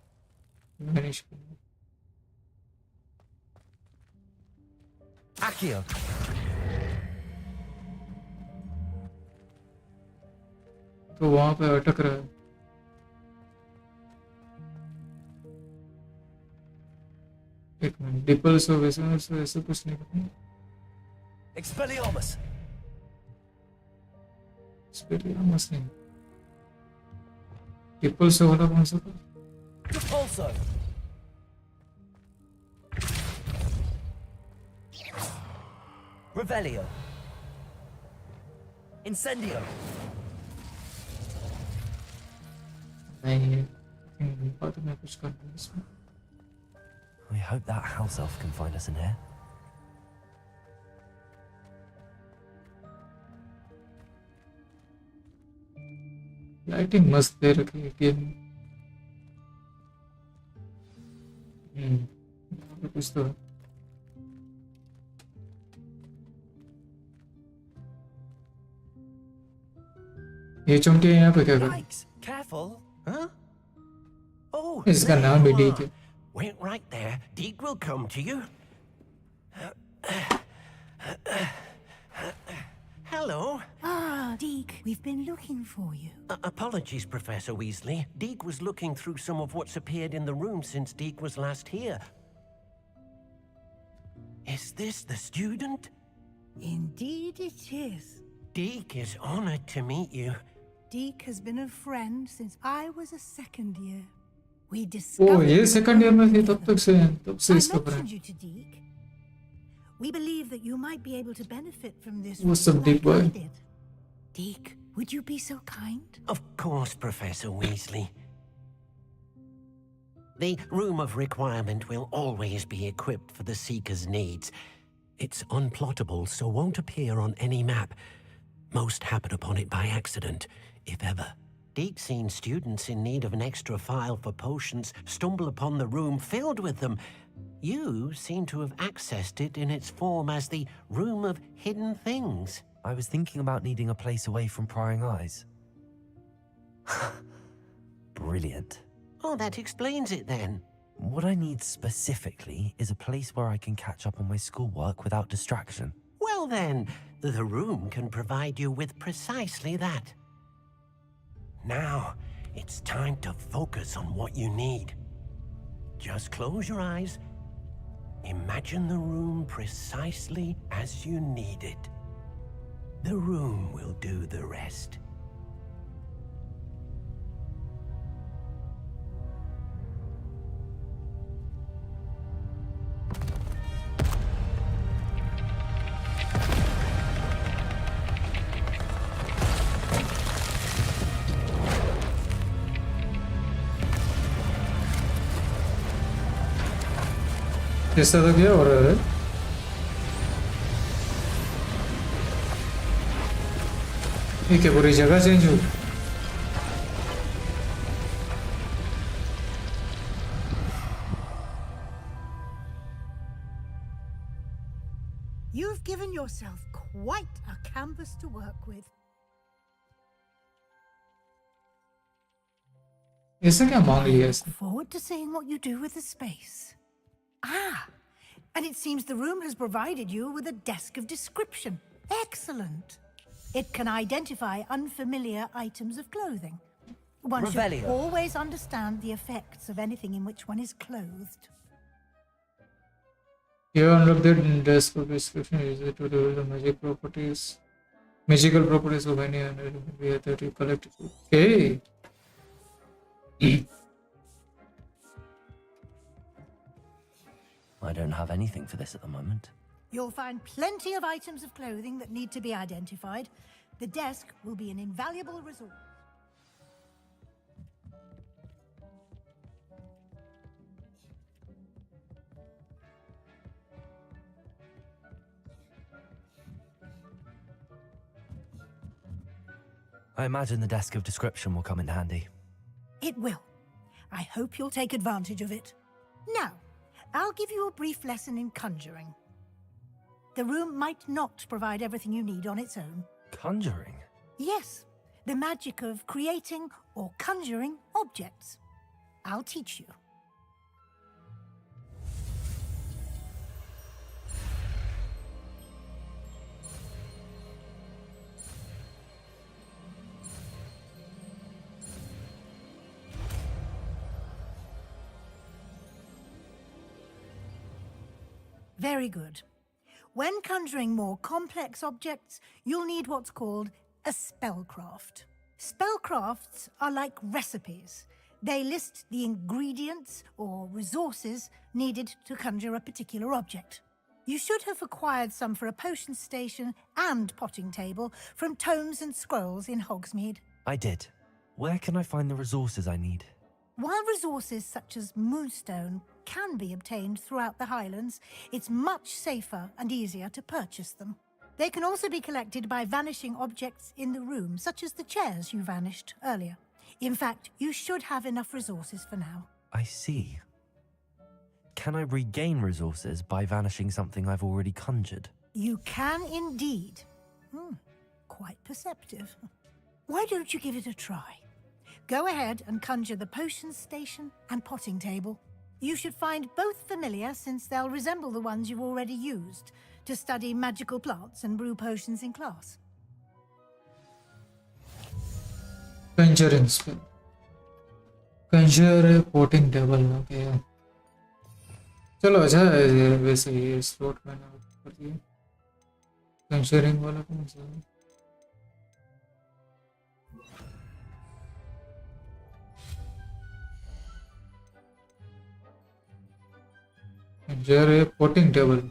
मैनेज करूँ? Accio! तो वहां पे अटक रहा है। एक मिनट, डिपल्स हो वैसे कुछ नहीं करना। Expelliarmus! एक्सपीरियंस नहीं, डिपल्स वाला कौन सा था? Repulso! Revelio! Incendio! नहीं, बाद में कुछ करना है इसमें। We hope that house elf can find us in here. Lighting मस्त दे रखी है गेम में। कुछ तो है। ये चुमके यहाँ पे क्या कर? Yikes! Careful, huh? Oh, इसका there नाम भी you डीक are. है। Wait right there. Deke will come to you. Hello. Ah, Deke, we've been looking for you. Apologies, Professor Weasley. Deke was looking through some of what's appeared in the room since Deke was last here. Is this the student? Indeed it is. Deke is honored to meet you. Deke has been a friend since I was a second year. We uh discovered... ये second year में थी तब से I इसका mentioned friend. you to Deke. We believe that you might be able to benefit from this What's up, like Deke boy? I did. Deke, would you be so kind? Of course, Professor Weasley. The Room of Requirement will always be equipped for the Seeker's needs. It's unplottable, so won't appear on any map. Most happen upon it by accident, if ever. Deke's seen students in need of an extra file for potions stumble upon the room filled with them. You seem to have accessed it in its form as the Room of Hidden Things. I was thinking about needing a place away from prying eyes. Brilliant. Oh, that explains it then. What I need specifically is a place where I can catch up on my schoolwork without distraction. Well then, the room can provide you with precisely that. Now, it's time to focus on what you need. Just close your eyes. Imagine the room precisely as you need it. The room will do the rest. ऐसा तो क्या हो रहा है? ये क्या पूरी जगह चेंज हो? You've given yourself quite a canvas to work with. ऐसा क्या मांग लिया इसने? Forward to seeing what you do with the space. Ah, and it seems the room has provided you with a desk of description. Excellent. It can identify unfamiliar items of clothing. One should Revelio. always understand the effects of anything in which one is clothed. Here unlock the desk of description is to reveal the magical properties of any area that you collect. Okay. I don't have anything for this at the moment. You'll find plenty of items of clothing that need to be identified. The desk will be an invaluable resource. I imagine the desk of description will come in handy. It will. I hope you'll take advantage of it. Now, I'll give you a brief lesson in conjuring. The room might not provide everything you need on its own. Conjuring? Yes, the magic of creating or conjuring objects. I'll teach you. Very good. When conjuring more complex objects, you'll need what's called a spellcraft. Spellcrafts are like recipes. They list the ingredients or resources needed to conjure a particular object. You should have acquired some for a potion station and potting table from tomes and scrolls in Hogsmeade. I did. Where can I find the resources I need? While resources such as moonstone can be obtained throughout the Highlands, it's much safer and easier to purchase them. They can also be collected by vanishing objects in the room, such as the chairs you vanished earlier. In fact, you should have enough resources for now. I see. Can I regain resources by vanishing something I've already conjured? You can indeed. Quite perceptive. Why don't you give it a try? Go ahead and conjure the potion station and potting table. You should find both familiar, since they'll resemble the ones you've already used to study magical plants and brew potions in class. Conjuring spell. Conjure a potting table. Okay. चलो अच्छा है, वैसे ये slot मैंने कर दिया. Conjuring वाला कौन सा है? Conjure a potting table.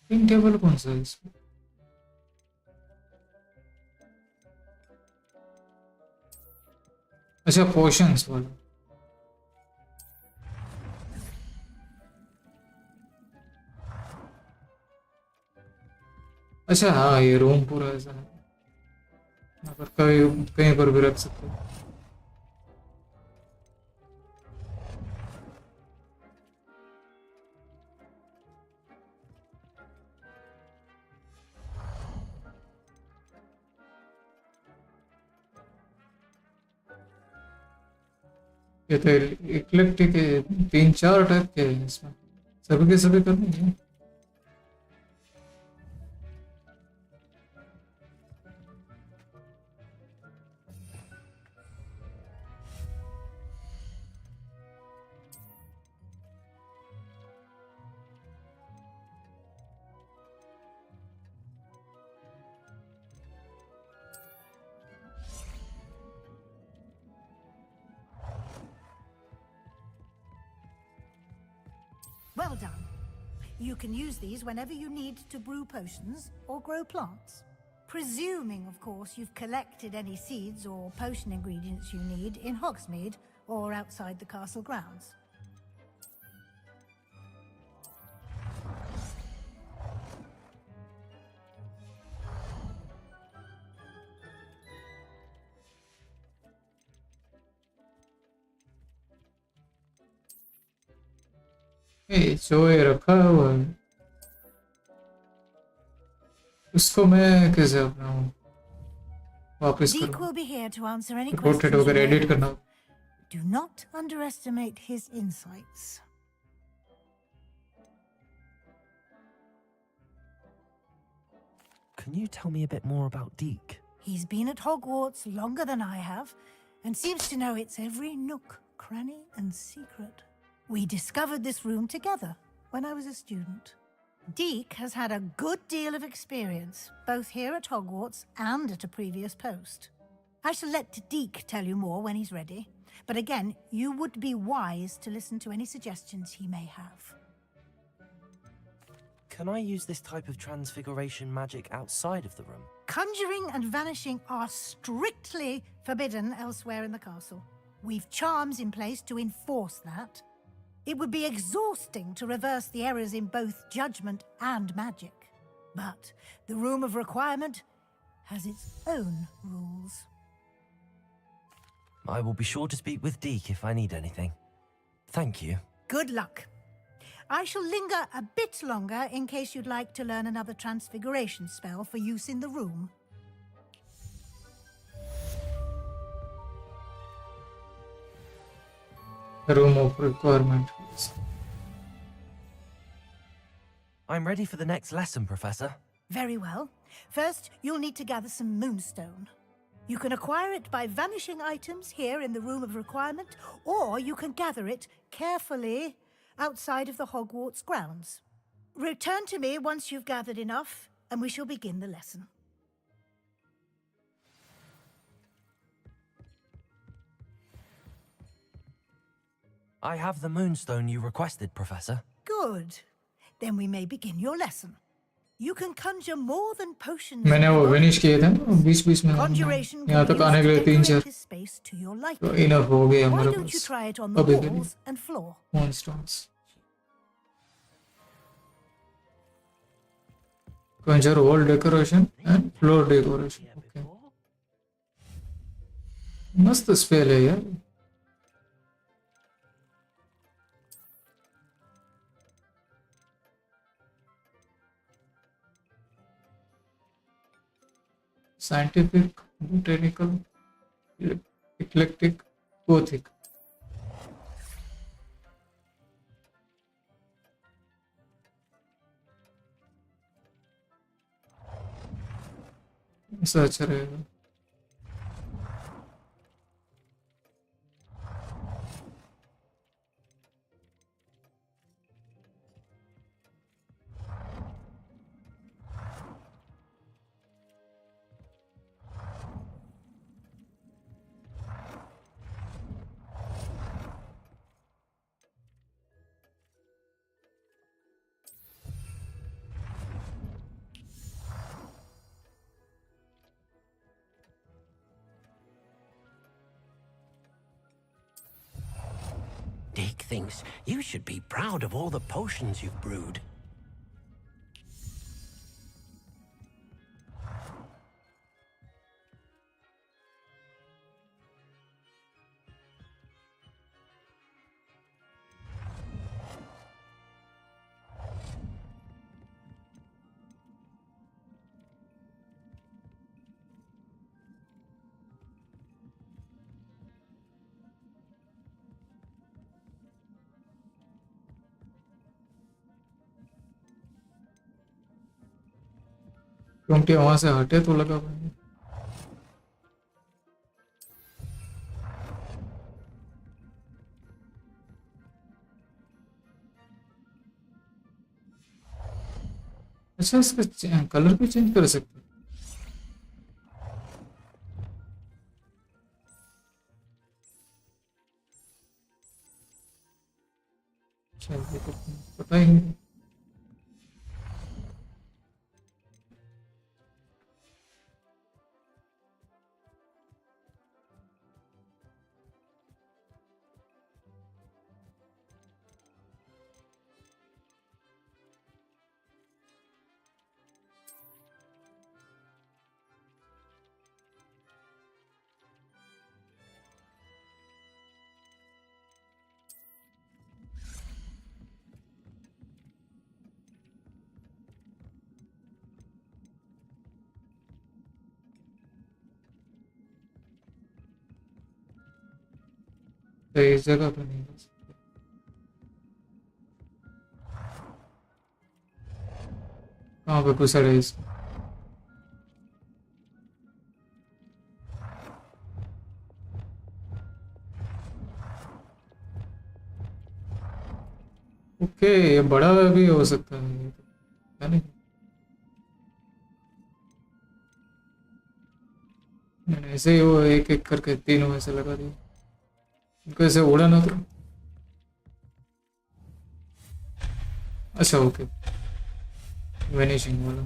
Potting table कौन सा है इसमें? अच्छा पोशंस वाला. अच्छा हाँ, ये रूम पूरा ऐसा है. यहाँ पर कहीं कहीं पर भी रख सकते हो. ये तो इक्लेक्टिक है. 3-4 टाइप के हैं इसमें. सभी के सभी करने हैं. Well done. You can use these whenever you need to brew potions or grow plants. Presuming, of course, you've collected any seeds or potion ingredients you need in Hogsmeade or outside the castle grounds. जो ये रखा हुआ है उसको मैं कैसे अपना वापस Deek करूं? will be here to answer any rotate questions. वगैरह you may एडिट have. करना. Do not underestimate his insights. Can you tell me a bit more about Deek? He's been at Hogwarts longer than I have, and seems to know its every nook, cranny, and secret. We discovered this room together when I was a student. Deek has had a good deal of experience, both here at Hogwarts and at a previous post. I shall let Deek tell you more when he's ready, but again, you would be wise to listen to any suggestions he may have. Can I use this type of transfiguration magic outside of the room? Conjuring and vanishing are strictly forbidden elsewhere in the castle. We've charms in place to enforce that. It would be exhausting to reverse the errors in both judgment and magic. But the Room of Requirement has its own rules. I will be sure to speak with Deek if I need anything. Thank you. Good luck. I shall linger a bit longer in case you'd like to learn another transfiguration spell for use in the room. Room of requirement. I'm ready for the next lesson, Professor. Very well. First, you'll need to gather some moonstone. You can acquire it by vanishing items here in the Room of Requirement, or you can gather it carefully outside of the Hogwarts grounds. Return to me once you've gathered enough, and we shall begin the lesson. I have the moonstone you requested, Professor. Good. Then we may begin your lesson. You can conjure more than potions. मैंने वो finish किए थे ना बीच में Conjuration यहाँ can तक be आने के लिए used to 3-4 decorate this space to your liking. तो इनफ हो गया Why हमारे don't you pass try it on the अभी के लिए walls and floor? moonstones. Conjure wall decoration and floor decoration. Okay. मस्त स्पेल है यार. Scientific, botanical, eclectic, gothic. ऐसा अच्छा रहेगा. Dig thinks you should be proud of all the potions you've brewed. क्योंकि वहां से हटे तो लगा भाई. अच्छा इसका कलर भी चेंज कर सकते हैं. अच्छा ये तो पता ही नहीं. तो इस जगह पे नहीं बस. कहाँ पे घुसा है इसको. ओके ये बड़ा भी हो सकता है ये तो है नहीं. मैंने ऐसे ही वो एक एक करके तीनों ऐसे लगा दिया. इनको ऐसे उड़ा ना तो. अच्छा ओके वेनिशिंग वाला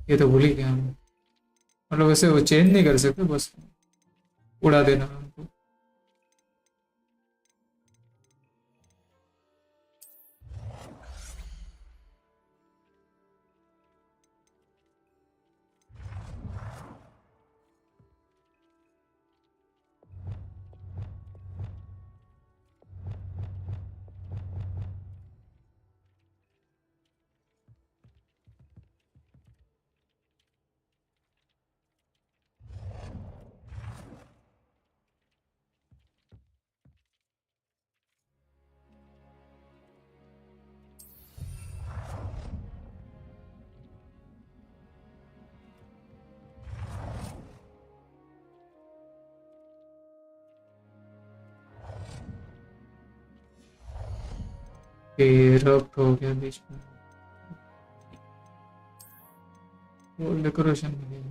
ये तो भूल ही गया हम. मतलब वैसे वो चेंज नहीं कर सकते बस उड़ा देना हमको. रब्ट हो गया बीच में। वो डेकोरेशन में गया।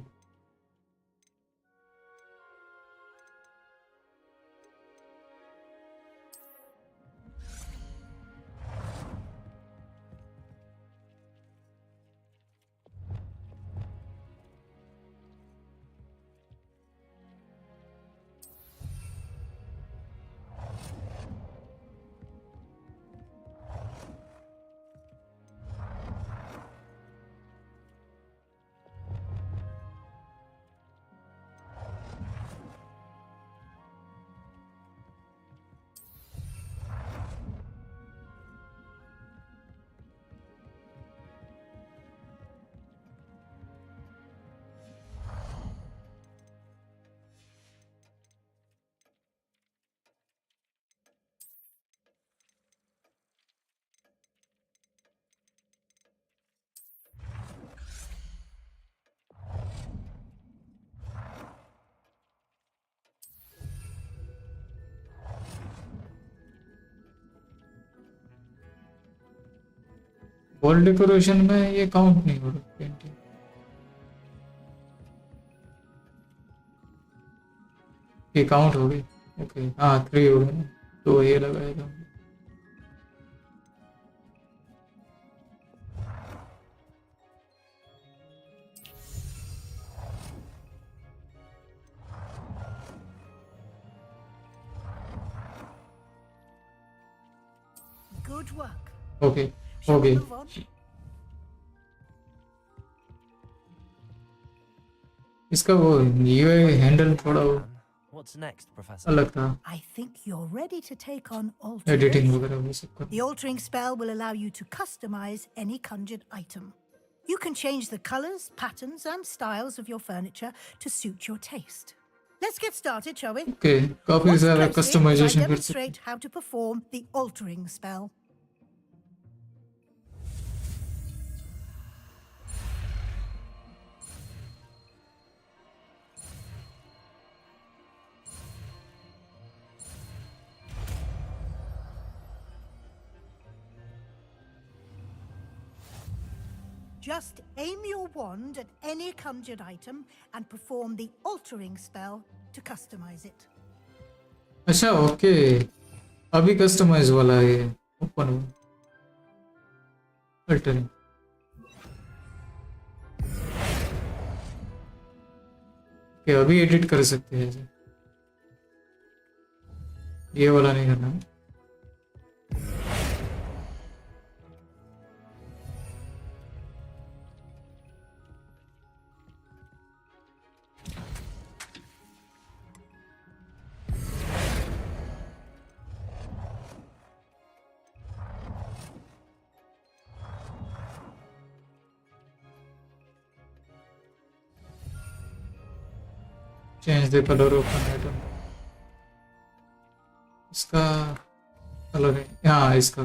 वॉल डेकोरेशन में ये काउंट नहीं हो रहा पेंटिंग। ये काउंट हो गई। ओके हाँ 3 हो गए, तो ये लगाया था। Good work. ओके हो गई। Move on. इसका वो यूआई हैंडल थोड़ा वो What's next, Professor? अलग था। I think you're ready to take on editing altering. वगैरह वो सब कर। The altering spell will allow you to customize any conjured item. You can change the colors, patterns, and styles of your furniture to suit your taste. Let's get started, shall we? Okay काफी Watch सारा closely as I customization कर सकते। demonstrate how to perform the altering spell. Just aim your wand at any conjured item and perform the altering spell to customize it. अच्छा okay अभी customise वाला है ये open हो altering. Okay अभी edit कर सकते हैं ऐसे। ये वाला नहीं करना है। Change the colour of an item. इसका कलर है हाँ इसका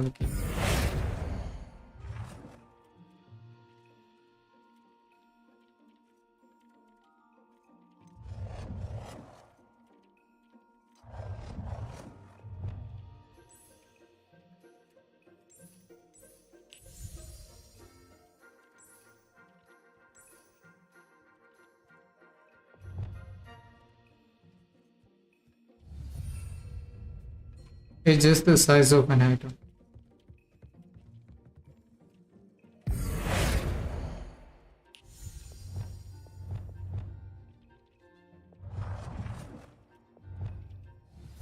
it's just the size of an item.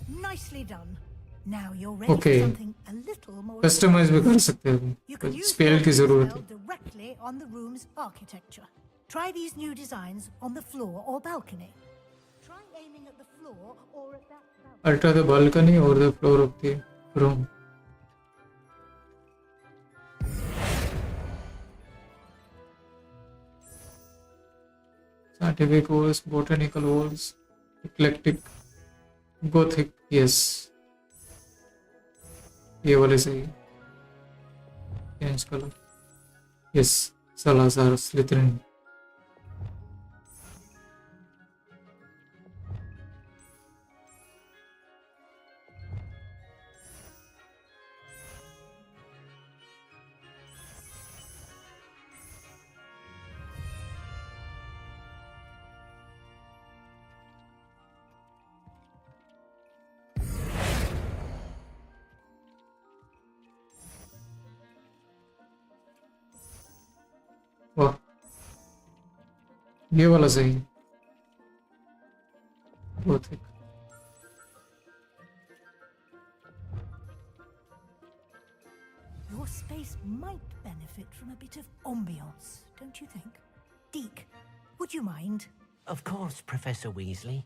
Nicely done. Now you're ready Okay. for something a little more. Customise भी कर सकते हैं You can अभी use स्पेल की the जरूरत spell है। directly on the room's architecture. Try these new designs on the floor or balcony. Try aiming at the floor or at that balcony. Alter the balcony or the floor of the room. Scientific walls, botanical walls, eclectic, gothic, yes. ये वाले सही है। Change colour yes Salazar स्लिथरिन। ये वाला सही है, बहुत है। Your space might benefit from a bit of ambiance, don't you think? Deke, would you mind? Of course, Professor Weasley.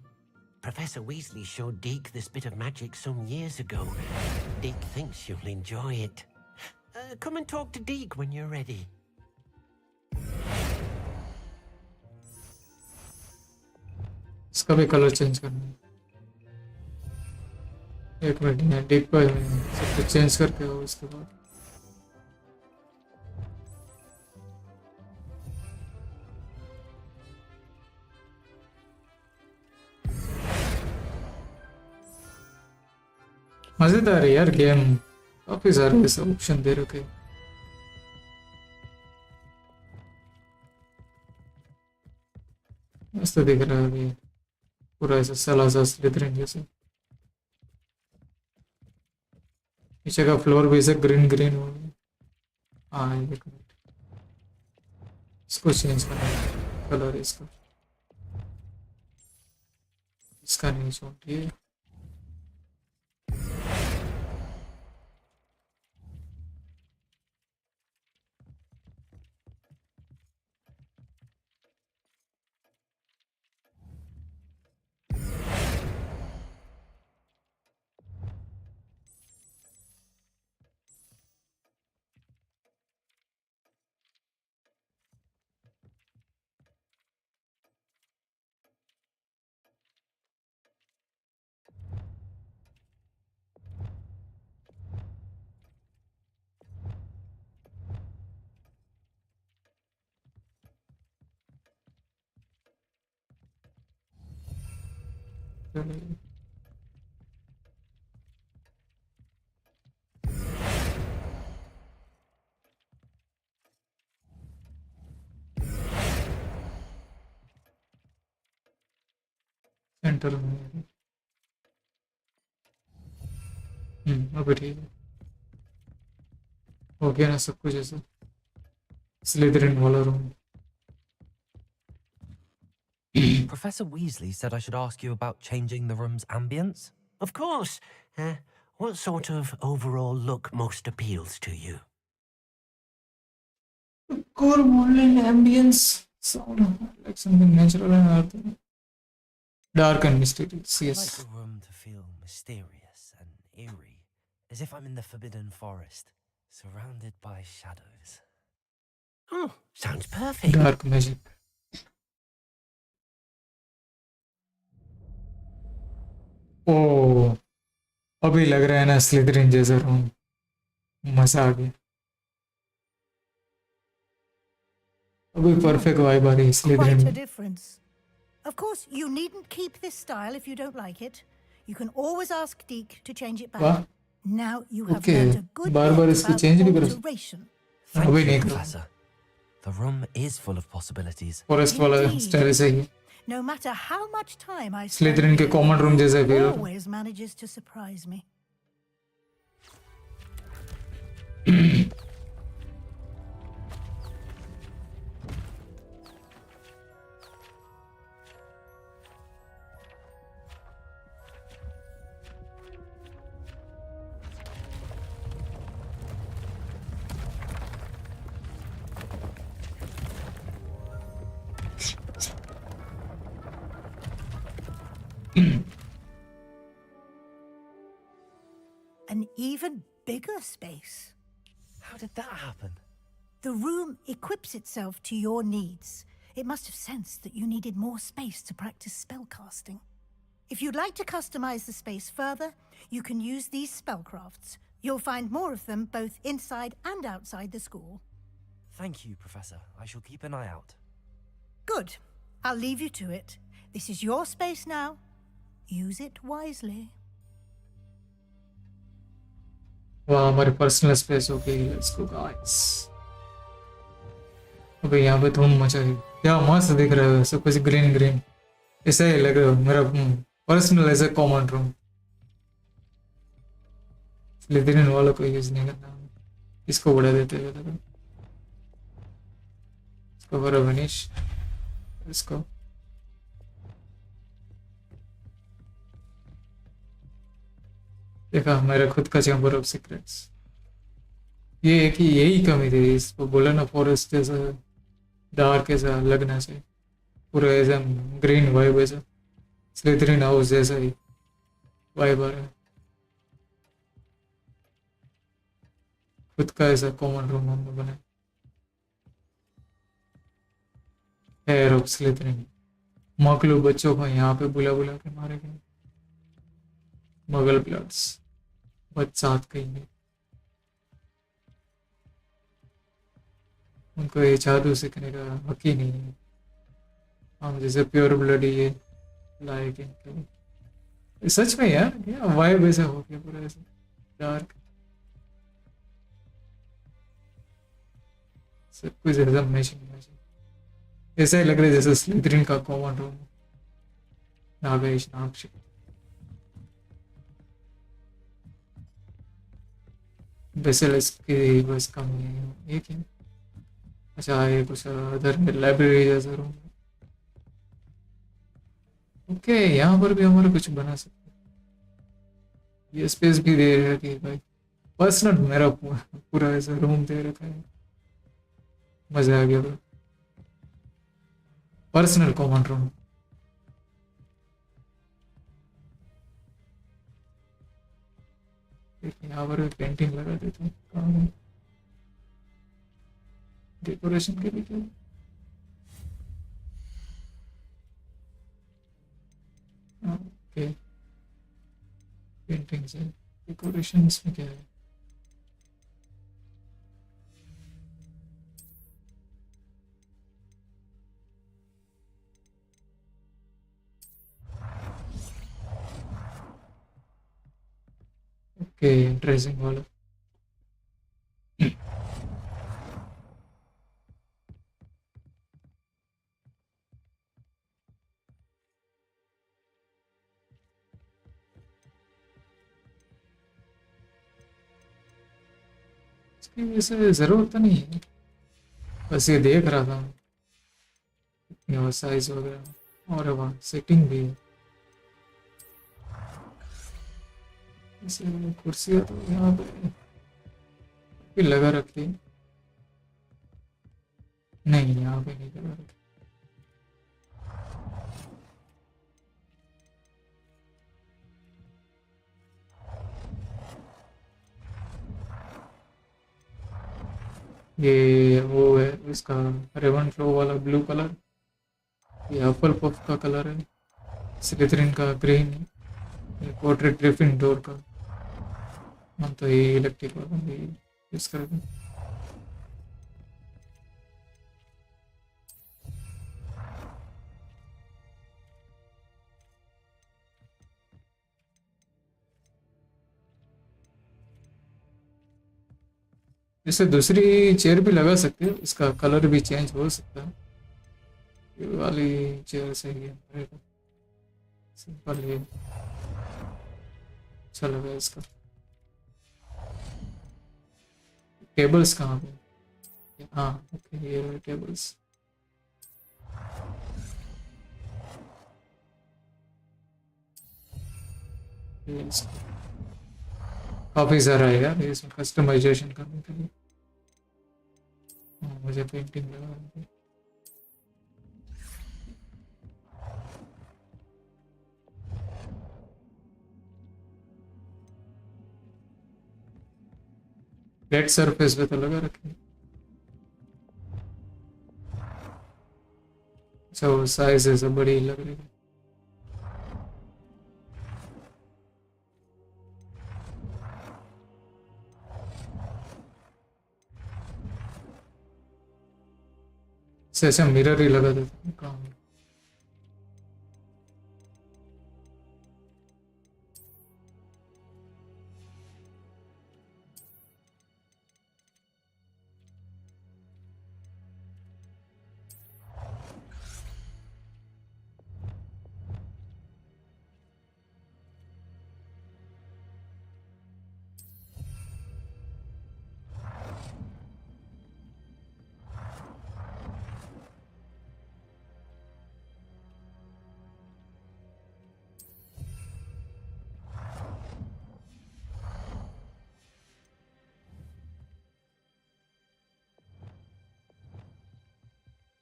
Professor Weasley showed Deke this bit of magic some years ago. Deke thinks you'll enjoy it. Come and talk to Deke when you're ready. इसका भी colour change करना है। एक minute, यहाँ dip पर सब कुछ change करके आओ इसके बाद। मजेदार है यार गेम, काफी सारे ऐसे ऑप्शन दे रखे। मस्त दिख रहा है अभी, पूरा ऐसा सलासा स्लिथरिन जैसे। नीचे का फ्लोर भी ऐसे ग्रीन ग्रीन हो गया। हाँ एक मिनट, इसको चेंज करना है कलर इसका, इसका नहीं चाहिए। सेंटर में अभी ठीक है, हो गया ना सब कुछ ऐसा। स्लिथरिन वाला room. Professor Weasley said I should ask you about changing the room's ambience. Of course. What sort of overall look most appeals to you? Cool modeling ambience, sound like something natural and earthy. Dark and mysterious, I yes. like the room to feel mysterious and eerie, as if I'm in the Forbidden Forest, surrounded by shadows. Oh, sounds perfect. Dark magic. ओ, अभी लग रहा है ना स्लिथरिन जैसा room, मजा आ गया। अभी perfect vibe आ रही है स्लिथरिन Quite a में। difference. Of course, you needn't keep this style if you don't like it. You can always ask Deke to change it back. वाह, Now you have okay, learned a good bar bar bit इसको about change भी कर alteration. Thank अभी you, नहीं करूँ। Professor. The room is full of possibilities. Forest वाला Indeed. Style सही है। No matter how much time I spend स्लिथरिन के here, कॉमन रूम जैसा फील हो रहा always manages to surprise me. An even bigger space. How did that happen? The room equips itself to your needs. It must have sensed that you needed more space to practice spellcasting. If you'd like to customize the space further, you can use these spellcrafts. You'll find more of them both inside and outside the school. Thank you, Professor. I shall keep an eye out. Good. I'll leave you to it. This is your space now. Use it wisely. वाह, हमारी personal space हो गई। Let's go guys. अबे यहाँ पे धूम मचा है, क्या मस्त दिख रहा है, सब कुछ ग्रीन ग्रीन, ऐसा ही लग रहा है मेरा पर्सनल ऐसे कॉमन रूम। स्लिथरिन वालों को यूज नहीं करना, इसको बढ़ा देते हैं। इसको करो फिनिश। इसको। देखा मेरा खुद का चैम्बर ऑफ सीक्रेट्स। ये है कि यही कमी थी इसको, बोला ना फॉरेस्ट जैसा डार्क ऐसा लगना चाहिए, पूरा ऐसा ग्रीन वाइब ऐसा, स्लिथरिन हाउस जैसा ही वाइब आ रहा है। खुद का ऐसा कॉमन रूम हमने बनाया, हेयर ऑफ स्लिथरिन। मकलू बच्चों को यहाँ पे बुला बुला के मारे गए, मगल ब्लड्स बच्चात कहेंगे उनको, ये जादू सीखने का हक ही नहीं है। हम जैसे प्योर ब्लड ही है लायक इनके लिए। सच में यार क्या वाइब ऐसा हो गया पूरा ऐसा डार्क, सब कुछ ऐसा मैचिंग मैचिंग, ऐसा ही लग रहा है जैसे स्लिथरिन का कॉमन रूम, नागेश नागश। बेसिलिस्क की बस कमी है ये क्या। अच्छा ये कुछ अदर लाइब्रेरी जैसा रूम। ओके यहाँ पर भी हमारा कुछ बना सकते हैं। ये स्पेस भी दे रहा है कि भाई पर्सनल मेरा पूरा ऐसा रूम दे रखा है, मजा आ गया। Personal common room. यहाँ पर पेंटिंग लगा देते हैं डेकोरेशन के लिए। ओके पेंटिंग्स है, डेकोरेशंस में क्या है। ओके ड्रेसिंग वाला। इसकी वैसे जरूरत तो नहीं है, बस ये देख रहा था यहाँ साइज वगैरह, और वहाँ सेटिंग भी है। ऐसे कुर्सियाँ तो यहाँ पे भी लगा रखी है। नहीं यहाँ पे नहीं लगा रखी। ये वो है इसका रेवन फ्लो वाला ब्लू कलर, ये एप्पल पफ का कलर है, स्लिथरिन का ग्रीन है, ये पोर्ट्रेट ग्रिफिंडोर का। हम तो ये इलेक्ट्रिक वाला भी यूज करते हैं। इसे दूसरी चेयर भी लगा सकते हैं, इसका कलर भी चेंज हो सकता है। ये वाली चेयर सही है मेरे को, सिंपल है, अच्छा लगा इसका। टेबल्स कहाँ पे, हाँ ओके ये टेबल्स। काफी सारा है यार इसमें कस्टमाइजेशन करने के लिए। मुझे पेंटिंग लगा, फ्लैट सरफेस पे तो लगा रखे। अच्छा वो साइज ऐसा बड़ी लग रही है। ऐसा मिरर ही लगा देते हैं काम।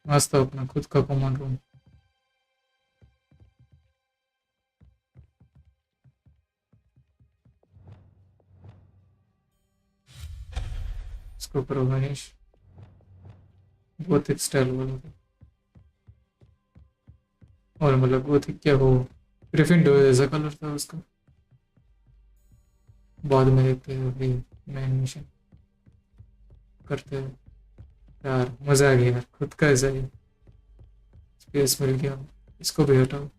मस्त अपना खुद का कॉमन रूम। इसको करो गणेश, गोथिक स्टाइल वाला। और मतलब गोथिक क्या हो, ग्रिफिंडोर जैसा कलर था उसका। बाद में देखते हैं, अभी मेन मिशन करते हैं। यार मजा आ गया यार, खुद का ऐसा ही स्पेस मिल गया। इसको भी हटाओ।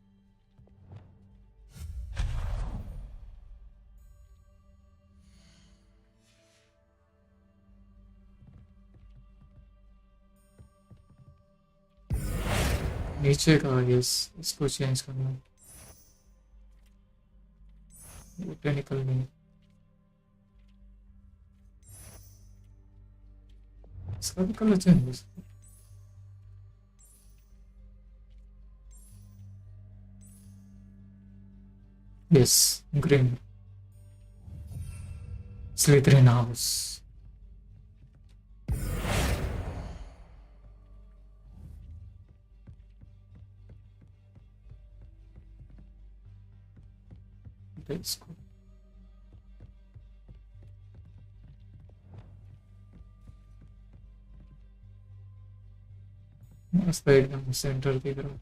नीचे का यस, इसको चेंज करना है। टेक्निकल नहीं, इसका भी कलर चेंज हो सकता है। Yes, green. स्लिथरिन हाउस। इसको मस्त एकदम सेंटर दिख रहा है।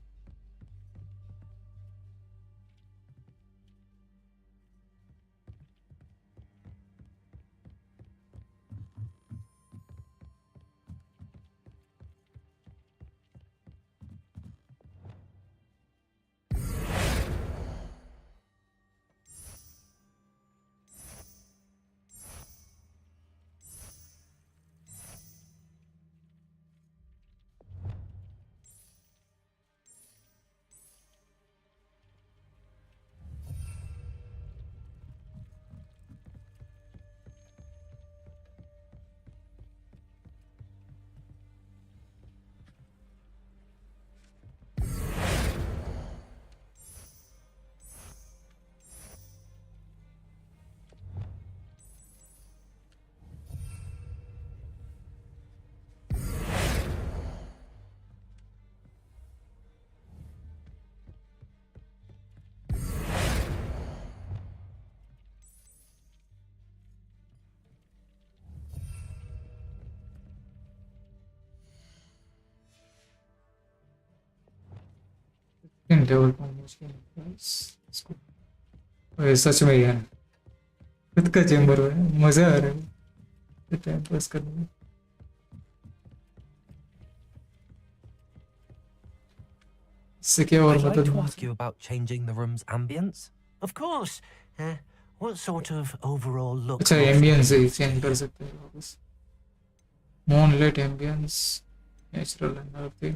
इन लेवल पर मुश्किल है। इसको ओए, सच में यार खुद का चेंबर है, मजा आ रहा है टाइम पास करने में। इससे क्या और I'd like मदद to mill ask you about changing the room's ambience. Of course. What sort of overall look? अच्छा, एम्बियंस ही चेंज कर सकते हैं वापस। Moonlight ambience, natural and earthy,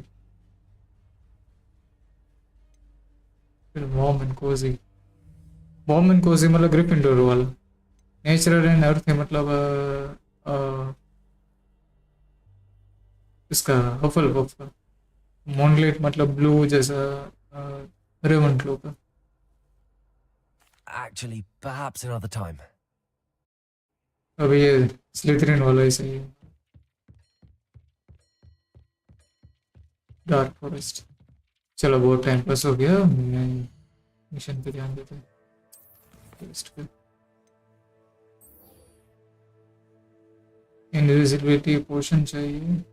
फिर warm and cozy. Warm and cozy मतलब Gryffindor वाला। Natural and earthy मतलब इसका हफलपफ का। मूनलाइट मतलब ब्लू जैसा रेवेंक्लो का। Actually, perhaps another time. अब ये स्लिथरिन वाला ही सही है। Dark forest. चलो बहुत टाइम पास हो गया, मैं मिशन पे ध्यान देते हैं। टेस्ट पे इनविजिबिलिटी पोशन चाहिए,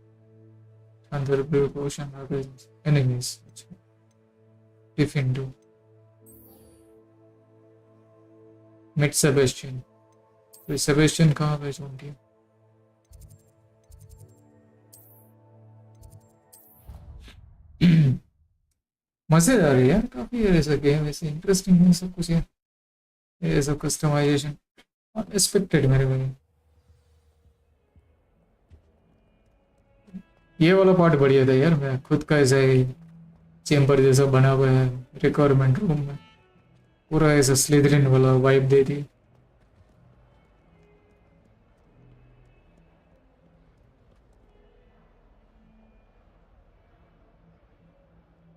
अंदर blue potion against enemies. Defendo mid Sebastian. तो सेबेस्टियन कहाँ पे ढूंढिए? मजेदार है यार काफी, ऐसा गेम ऐसे इंटरेस्टिंग है सब कुछ यार। ये सब कस्टमाइजेशन अनएक्सपेक्टेड मेरे को। ये वाला पार्ट बढ़िया था यार। मैं खुद का ऐसा ही चेम्बर जैसा बना हुआ है रिक्वायरमेंट रूम में, पूरा ऐसा स्लिथरिन वाला vibe they the.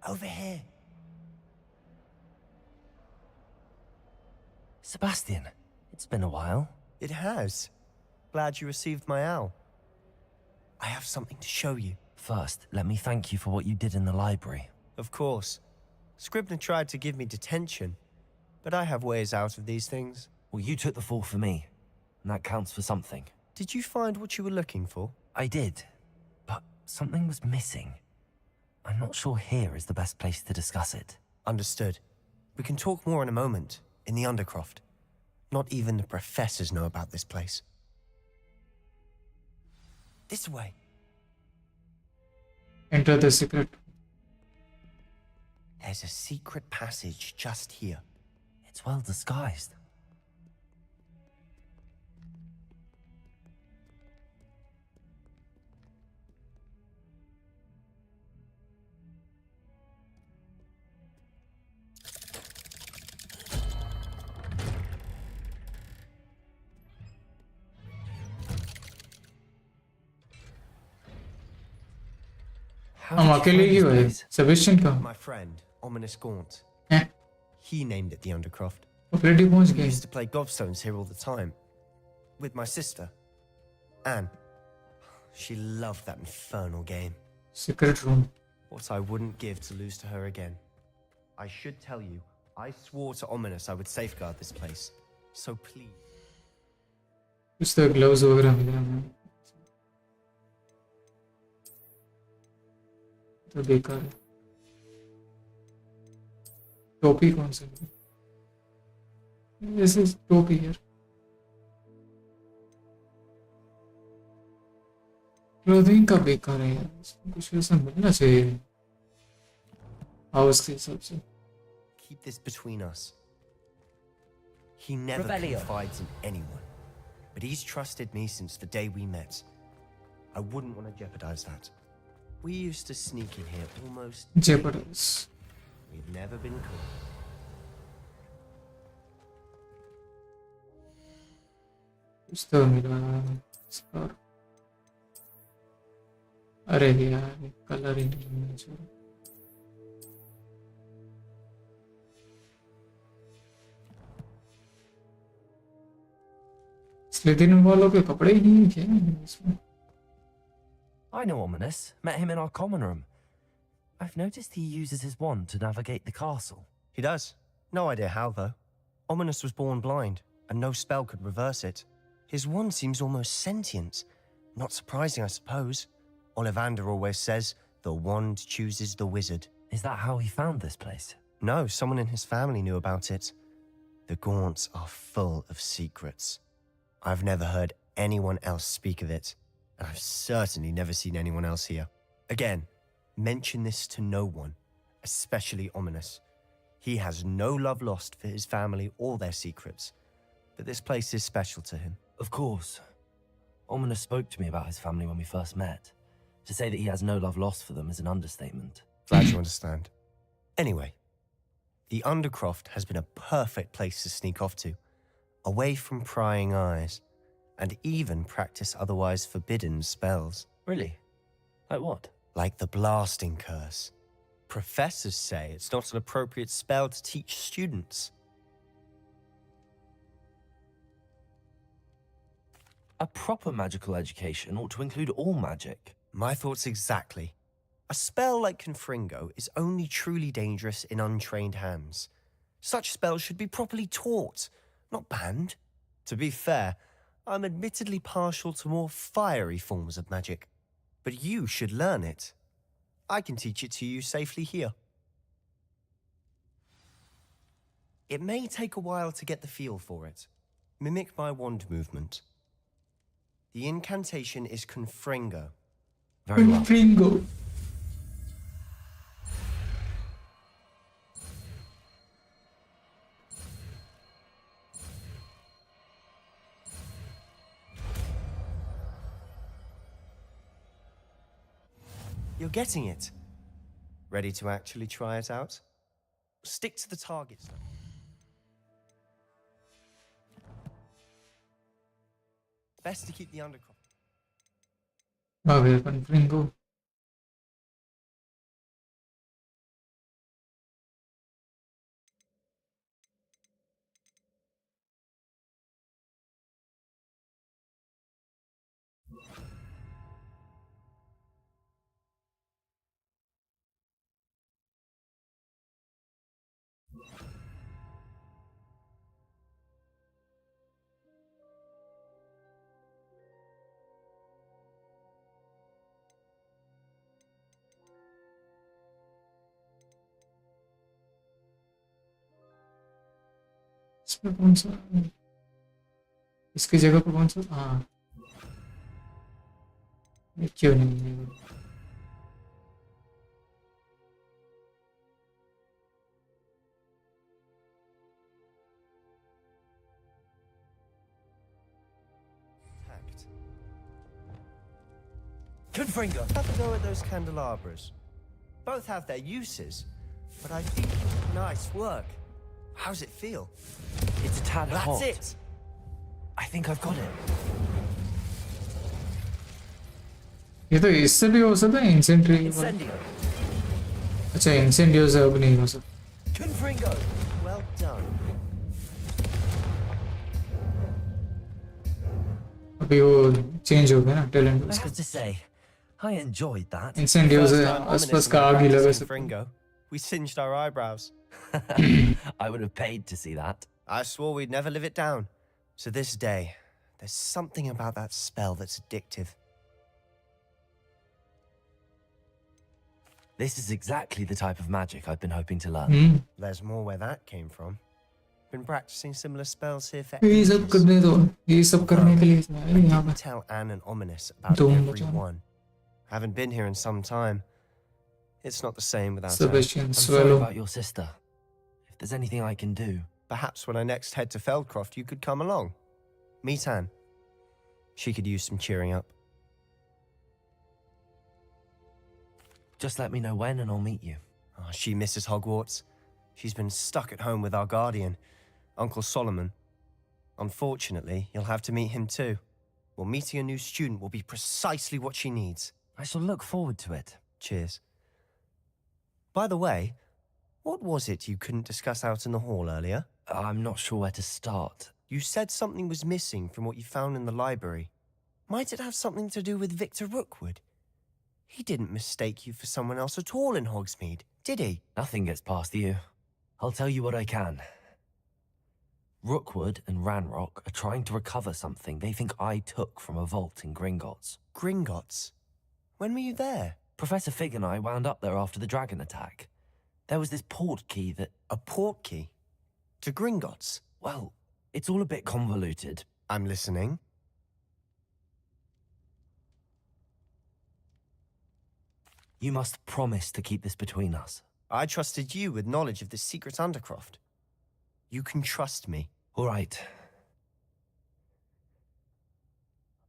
Over here. Sebastian, it's been a while. It has. Glad you received my owl. I have something to show you. First, let me thank you for what you did in the library. Of course. Scribner tried to give me detention, but I have ways out of these things. Well, you took the fall for me, and that counts for something. Did you find what you were looking for? I did, but something was missing. I'm not sure here is the best place to discuss it. Understood. We can talk more in a moment, in the Undercroft. Not even the professors know about this place. This way. Enter the secret. There's a secret passage just here. It's well disguised. हम अकेले ही हुए Sebastian का My friend, Ominous Gaunt. हैं He named it the Undercroft. Already पहुंच We गए used to play gobstones here all the time. With my sister, Anne. She loved that infernal game. Secret room What I wouldn't give to lose to her again. I should tell you, I swore to Ominous I would safeguard this place. So please. कुछ तो gloves वगैरह मिले हमें तो बेकार है टोपी कौन सी ऐसे टोपी यार क्लोथिंग का बेकार है यार कुछ ऐसा मिलना चाहिए हाउस के हिसाब से Keep this between us. He never Revelio. confides in anyone. But he's trusted me since the day we met. I wouldn't want to jeopardize that. We used to sneak in here almost... jeopardize We've never been caught. कुछ तो मिला scar अरे यार colour ही नहीं मिलना चाहिए स्लिथिन वालों के कपड़े ही नहीं क्या इसमें I know Ominous. Met him in our common room. I've noticed he uses his wand to navigate the castle. He does. No idea how, though. Ominous was born blind, and no spell could reverse it. His wand seems almost sentient. Not surprising, I suppose. Ollivander always says, the wand chooses the wizard. Is that how he found this place? No, someone in his family knew about it. The Gaunts are full of secrets. I've never heard anyone else speak of it, and I've certainly never seen anyone else here. Again, mention this to no one, especially Ominous. He has no love lost for his family or their secrets, but this place is special to him. Of course. Ominous spoke to me about his family when we first met. To say that he has no love lost for them is an understatement. Glad you understand. Anyway, the Undercroft has been a perfect place to sneak off to, away from prying eyes, and even practice otherwise forbidden spells. Really? Like what? Like the blasting curse. Professors say it's not an appropriate spell to teach students. A proper magical education ought to include all magic. My thoughts exactly. A spell like Confringo is only truly dangerous in untrained hands. Such spells should be properly taught, not banned. To be fair, I'm admittedly partial to more fiery forms of magic. But you should learn it. I can teach it to you safely here. It may take a while to get the feel for it. Mimic my wand movement. The incantation is Confringo. Very well. Confringo. You're getting it. Ready to actually try it out? Stick to the target stuff. Best to keep the undercroft. A ver, Confringo. इसमें कौन सा, इसकी जगह पर कौन सा, हाँ ये क्यों नहीं है? Confringo, have a go at those candelabras. Both have their uses, but I think nice work. How's it feel? It's a tad hot. That's it. I think I've got it. ये तो इससे भी हो सकता है इंसेंट्री। Incendio. अच्छा इंसेंडियो से अब नहीं हो सकता। Confringo, well done. अभी वो चेंज हो गया ना टैलेंट I उसका। have to say, I enjoyed that. इंसेंडियो से आसपास का आग ही लगा सकता। Confringo, we singed our eyebrows. I would have paid to see that. I swore we'd never live it down. To this day, there's something about that spell that's addictive. This is exactly the type of magic I've been hoping to learn. There's more where that came from. Been practicing similar spells here for ये सब करने दो, ये सब करने के लिए मैं यहाँ I पे tell Anne and Ominous about Doom every बचाना। one. Haven't been here in some time. It's not the same without her. Sebastian I'm sorry Swallow. about your sister. If there's anything I can do. Perhaps when I next head to Feldcroft, you could come along. Meet Anne. She could use some cheering up. Just let me know when and I'll meet you. Oh, she misses Hogwarts. She's been stuck at home with our guardian, Uncle Solomon. Unfortunately, you'll have to meet him too. Well, meeting a new student will be precisely what she needs. I shall look forward to it. Cheers. By the way, what was it you couldn't discuss out in the hall earlier? I'm not sure where to start. You said something was missing from what you found in the library. Might it have something to do with Victor Rookwood? He didn't mistake you for someone else at all in Hogsmeade, did he? Nothing gets past you. I'll tell you what I can. Rookwood and Ranrock are trying to recover something they think I took from a vault in Gringotts. Gringotts? When were you there? Professor Fig and I wound up there after the dragon attack. There was this port key that... A port key? To Gringotts? Well, it's all a bit convoluted. I'm listening. You must promise to keep this between us. I trusted you with knowledge of the secret Undercroft. You can trust me. All right.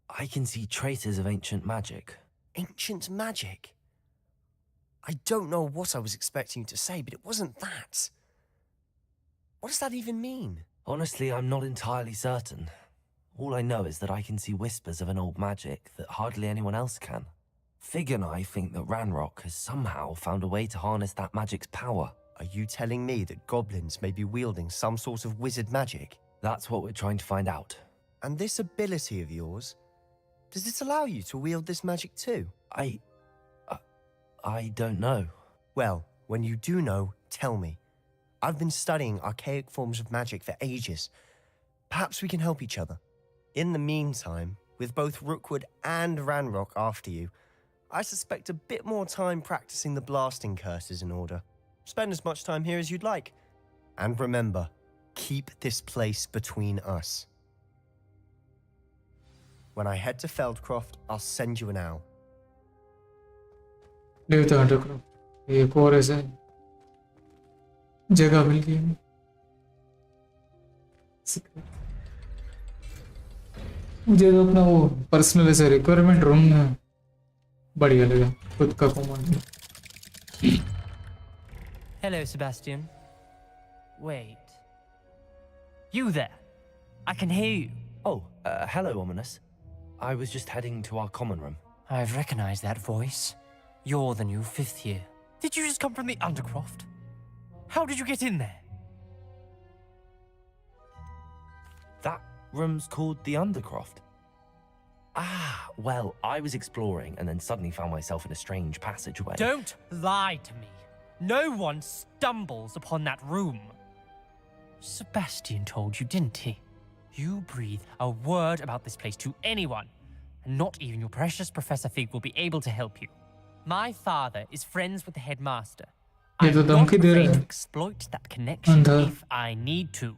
I can see traces of ancient magic. Ancient magic? I don't know what I was expecting you to say, but it wasn't that. What does that even mean? Honestly, I'm not entirely certain. All I know is that I can see whispers of an old magic that hardly anyone else can. Fig and I think that Ranrock has somehow found a way to harness that magic's power. Are you telling me that goblins may be wielding some sort of wizard magic? That's what we're trying to find out. And this ability of yours, does it allow you to wield this magic too? I don't know. Well, when you do know, tell me. I've been studying archaic forms of magic for ages. Perhaps we can help each other. In the meantime, with both Rookwood and Ranrock after you, I suspect a bit more time practicing the blasting curse is in order. Spend as much time here as you'd like. And remember, keep this place between us. When I head to Feldcroft, I'll send you an owl. Leave the Undercroft. एक और ऐसे जगह मिल गई। मुझे तो अपना वो personal ऐसे रिक्वायरमेंट रूम में बढ़िया लगा खुद का command. Hello, Sebastian. Wait. You there? I can hear you. Oh, hello, Ominous. I was just heading to our common room. I've recognized that voice. You're the new 5th year. Did you just come from the Undercroft? How did you get in there? That room's called the Undercroft. Ah, well, I was exploring and then suddenly found myself in a strange passageway. Don't lie to me. No one stumbles upon that room. Sebastian told you, didn't he? You breathe a word about this place to anyone, and not even your precious Professor Fig will be able to help you. My father is friends with the headmaster. ये तो I'm धमकी not दे रहा afraid to है। exploit that connection अंधा। if I need to.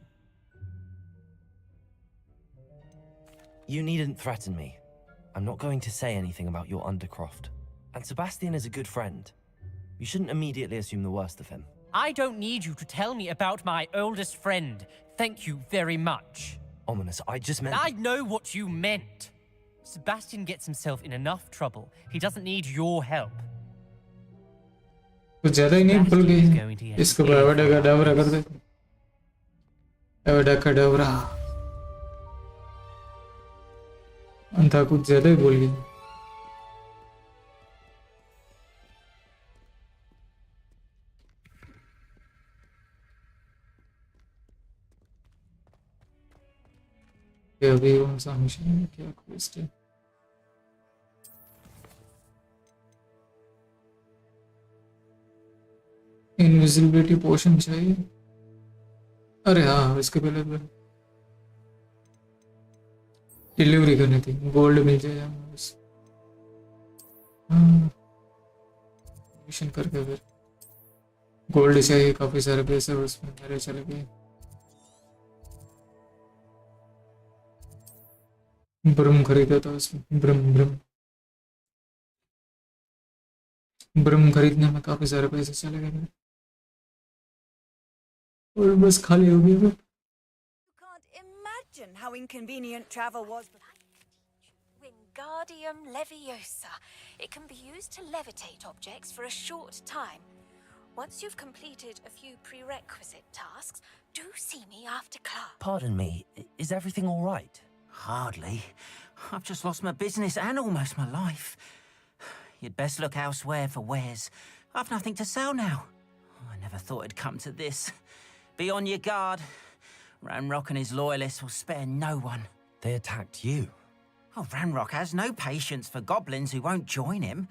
You needn't threaten me. I'm not going to say anything about your undercroft. And Sebastian is a good friend. You shouldn't immediately assume the worst of him. I don't need you to tell me about my oldest friend. Thank you very much. Ominous, I just meant... I know what you meant. Sebastian gets himself in enough trouble. He doesn't need your help. कुछ ज़्यादा ही नहीं भूल गई इसको एवडा कडावरा कर दे एवडा कडावरा अंधा कुछ ज़्यादा ही भूल गई अभी कौन सा मिशन है क्या क्वेस्ट है इनविजिबिलिटी पोशन चाहिए अरे हाँ इसके पहले डिलीवरी करनी थी गोल्ड मिल जाएगा बस मिशन करके फिर गोल्ड चाहिए काफी सारे पैसे उसमें मेरे चले गए ब्रह्म खरीदा था उसमें ब्रह्म खरीदने में काफी सारे पैसे चले गए और बस खाली हो गई You can't imagine how inconvenient travel was. Wingardium Leviosa. It can be used to levitate objects for a short time. Once you've completed a few prerequisite tasks, do see me after class. Pardon me, is everything all right? Hardly. I've just lost my business and almost my life. You'd best look elsewhere for wares. I've nothing to sell now. I never thought it'd come to this. Be on your guard. Ranrock and his loyalists will spare no one. They attacked you? Oh, Ranrock has no patience for goblins who won't join him.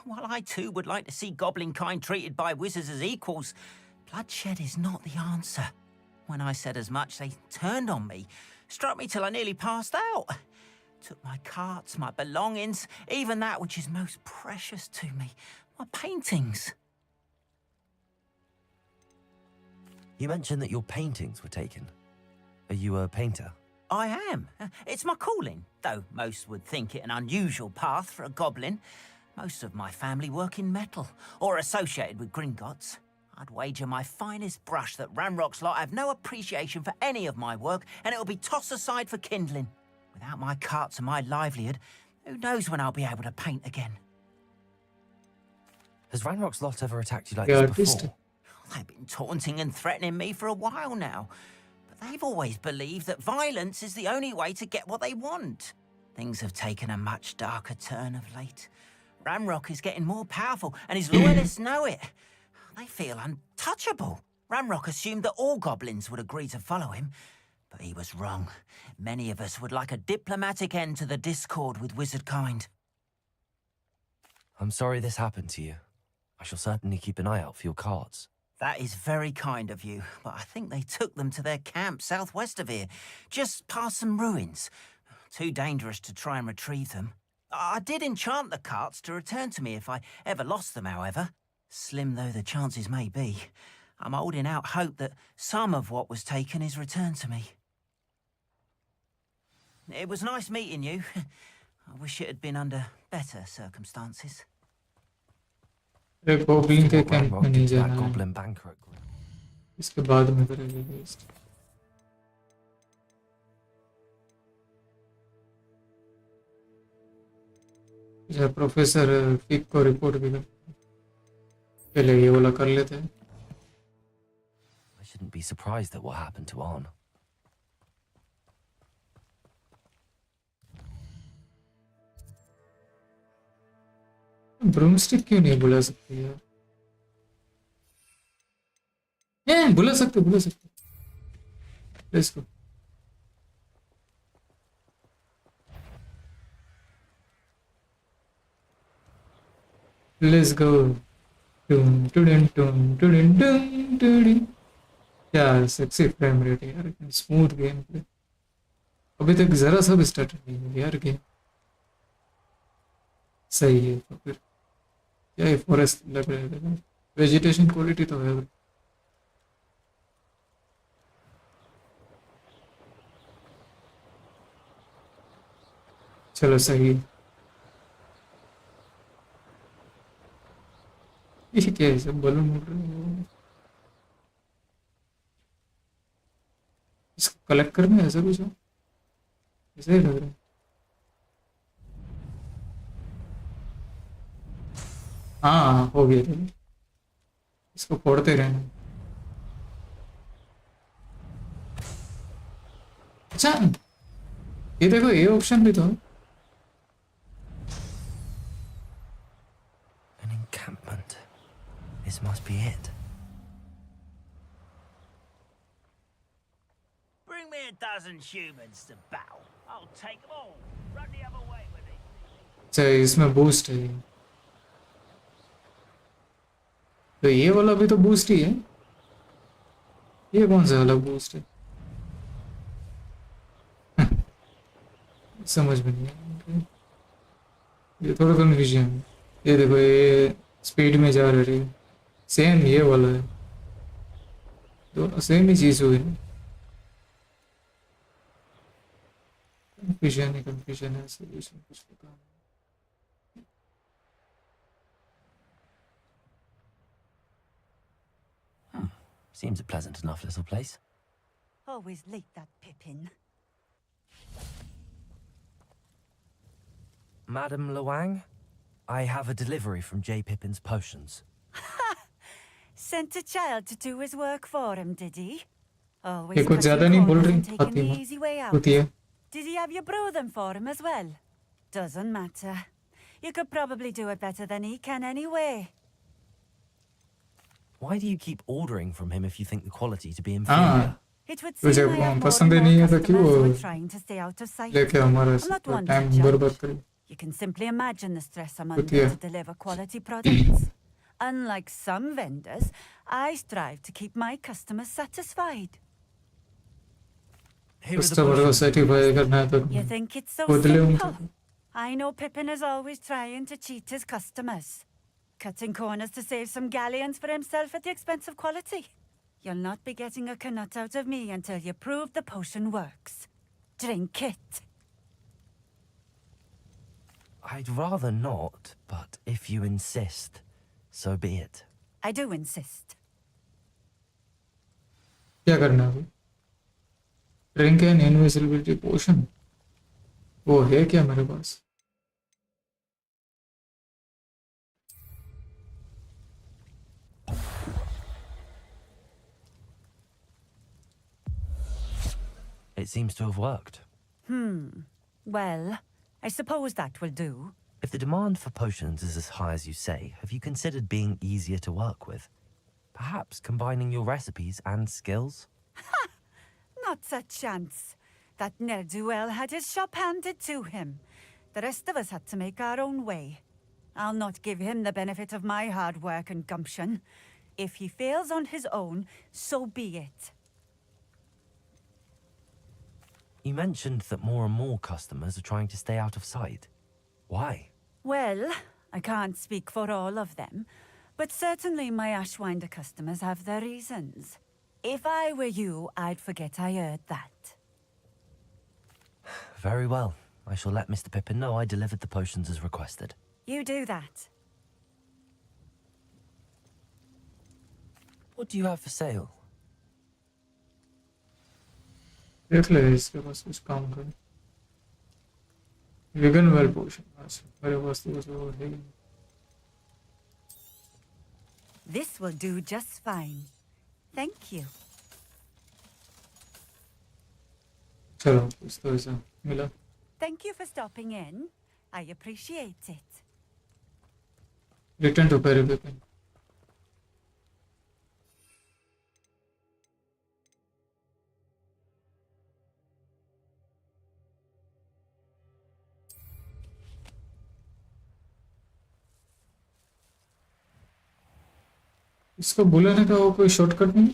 While I too would like to see goblin kind treated by wizards as equals, bloodshed is not the answer. When I said as much, they turned on me, struck me till I nearly passed out. Took my carts, my belongings, even that which is most precious to me, my paintings. You mentioned that your paintings were taken. Are you a painter? I am. It's my calling, though most would think it an unusual path for a goblin. Most of my family work in metal, or associated with Gringotts. I'd wager my finest brush that Ranrock's lot have no appreciation for any of my work, and it'll be tossed aside for kindling. Without my carts and my livelihood, who knows when I'll be able to paint again? Has Ranrock's lot ever attacked you like this before? They've been taunting and threatening me for a while now, but they've always believed that violence is the only way to get what they want. Things have taken a much darker turn of late. Ranrock is getting more powerful, and his loyalists know it. They feel untouchable. Ranrock assumed that all goblins would agree to follow him, but he was wrong. Many of us would like a diplomatic end to the discord with wizard kind. I'm sorry this happened to you. I shall certainly keep an eye out for your cards. That is very kind of you, but I think they took them to their camp southwest of here, just past some ruins. Too dangerous to try and retrieve them. I did enchant the carts to return to me if I ever lost them, however. Slim though the chances may be, I'm holding out hope that some of what was taken is returned to me. It was nice meeting you. I wish it had been under better circumstances. Goblin के camp में नहीं जाना है goblin banquet. इसके बाद में करेंगे best या प्रोफेसर फिक को रिपोर्ट भी कर पहले ये वाला कर लेते हैं I shouldn't be surprised at what happened to Arn. ब्रूमस्टिक क्यों नहीं बुला सकते यार बुला सकते लेट्स गो लेट्स गो क्या सेक्सी फ्रेम रेट है यार स्मूथ गेम प्ले अभी तक जरा सा भी स्टार्ट नहीं हुआ यार गेम सही है तो फिर क्या ये फॉरेस्ट लग रहा है वेजिटेशन क्वालिटी तो है चलो सही है। ये क्या है, सब बलून उड़ रहे हैं। इसको कलेक्ट करना है ऐसा कुछ है? ऐसा ही लग रहा है। हाँ हो गया था। इसको फोड़ते रहना। अच्छा ये देखो, ये ऑप्शन भी तो है। An encampment. This must be it. Bring me a dozen humans to battle. I'll take them all. Run the other way with it. अच्छा इसमें बूस्ट है। तो ये वाला भी तो बूस्ट ही है। ये कौन सा अलग बूस्ट है? समझ में नहीं आया। ये थोड़ा कंफ्यूजन है। ये देखो, ये स्पीड में जा रही है। सेम ये वाला है, दोनों सेम ही चीज हुई ना। कंफ्यूजन है, सोल्यूशन कुछ पता नहीं। Seems a pleasant enough little place. Always late, that Pippin. Madam Luang, I have a delivery from J. Pippin's potions. Sent a child to do his work for him, did he? ये Always कुछ ज्यादा नहीं बोल रही, taking आती the है, easy way out. होती है। Did he have you brew them for him as well? Doesn't matter. You could probably do it better than he can anyway. Why do you keep ordering from him if you think the quality to be inferior? It would तुझे seem I have more पसंद and ही नहीं more है तो क्यों customers who are trying to stay out of sight. लेके हमारा I'm not one to time judge. बर्बाद करे? You can simply imagine the stress I'm होती under है। to deliver quality products. Unlike some vendors, I strive to keep my customers satisfied. Customer को satisfy करना है तो You think it's so खुद ले simple? उनसे। I know Pippin is always trying to cheat his customers, cutting corners to save some galleons for himself at the expense of quality. You'll not be getting a canut out of me until you prove the potion works. Drink it. I'd rather not, but if you insist, so be it. I do insist. क्या करना है? Drink N invisibility पोशन वो है क्या मेरे पास? It seems to have worked. Well, I suppose that will do. If the demand for potions is as high as you say, have you considered being easier to work with? Perhaps combining your recipes and skills? Not a chance. That ne'er-do-well had his shop handed to him. The rest of us had to make our own way. I'll not give him the benefit of my hard work and gumption. If he fails on his own, so be it. You mentioned that more and more customers are trying to stay out of sight. Why? Well, I can't speak for all of them, but certainly my Ashwinder customers have their reasons. If I were you, I'd forget I heard that. Very well. I shall let Mr. Pippin know I delivered the potions as requested. You do that. What do you have for sale? देख ले इसके पास कुछ काम कर। Vegan well पोशन मेरे पास तो कुछ और है। This will do just fine. Thank you. चलो कुछ तो ऐसा मिला। Thank you for stopping in. I appreciate it. Return to पेरिपेपिन। इसको बुलाने का वो कोई शॉर्टकट नहीं?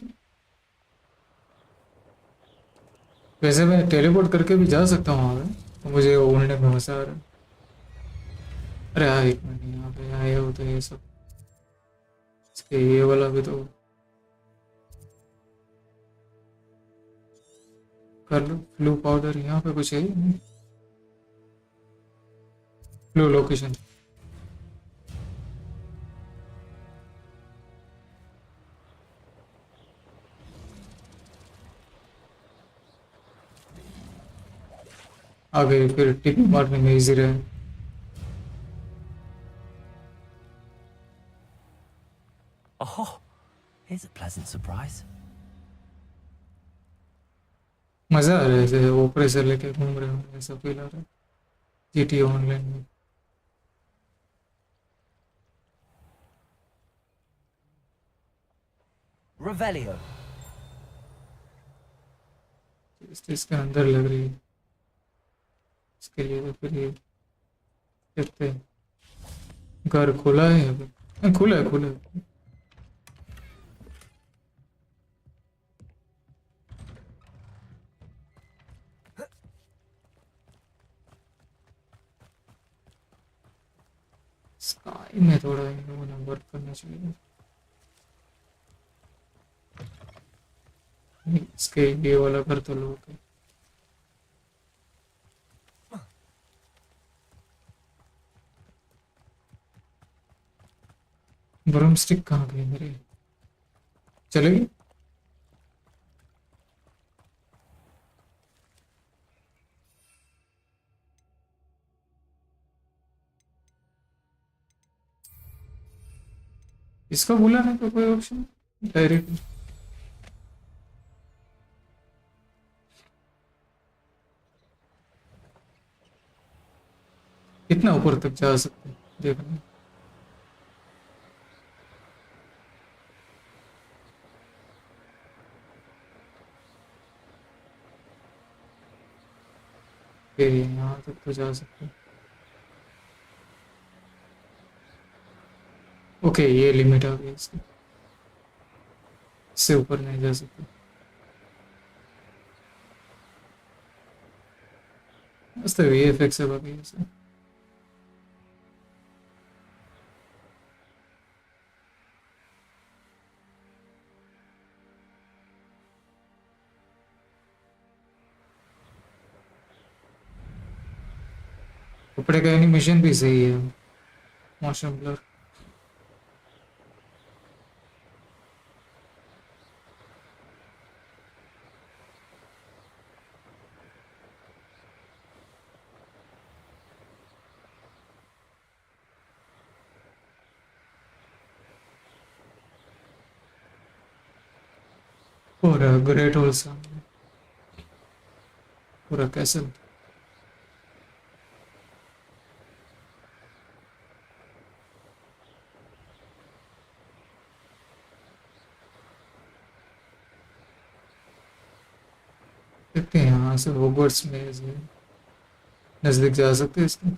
वैसे मैं टेलीपोर्ट करके भी जा सकता हूँ वहाँ पे, तो मुझे उड़ने में मजा आ रहा है। अरे हाँ एक मिनट, यहाँ पे आए हो तो ये सब इसके ये वाला भी तो कर लो। फ्लू पाउडर यहाँ पे कुछ है ही नहीं। लो लोकेशन। आ गए फिर टिक मारने में इजी रहे। Oh, here's a pleasant surprise. मजा आ रहा है जैसे ओपरेसर लेके घूम रहे हो ऐसा फील आ रहा है जीटी ऑनलाइन में। Revelio. इसके अंदर लग रही है इसके लिए तो फिर ये देखते हैं। घर खुला है अभी, खुला है खुला है। स्काई में थोड़ा इन लोगों ने वर्क करना चाहिए। इसके ये वाला घर तो लोगों का ब्रूम स्टिक कहाँ गई मेरी? चलेगी? इसका बुलाने का कोई ऑप्शन डायरेक्ट? कितना ऊपर तक जा सकते हैं देखना। यहाँ तक तो जा सकते हैं। ओके ये लिमिट आ गई इसकी, इससे ऊपर नहीं जा सकते। मस्त है VFX है बाकी ऐसा। कपड़े का एनिमेशन भी सही है, मोशन ब्लर। पूरा ग्रेट होल सामने, पूरा कैसल। देखते हैं यहाँ से हॉगवर्ट्स में नजदीक जा सकते हैं इसके।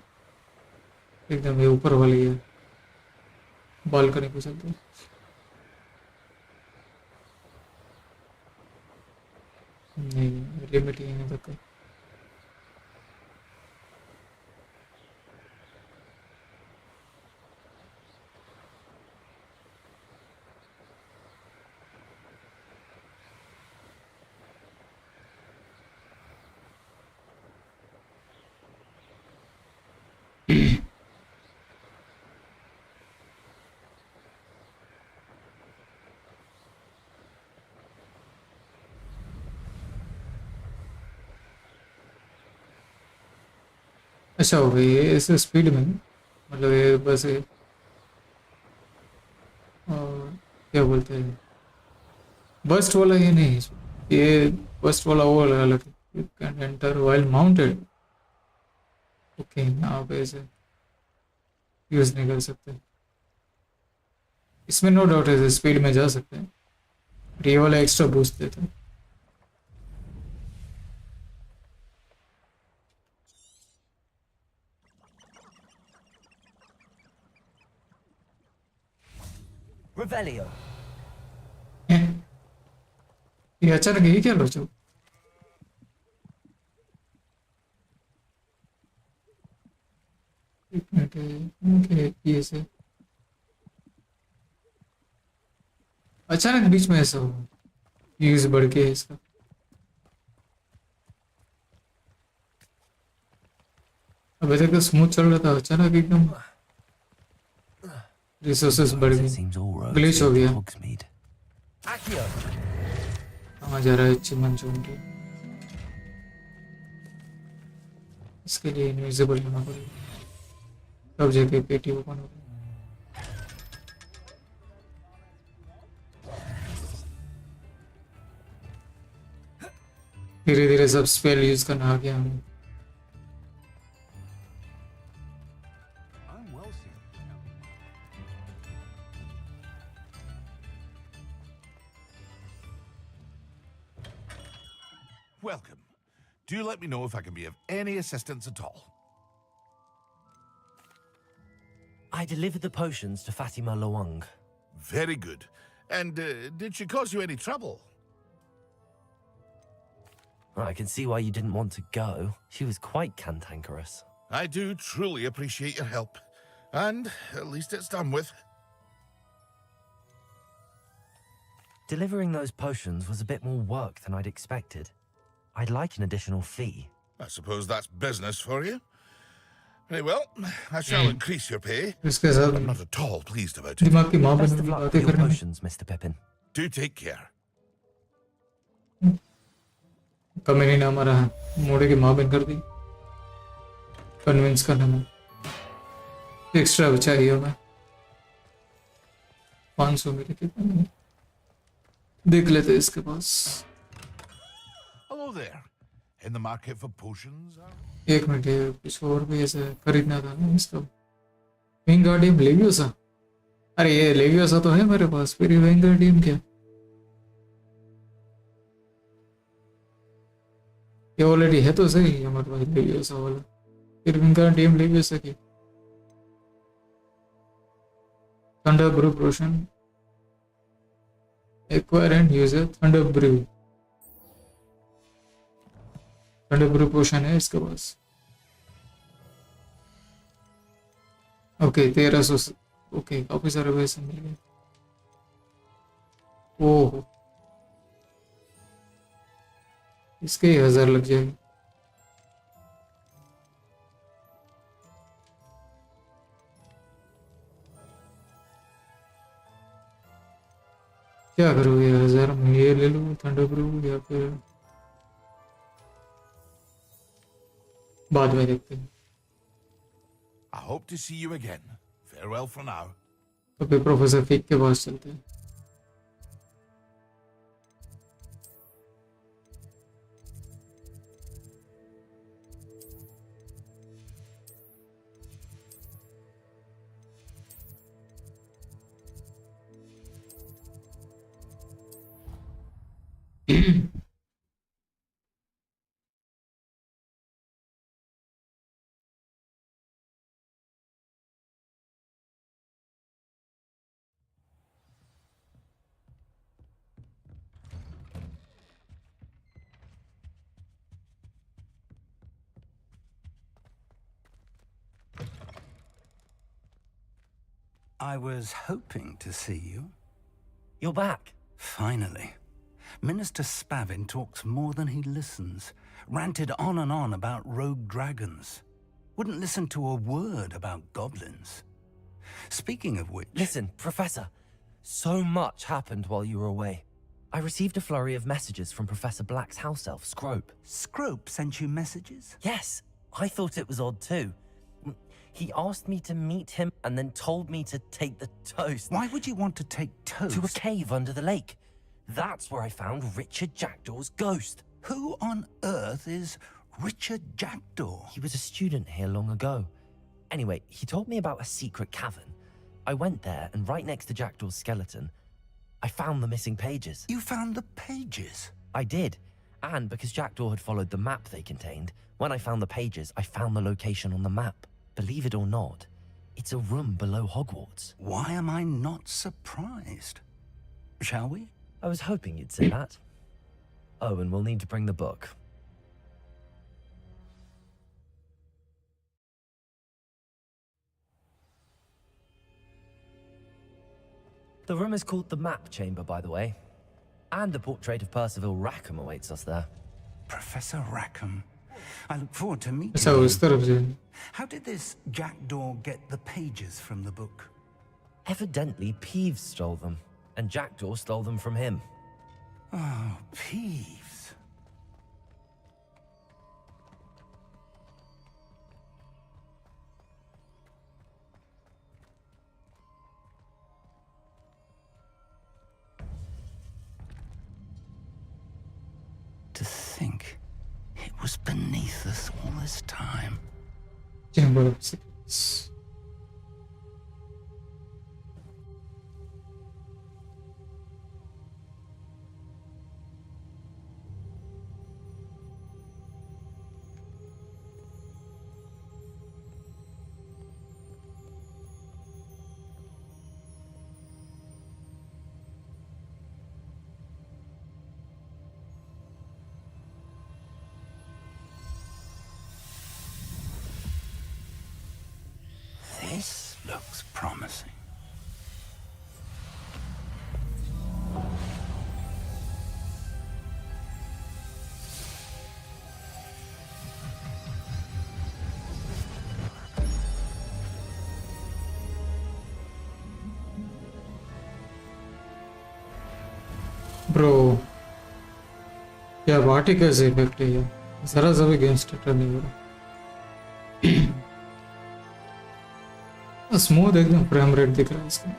एकदम ये ऊपर वाली है, बालकनी पे चलते हैं। नहीं लिमिट ही नहीं तक। अच्छा हो गई ये इस स्पीड में, मतलब ये बस ये और क्या बोलते हैं बस्ट वाला ये नहीं, ये बस्ट वाला वो वाला अलग है। You can enter while mounted. Okay यहाँ पे ऐसे यूज नहीं कर सकते। इसमें नो डाउट है स्पीड में जा सकते हैं, ये वाला एक्स्ट्रा बूस्ट देता है। Revelio. ये अचानक ये क्या लोचो? एक मिनट ये से अचानक बीच में ऐसा हो, यूज बढ़ के है इसका। अबे तक तो स्मूथ चल रहा था, अचानक एकदम रिसोर्सेस बढ़ गए, ग्लिच हो गया। कहाँ जा रहा है चिमन चुनके? इसके लिए इनविजिबल होना पड़ेगा, तब जाके पेटी ओपन होगी। धीरे धीरे सब स्पेल यूज करना आ गया हमें। Welcome. Do let me know if I can be of any assistance at all. I delivered the potions to Fatima Lawang. Very good. And did she cause you any trouble? I can see why you didn't want to go. She was quite cantankerous. I do truly appreciate your help. And at least it's done with. Delivering those potions was a bit more work than I'd expected. I'd like an additional fee. I suppose that's business for you. Very well, I shall increase your pay. I'm not at all pleased about it. Best of luck with your potions, Mr. Pippin. Do take care. Kameni ने हमारा मोड़े की माँ बन कर दी, convince करने में extra चाहिए हमें। 500 मिले कितने देख लेते इसके पास। Hello there. In the market for potions? एक मिनट, ये कुछ और भी ऐसे खरीदना था ना इसका। विंगार्डियम लेवियोसा, अरे ये लेवियोसा तो है मेरे पास, फिर विंगार्डियम क्या? ये ऑलरेडी है तो सही हमारे पास लेवियोसा वाला, फिर विंगार्डियम लेवियोसा की। Thunderbrew potion, acquire and user Thunderbrew. Thunderbrew potion है इसके पास। ओके 1300, ओके काफी सारे पैसे मिल गए। ओह इसके 1000 लग जाएगी। क्या करोगे 1000 में? ये ले लो थंडर ब्रू या फिर बाद में देखते हैं। I hope to see you again. Farewell for now. तो फिर प्रोफेसर फिक के पास चलते हैं। I was hoping to see you. You're back. Finally. Minister Spavin talks more than he listens. Ranted on and on about rogue dragons. Wouldn't listen to a word about goblins. Speaking of which... Listen, Professor. So much happened while you were away. I received a flurry of messages from Professor Black's house elf, Scrope. Scrope sent you messages? Yes. I thought it was odd too. He asked me to meet him and then told me to take the toast. Why would you want to take toast? To a cave under the lake. That's where I found Richard Jackdaw's ghost. Who on earth is Richard Jackdaw? He was a student here long ago. Anyway, he told me about a secret cavern. I went there, and right next to Jackdaw's skeleton, I found the missing pages. You found the pages? I did. And because Jackdaw had followed the map they contained, when I found the pages, I found the location on the map. Believe it or not, it's a room below Hogwarts. Why am I not surprised? Shall we? I was hoping you'd say that. Oh, and we'll need to bring the book. The room is called the Map Chamber, by the way. And the portrait of Percival Rackham awaits us there. Professor Rackham. I look forward to meeting ऐसा you. उस तरफ से How did this jackdaw get the pages from the book? Evidently, Peeves stole them, and Jackdaw stole them from him. Oh, Peeves. To think it was beneath us all this time. Chamber of Secrets. This looks promising. Bro, क्या वाटिका से effect है ये, जरा सा भी game starter नहीं हो रहा। स्मूथ एकदम फ्रेम रेट दिख रहा है इसका।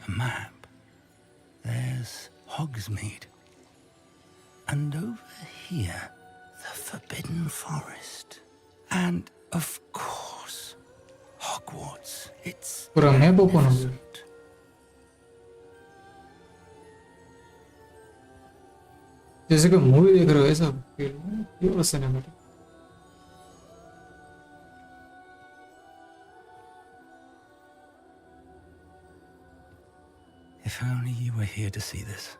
A map. There's Hogsmeade. And over here, the Forbidden Forest. And, of course, Hogwarts. It's पूरा मैप ओपन हो गया। जैसे कि मूवी देख रहे हो ऐसा pure cinematic. If only you were here to see this.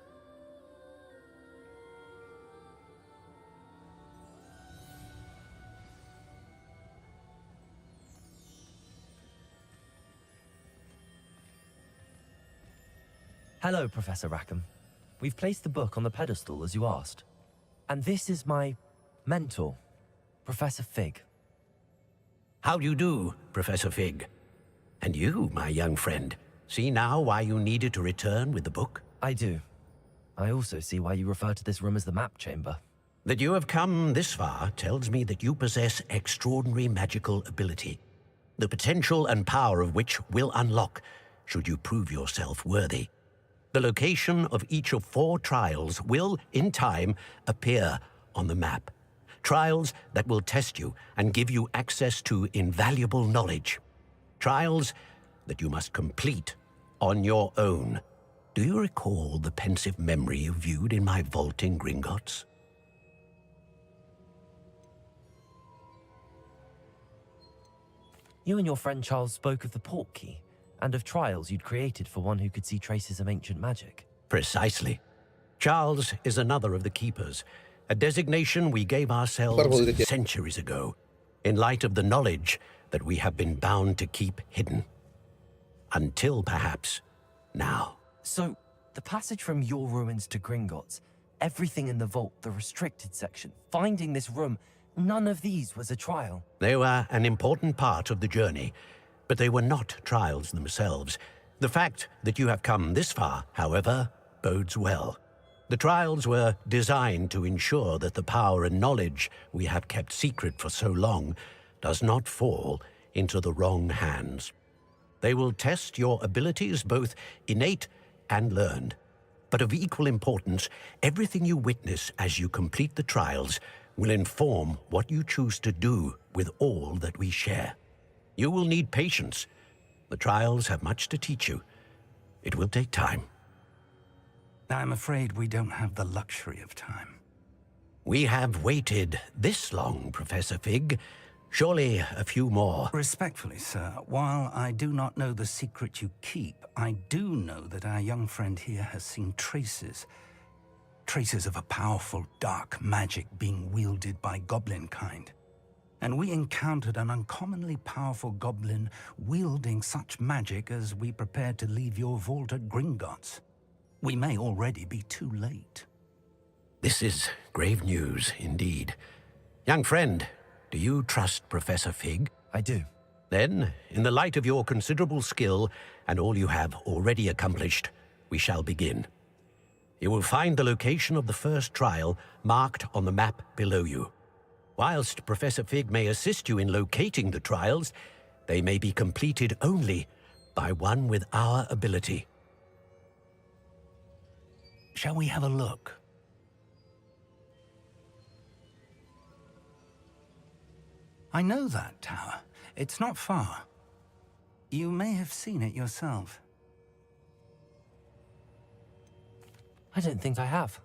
Hello, Professor Rackham. We've placed the book on the pedestal as you asked. And this is my mentor, Professor Fig. How do you do, Professor Fig? And you, my young friend, see now why you needed to return with the book? I do. I also see why you refer to this room as the map chamber. That you have come this far tells me that you possess extraordinary magical ability, the potential and power of which will unlock should you prove yourself worthy. The location of each of 4 trials will, in time, appear on the map. Trials that will test you and give you access to invaluable knowledge. Trials that you must complete on your own. Do you recall the pensive memory you viewed in my vault in Gringotts? You and your friend Charles spoke of the port key, and of trials you'd created for one who could see traces of ancient magic. Precisely. Charles is another of the Keepers, a designation we gave ourselves centuries ago, in light of the knowledge that we have been bound to keep hidden. Until, perhaps, now. So, the passage from your ruins to Gringotts, everything in the vault, the restricted section, finding this room, none of these was a trial. They were an important part of the journey, but they were not trials themselves. The fact that you have come this far, however, bodes well. The trials were designed to ensure that the power and knowledge we have kept secret for so long does not fall into the wrong hands. They will test your abilities, both innate and learned. But of equal importance, everything you witness as you complete the trials will inform what you choose to do with all that we share. You will need patience. The trials have much to teach you. It will take time. I'm afraid we don't have the luxury of time. We have waited this long, Professor Fig. Surely a few more. Respectfully, sir, while I do not know the secret you keep, I do know that our young friend here has seen traces. Traces of a powerful dark magic being wielded by goblin kind. And we encountered an uncommonly powerful goblin wielding such magic as we prepared to leave your vault at Gringotts. We may already be too late. This is grave news, indeed. Young friend, do you trust Professor Fig? I do. Then, in the light of your considerable skill and all you have already accomplished, we shall begin. You will find the location of the first trial marked on the map below you. Whilst Professor Fig may assist you in locating the trials, they may be completed only by one with our ability. Shall we have a look? I know that tower. It's not far. You may have seen it yourself. I don't think I have.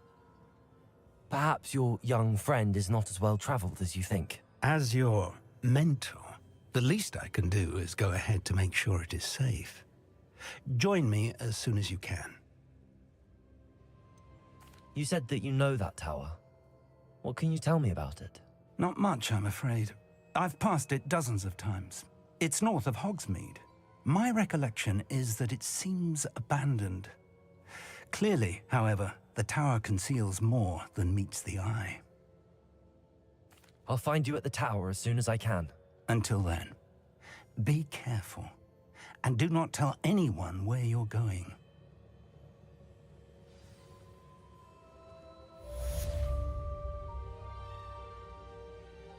Perhaps your young friend is not as well traveled as you think. As your mentor, the least I can do is go ahead to make sure it is safe. Join me as soon as you can. You said that you know that tower. What can you tell me about it? Not much, I'm afraid. I've passed it dozens of times. It's north of Hogsmeade. My recollection is that it seems abandoned. Clearly, however, the tower conceals more than meets the eye. I'll find you at the tower as soon as I can. Until then, be careful, and do not tell anyone where you're going.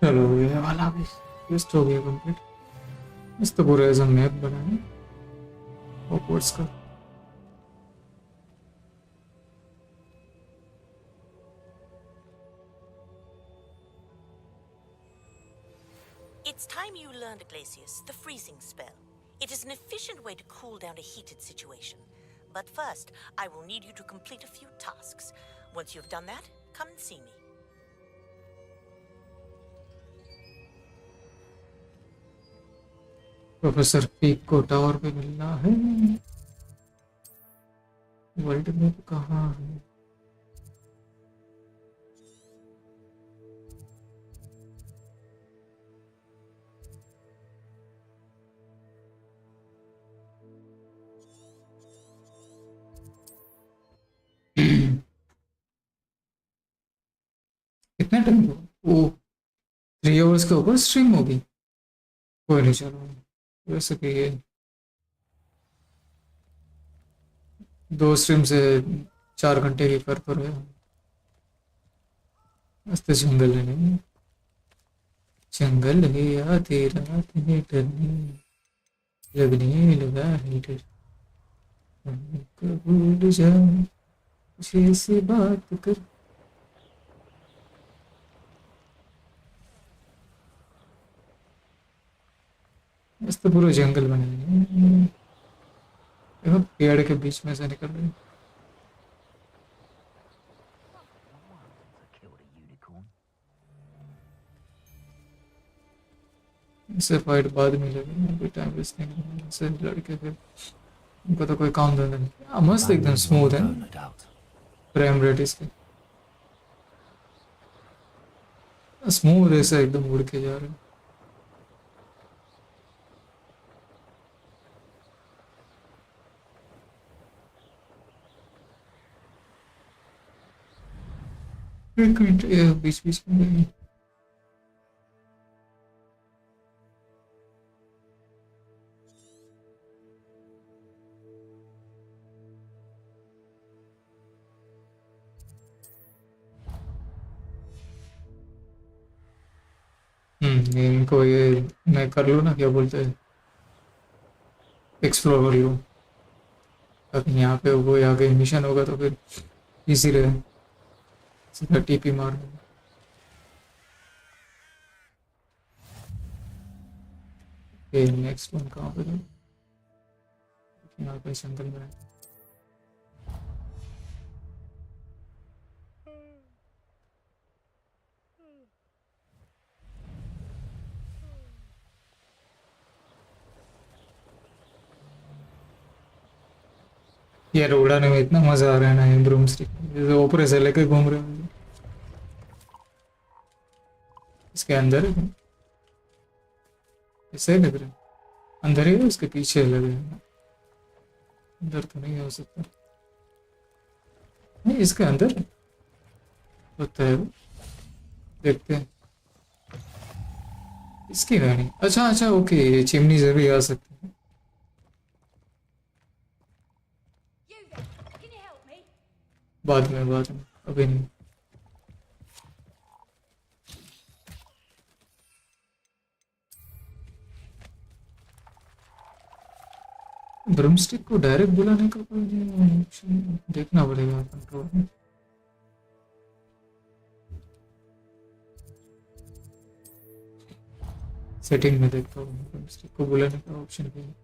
चलो ये वाला भी test हो गया complete. इस तो पूरा ऐसा मैप बना है हॉगवर्ट्स का। It's time you learned, Glacius, the freezing spell. It is an efficient way to cool down a heated situation. But first, I will need you to complete a few tasks. Once you've done that, come and see me. Professor peak को tower पे मिलना है। World map कहाँ है? कितना time हुआ? वो 3 hours के ऊपर स्ट्रीम होगी। कोई नहीं, चलो वैसे कि ये 2 स्ट्रीम से 4 घंटे की कर तो रहे। मस्त जंगल है, नहीं जंगल है या तेरा रात डरने लगने लगा है डर। भूल जा मुझे से बात कर। मस्त पूरा जंगल बना है। देखो पेड़ के बीच में से निकल रही है। इससे फाइट बाद में लगी, अभी टाइम वेस्ट नहीं। से लड़के फिर उनको तो कोई काम धंधा नहीं। मस्त एकदम स्मूथ है फ्रेम रेट इसके, स्मूथ ऐसा एकदम उड़ के जा रहे हैं। एक मिनट बीच बीच में इनको ये मैं कर लूँ ना, क्या बोलते हैं, एक्सप्लोर कर लूँ। अब यहाँ पे वो आगे मिशन होगा तो फिर इजी रहे, सीधा टीपी मार दूँ। नेक्स्ट वन कहाँ पे था? यहाँ पे जंगल में है। यार उड़ाने में इतना मजा आ रहा है ना, ये ब्रूम स्टिक जैसे ऊपर से लेके घूम रहे हैं। इसके अंदर है, ऐसे लग रहा है अंदर ही है, उसके पीछे लगे हैं। अंदर तो नहीं हो सकता, नहीं इसके अंदर होता है, देखते हैं। इसकी है नहीं। अच्छा अच्छा ओके, ये चिमनी से भी आ सकते हैं। बाद में अभी नहीं। ब्रमस्टिक को डायरेक्ट बुलाने का कोई ऑप्शन देखना पड़ेगा कंट्रोल में। सेटिंग में देखता हूँ ब्रमस्टिक को बुलाने का ऑप्शन भी है।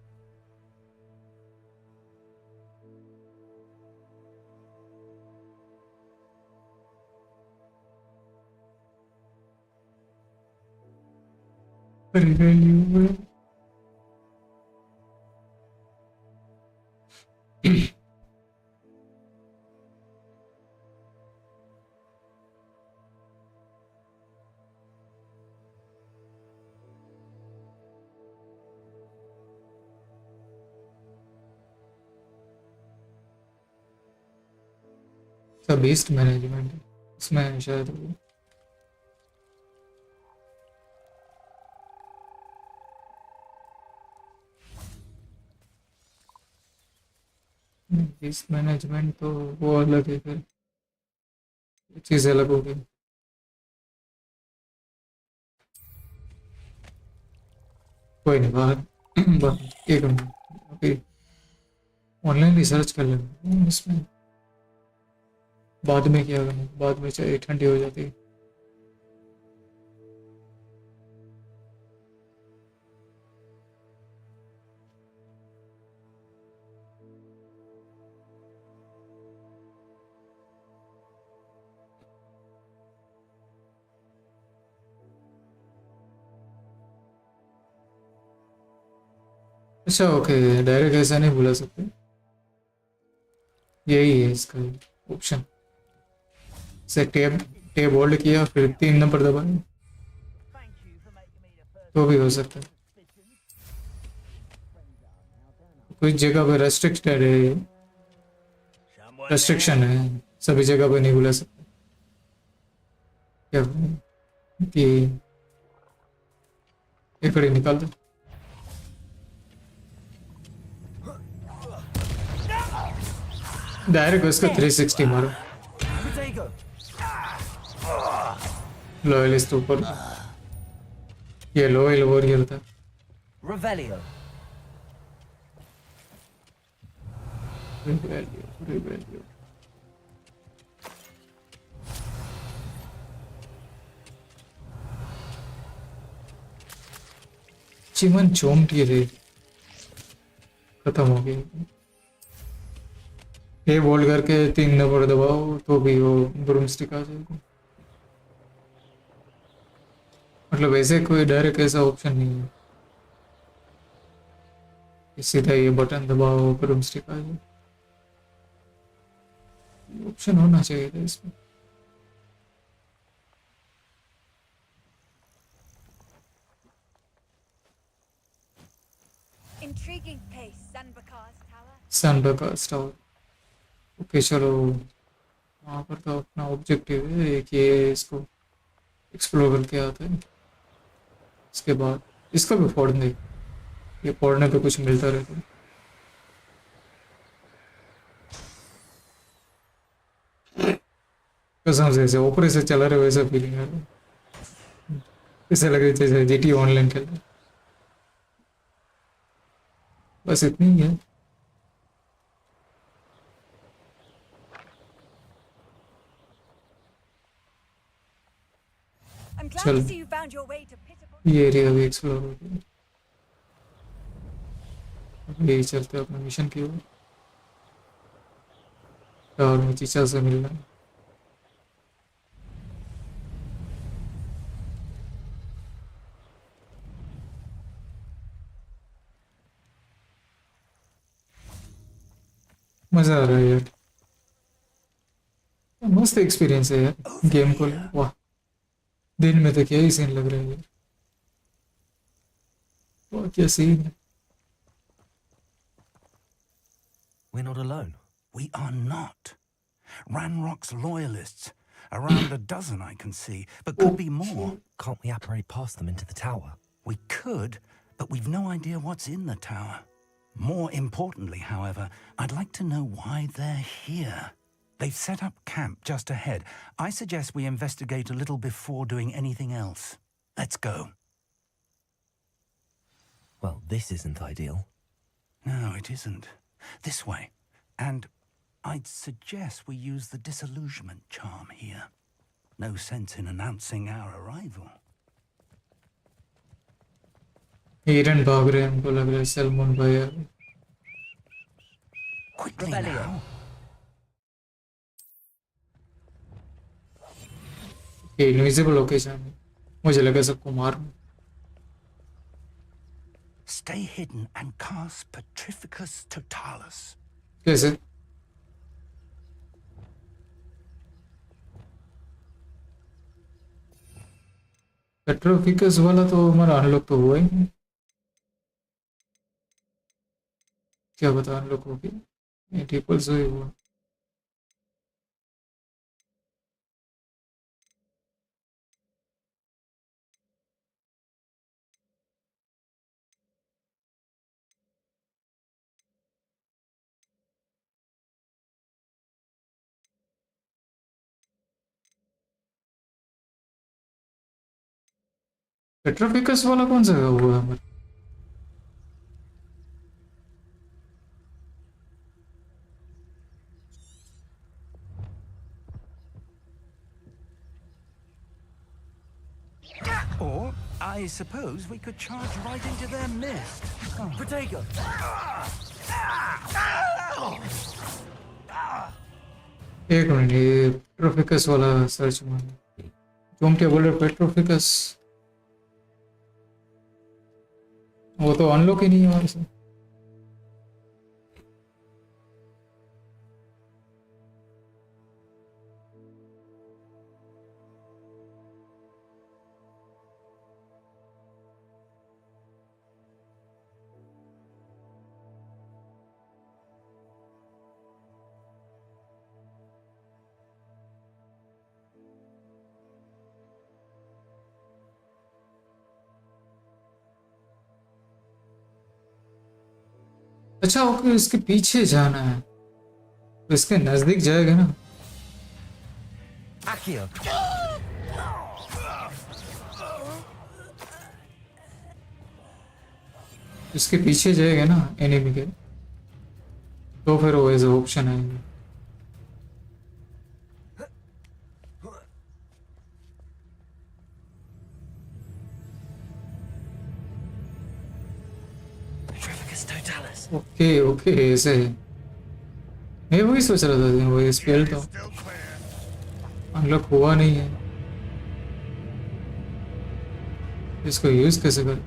सब बेस्ट मैनेजमेंट है इसमें शायद वो। बेस्ट मैनेजमेंट तो वो अलग है, फिर चीज़ अलग हो गई। कोई नहीं, बाहर बाहर एक मिनट अभी ऑनलाइन रिसर्च कर लेंगे इसमें। बाद में क्या करना, बाद में चाहे ठंडी हो जाती है। अच्छा ओके, डायरेक्ट ऐसा नहीं बुला सकते, यही है इसका ऑप्शन। से टेब होल्ड किया फिर 3 नंबर दबाए तो भी हो सकता है। कुछ जगह पे रेस्ट्रिक्टेड है, रेस्ट्रिक्शन है, सभी जगह पे नहीं बुला सकते। क्या कि एक कड़ी निकाल दो। डायरेक्ट उसका 360 मारो। लॉयलिस्ट ऊपर, ये लॉयल वॉरियर था। Revelio. रिवेलियो चिमन चोमटी रे खत्म हो गई। ये बोल करके 3 नंबर दबाओ तो भी वो ब्रूमस्टिक आ जाएगी। मतलब ऐसे कोई डायरेक्ट ऐसा ऑप्शन नहीं है कि सीधा ये बटन दबाओ ब्रूमस्टिक आ जाए। ऑप्शन होना चाहिए था इसमें। Intriguing place, Sanbakar's tower. Sanbakar's tower. Okay चलो, वहाँ पर तो अपना ऑब्जेक्टिव है एक, ये इसको एक्सप्लोर करके आता है। इसके बाद इसका भी फोड़ने, ये फोड़ने पे कुछ मिलता रहता है। कसम से ऐसे ऊपर से चला रहे वैसा फीलिंग आ रहा है, ऐसा लग रहा है जैसे जीटी ऑनलाइन खेल रहा है। बस इतनी ही है। I'm glad चल to see you found your way to Pittable. ये एरिया भी एक्सप्लोर हो गया। अब यही चलते अपने मिशन की ओर। और में चीचा से मिलना है। मजा आ रहा है यार, मस्त एक्सपीरियंस है यार गेम को। वाह, दिन में तो क्या ही सीन लग रहा है यार। वाह क्या सीन है। We're not alone. We are not. Ranrock's loyalists. Around a dozen I can see, but could be more. Can't we apparate past them into the tower? We could, but we've no idea what's in the tower. More importantly, however, I'd like to know why they're here. They've set up camp just ahead. I suggest we investigate a little before doing anything else. Let's go. Well, this isn't ideal. No, it isn't. This way. And I'd suggest we use the disillusionment charm here. No sense in announcing our arrival. हिरन भाग रहे हैं हमको लग रहा है salmon भाई Quickly now. ये इनविजिबल लोकेशन मुझे लगा सबको मार Stay hidden and cast Petrificus Totalis. कैसे पेट्रोफिकस वाला तो हमारा अनलॉक तो हुआ ही नहीं क्या बता अनलॉक हो गया ट्रिपल से हुआ पेट्रोफिकस वाला कौन सा हुआ है हमारा Or, I suppose we could charge right into their mist. Oh. Protego! एक मिनट ये पेट्रोफिकस वाला सर्च में तुम क्या बोल रहे हो पेट्रोफिकस वो तो अनलॉक ही नहीं है हमारे से अच्छा ओके इसके पीछे जाना है तो इसके नजदीक जाएगा ना Accio! इसके पीछे जाएगा ना एनिमी के तो फिर वो ऐसा ऑप्शन आएंगे ओके ओके ऐसे मैं वही सोच रहा था वो स्पेल तो अनलॉक हुआ नहीं है इसको यूज कैसे कर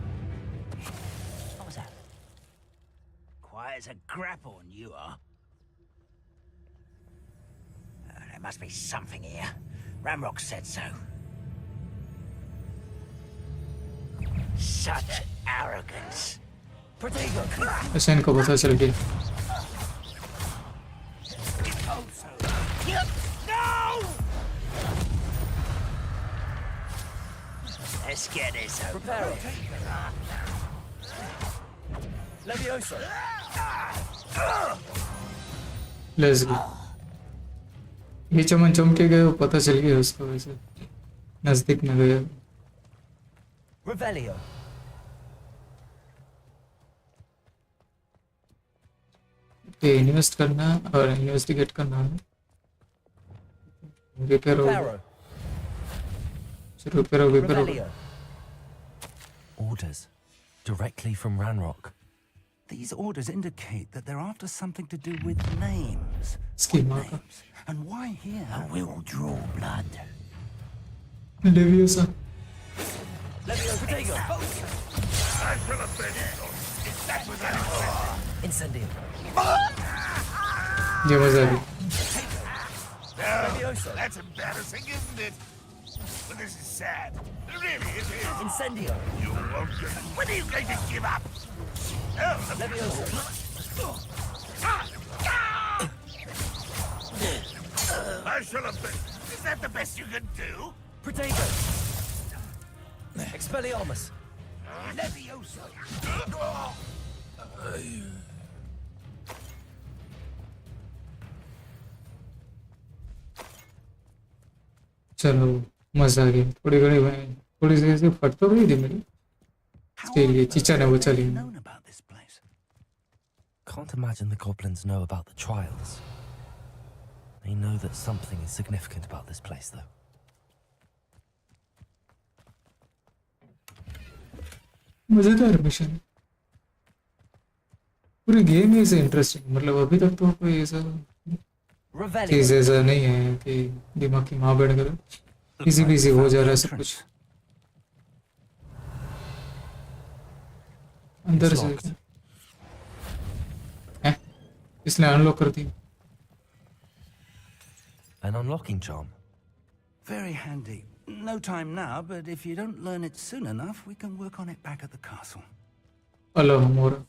What was that? Quiet as a grapple, you are. There must be something here. Ramrock said so. Such arrogance. Protego! अच्छा इनको पता चल गया Let's get this over. Prepare it. Leviosa! Let's go ये चमन चमके गए वो पता चल गया उसको वैसे नजदीक में गया Revelio! ये इन्वेस्ट करना और इन्वेस्टिगेट करना है रिपेयर हो Reparo! रिपेयर हो Revelio! Orders. Directly from Ranrock. These orders indicate that they're after something to do with names. Schema. What names? And why here? I will draw blood. Leviosa Levio! Protego! I should have been if that was anything. Incendio! ये मजा भी No, that's embarrassing, isn't it? But this is sad. Really, it is. Incendio! You won't get it. When are you going to give up? Oh, I shall have been. Is that the best you can do? Protego! Expelliarmus! Leviosa! चलो मजा आ गया थोड़ी घड़ी में थोड़ी सी ऐसे फट तो गई थी मेरी इसके लिए चीचा ने बचा लिया Can't imagine the goblins know about the trials. They know that something is significant about this place, though. मजेदार मिशन पूरी गेम ही ऐसे इंटरेस्टिंग मतलब अभी तक तो कोई ऐसा चीज ऐसा नहीं है कि दिमाग की माँ बैठ कर इजी बिजी हो जा रहा है सब कुछ अंदर से हैं इसने अनलॉक कर दी An unlocking charm. Very handy. No time now, but if you don't learn it soon enough, we can work on it back at the castle. अल्लाह मोरा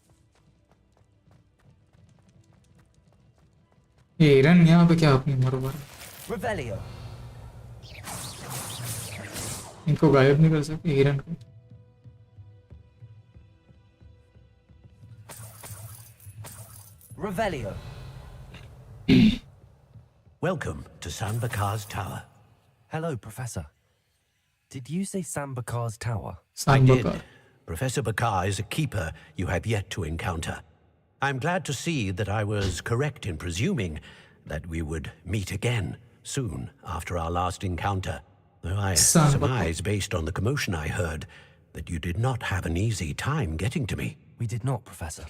ये हिरन यहाँ पे क्या अपनी मरवा Revelio. इनको गायब नहीं कर सकते हिरन को Revelio. Welcome to Sanbakar's Tower. Hello, Professor. Did you say Sambakar's tower? I did. Professor Bakar is a keeper you have yet to encounter. I'm glad to see that I was correct in presuming that we would meet again soon after our last encounter. Though I surmise, based on the commotion I heard, that you did not have an easy time getting to me. We did not, Professor.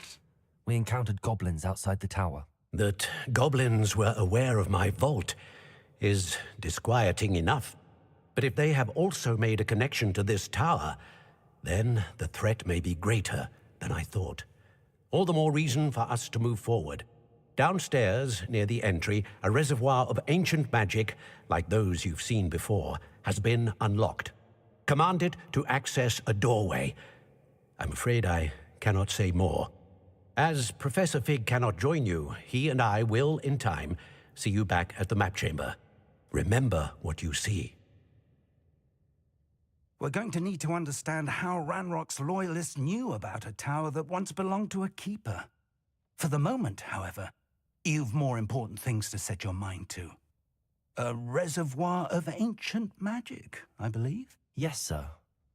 We encountered goblins outside the tower. That goblins were aware of my vault is disquieting enough. But if they have also made a connection to this tower, then the threat may be greater than I thought. All the more reason for us to move forward. Downstairs, near the entry, a reservoir of ancient magic, like those you've seen before, has been unlocked. Command it to access a doorway. I'm afraid I cannot say more. As Professor Fig cannot join you, he and I will, in time, see you back at the map chamber. Remember what you see. We're going to need to understand how Ranrock's loyalists knew about a tower that once belonged to a keeper. For the moment, however, you've more important things to set your mind to. A reservoir of ancient magic, I believe? Yes, sir.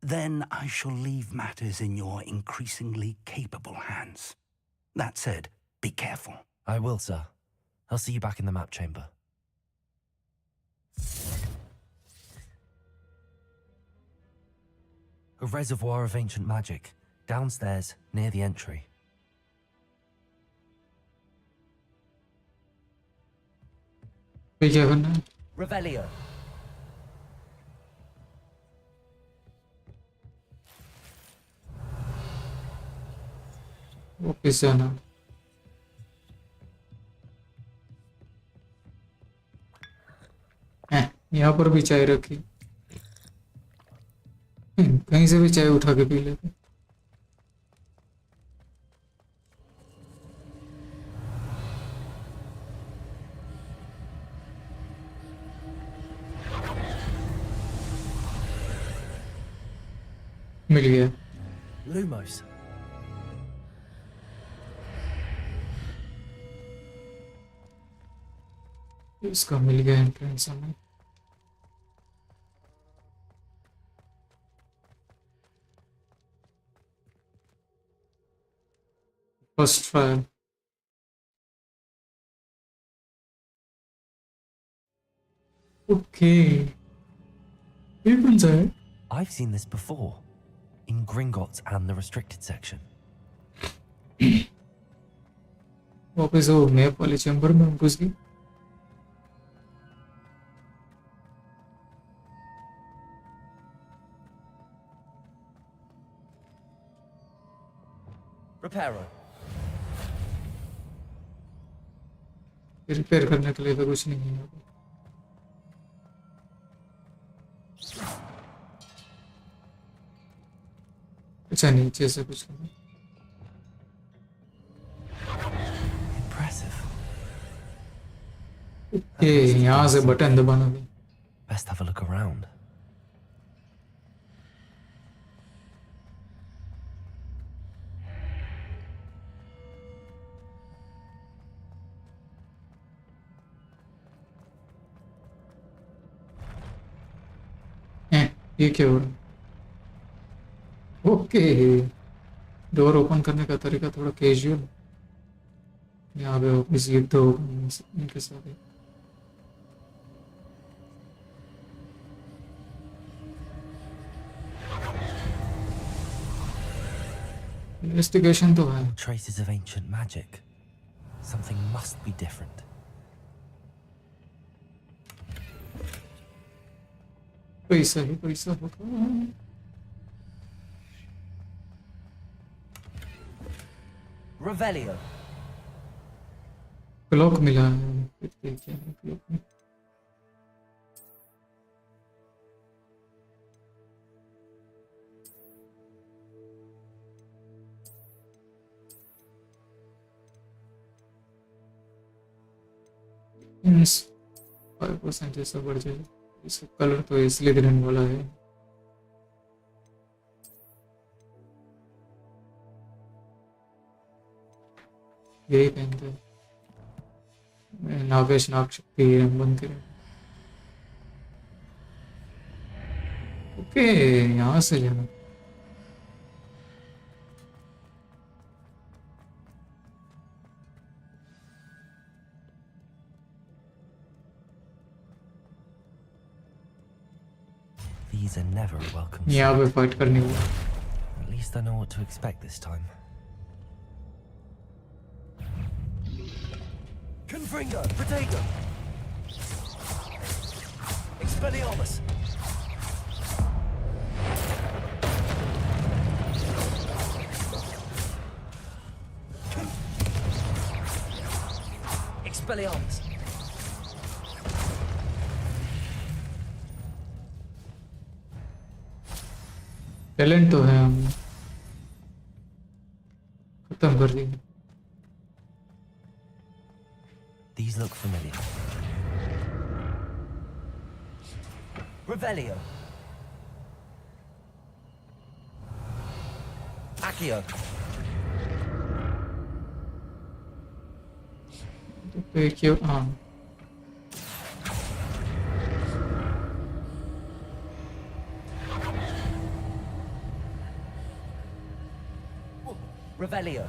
Then I shall leave matters in your increasingly capable hands. That said, be careful. I will, sir. I'll see you back in the map chamber. A reservoir of ancient magic, downstairs, near the entry. Revelio. वापस जाना यहाँ पर भी चाय रखी कहीं से भी चाय उठा के पी लेते मिल गया Lumos. इसका मिल गया एंट्रेंस हमें फर्स्ट ट्रायल ओके ये कौन सा है I've seen this before, in Gringotts and the restricted section. वापस वो मैप वाले चैम्बर में घुस गई Reparo. रिपेयर करने के लिए तो कुछ नहीं है अच्छा नीचे से कुछ नहीं Impressive. ओके यहाँ से बटन दबाना भी Best have a look around. ये क्या हो रहा है? ओके, डोर ओपन करने का तरीका थोड़ा कैजुअल। यहाँ पे ऑफिस युद्ध होगा इनके साथ। इन्वेस्टिगेशन तो है। Traces of ancient magic. Something must be different. पैसा ही पैसा होगा। Revelio. क्लॉक मिला है, देखते हैं क्या है क्लॉक में। मीन्स 5% ऐसा बढ़ जाए। इसका कलर तो इसलिए ग्रीन वाला है। यही पहनते हैं। नागेश नाग शक्ति रंग बनते रहे। ओके, यहाँ से जाना। These are never a welcome यहाँ sight. पे फाइट करनी होगी। At least I know what to expect this time. Confringo. Protego. Expelliarmus. Expelliarmus. Talent तो है, हम खत्म कर देंगे। These look familiar. Revelio. Accio. तो एक ही हाँ। Revelio.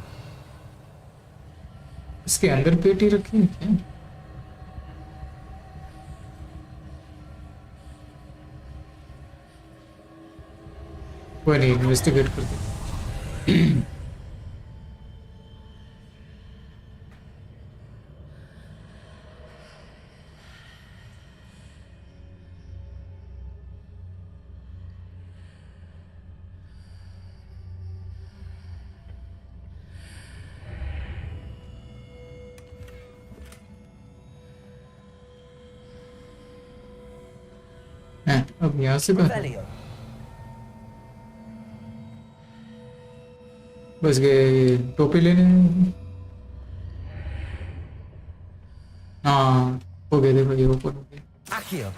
इसके अंदर पेटी रखी है क्या? कोई नहीं, इन्वेस्टिगेट करते। अब यहाँ से कहाँ? Revelio. बस गए टोपी लेने। हाँ, हो गए, देखो ये ओपन हो गया। Accio.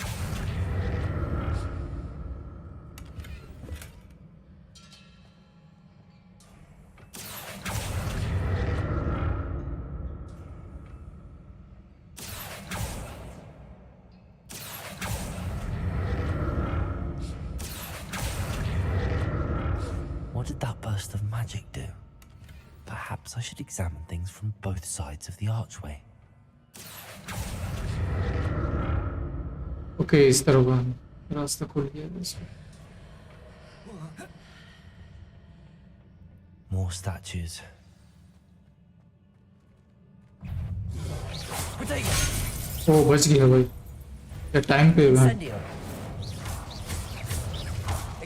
What did that burst of magic do? Perhaps I should examine things from both sides of the archway. Okay, इस तरफ रास्ता खुल गया बस। More statues. Protego. ओ बच गया भाई, क्या टाइम पे है। Incendio.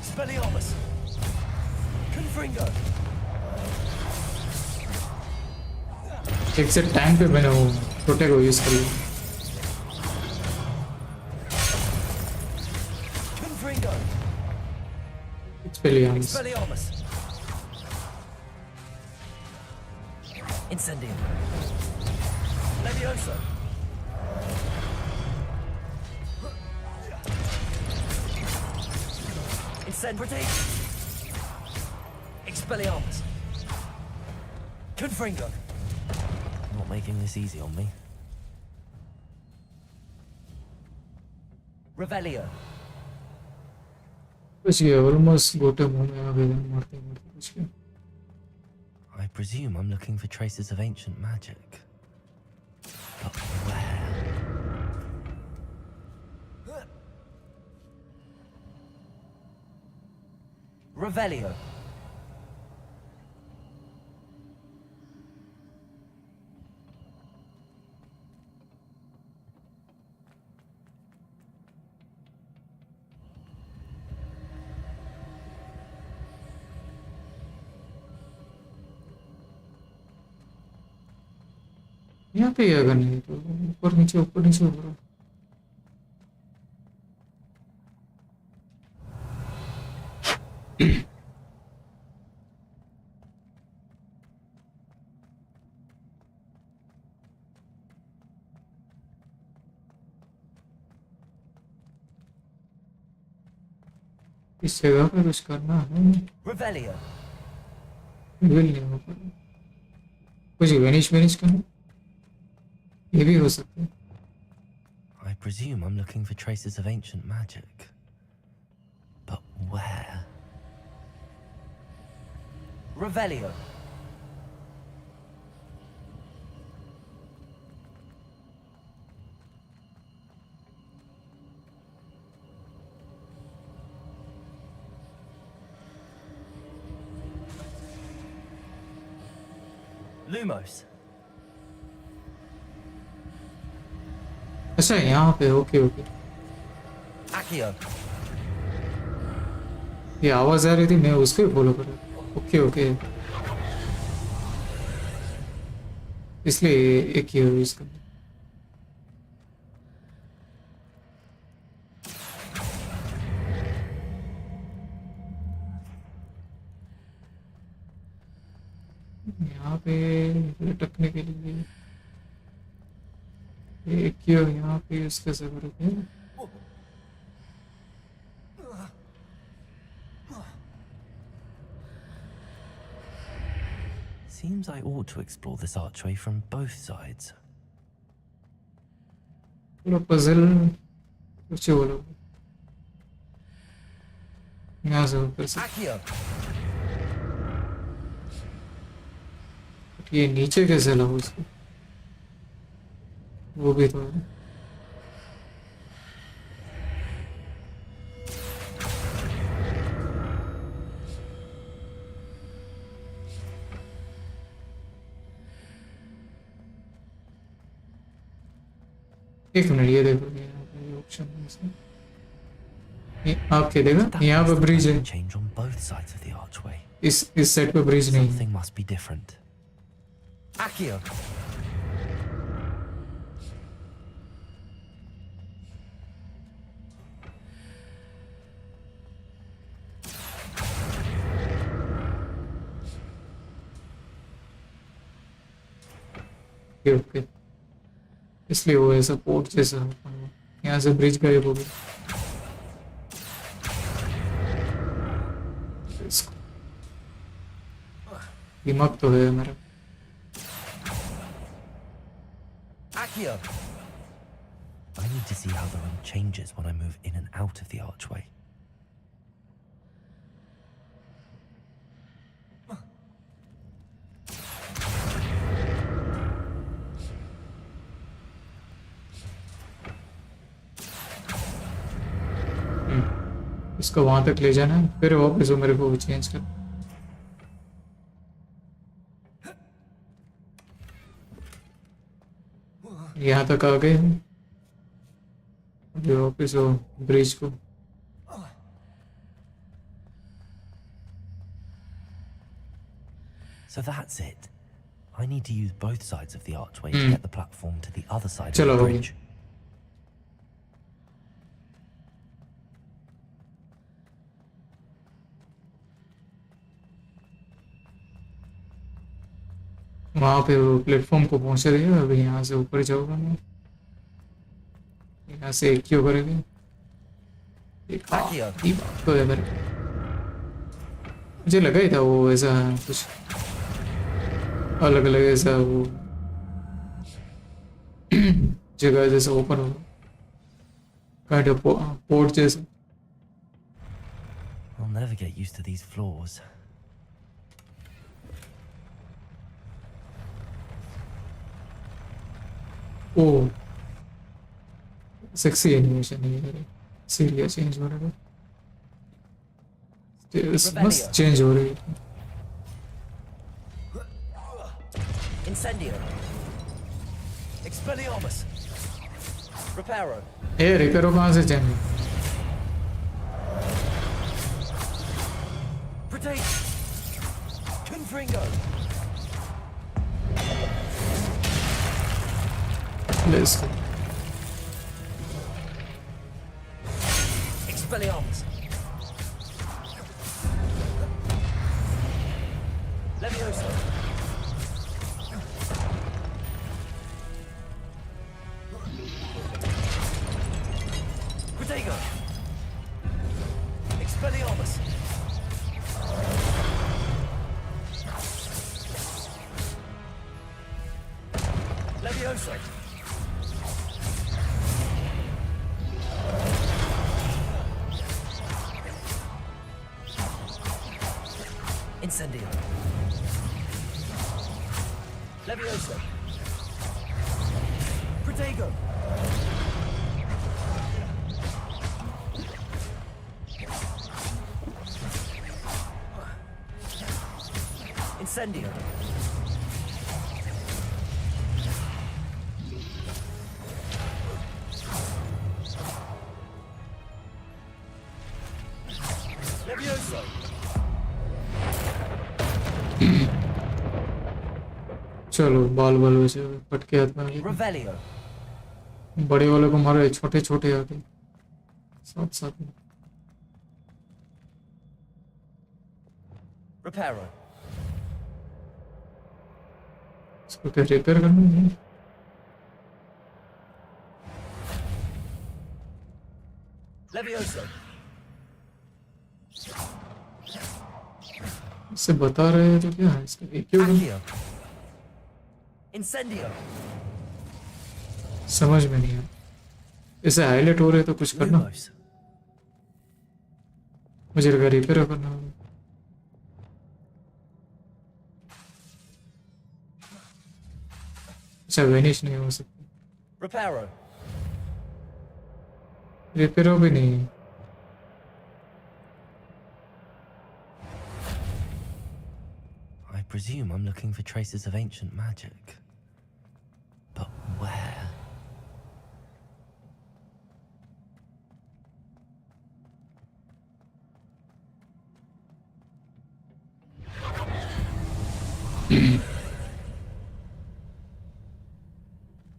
Expelliarmus. Confringo. Exact time पे मैंने वो छोटे को यूज कर लिया। Confringo. Expelliarmus. Expelliarmus. Incendio. Levioso. Protego. Expelliarmus. Confringo. Not making this easy on me. Revelio. कुछ ये ऑलमोस्ट गोटे मुंह में आ गए मारते मारते कुछ क्या I presume I'm looking for traces of ancient magic. But where? Revelio. यहाँ पे अगर नहीं तो ऊपर नीचे ऊपर इस जगह पे कुछ करना है Revelio. विल नहीं हो पा कुछ वेनिश करना ये भी हो सकता है I presume I'm looking for traces of ancient magic. But where? Revelio. Lumos. अच्छा यहाँ पे ओके ओके Accio. ये आवाज आ रही थी मैं उसको ही फॉलो कर रहा ओके ओके इसलिए एक ही यूज करना यहाँ पे लटकने के लिए एक क्यों यहाँ पे इसका जरूरत है Seems I ought to explore this archway from both sides. थोड़ा पजल कुछ बोलो यहाँ से ऊपर से Accio. ये नीचे कैसे लाओ उसको वो भी तो है एक मिनट ये देखो यहाँ पे ये ऑप्शन है इसमें ये आपके देखा यहाँ पे ब्रिज है Change on both sides of the archway. इस साइड पे ब्रिज नहीं है Something must be different. Accio. Okay okay इसलिए वो ऐसा पोर्ट जैसा यहाँ से ब्रिज गायब हो गया इसको दिमाग तो है मेरा Accio. I need to see how the room changes when I move in and out of the archway. इसको वहां तक ले जाना है फिर वापस वो मेरे को चेंज कर यहाँ तक आ गए हम अभी वापस वो ब्रिज को So that's it. I need to use both sides of the archway to get the platform to the other side of चलो the हो गया bridge. वहां पे वो प्लेटफॉर्म को पहुंचा दिया अभी यहाँ से ऊपर जाऊंगा मैं यहाँ से एक क्यों करेंगे एक ही बात तो है मेरे को। मुझे लगा ही था वो ऐसा कुछ अलग अलग ऐसा वो जगह जैसा ओपन होगा काइंड ऑफ पोर्ट जैसा I'll never get used to these floors. Oh, sexy animation here. Serious change हो रहा है. Must change हो रही है. Incendio. Expelliarmus. Reparo. ये रिपेयर कहाँ से change? Protect. Confringo. Let's go. Expelliarmus. Levioso. Protego. Expelliarmus. Levioso. Incendio. Levioso. Protego. Incendio. Levioso. चलो बाल बाल वैसे पटके हाथ में आ गए. Revelio. बड़े वाले को मारो, छोटे छोटे आते साथ साथ में. Reparo. इसको क्या रिपेयर करना है? Levioso. इससे बता रहे हैं तो क्या है इसका? एक क्यों Accio. Incendio. समझ में नहीं आया. ऐसे हाईलाइट हो रहे तो कुछ करना. मुझे लगा रिपेयर करना होगा. अच्छा वेनिश नहीं हो सकता. Reparo. रिपेयर भी नहीं है. I presume I'm looking for traces of ancient magic. But where?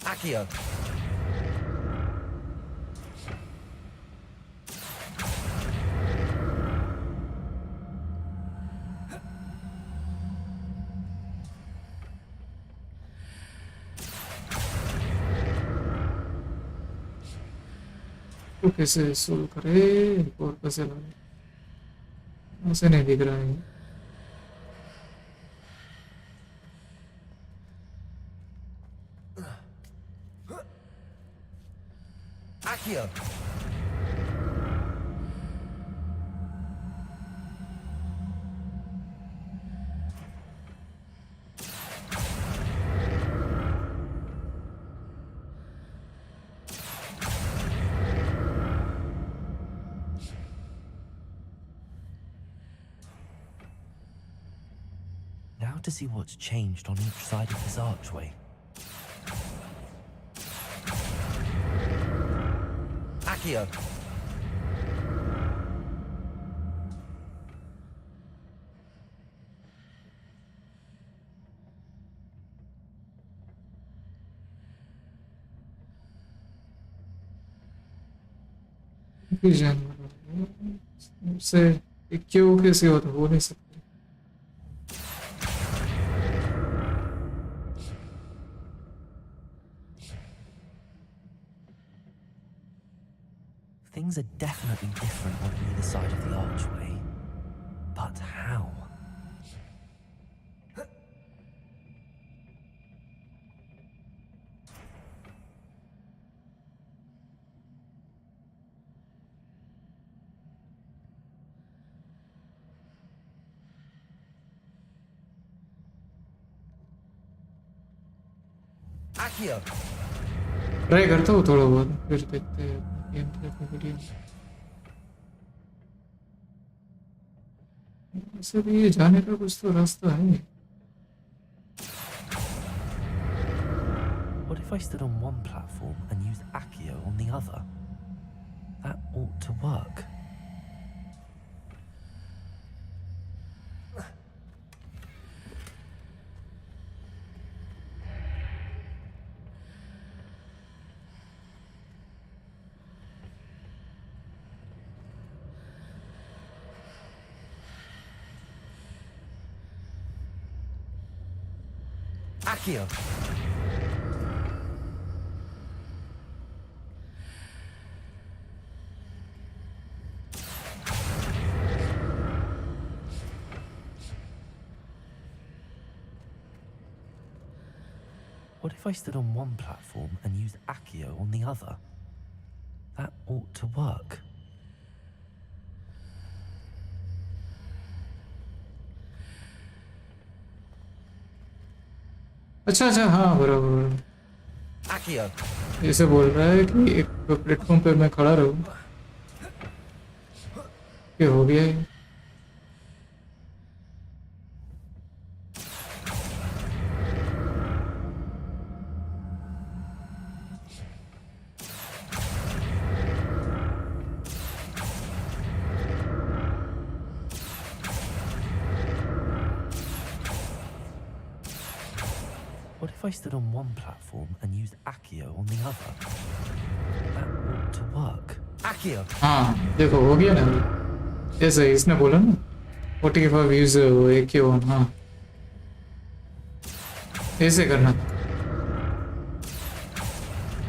Accio. तो कैसे सोल्व करे और कैसे लाए? ऐसे नहीं दिख रहा है. Accio. Now to see what's changed on each side of this archway. Accio. Vision से क्यों कैसे होता हो नहीं सकता. Things are definitely different on either side of the archway. But how? Accio. Try करता हूँ थोड़ा बहुत, फिर देखते हैं गेम प्ले की वीडियो। वैसे भी ये जाने का कुछ तो रास्ता है। What if I stood on one platform and used Accio on the other? That ought to work. Accio. What if I stood on one platform and used Accio on the other? That ought to work. अच्छा अच्छा, हाँ बराबर। Accio. ऐसे बोल रहा है कि एक प्लेटफॉर्म पे मैं खड़ा रहूं, ये हो गया है। What if I stood on one platform and used Accio on the other? That ought to work. Accio. हाँ देखो हो गया ना, ऐसे इसने बोला ना। What if I use AK on? हाँ ऐसे करना था,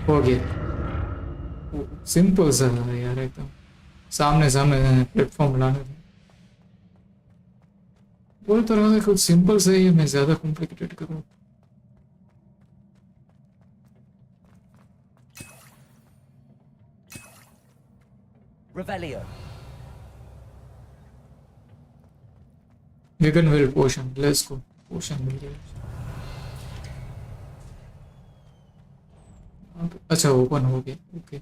हो गया। सिंपल सा है यार, एकदम सामने सामने प्लेटफॉर्म लाने थे। बोल तो रहा था कुछ सिंपल से ही, मैं ज्यादा कॉम्प्लिकेटेड करूँ। Revelio. Vegan will potion, let's go। पोशन मिल गया। अच्छा ओपन हो गया, ओके।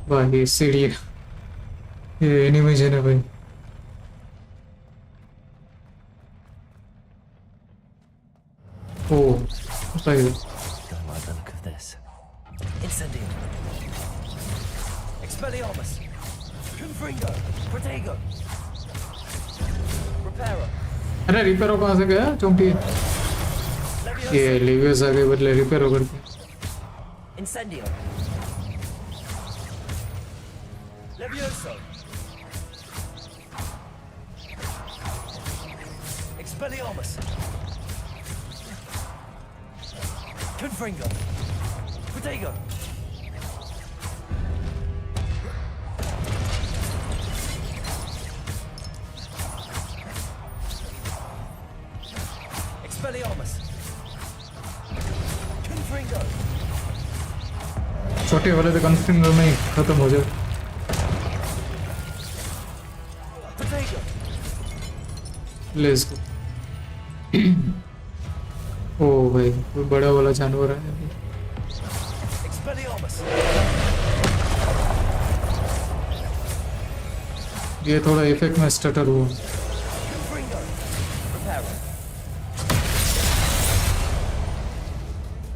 भाई सीढ़ी, ये एनिमेशन है भाई। Oh, sorry. Don't like the look of this. Incendio. Expelliarmus. Confringo. Protego. Reparo. अरे रिपेयर कहाँ से गया चौंटी? ये लिवियस आ गए, बदले रिपेयर करके। Incendio. Levioso. Expelliarmus. Confringo. Protego. Expelliarmus. Confringo. छोटे वाले तो कन्फ्रिंगर में ही खत्म हो जाए। Protego. Let's go. ओ भाई कोई बड़ा वाला जानवर है। Expelliarmus. ये थोड़ा इफेक्ट में स्टटर हुआ। Confringo. Reparo.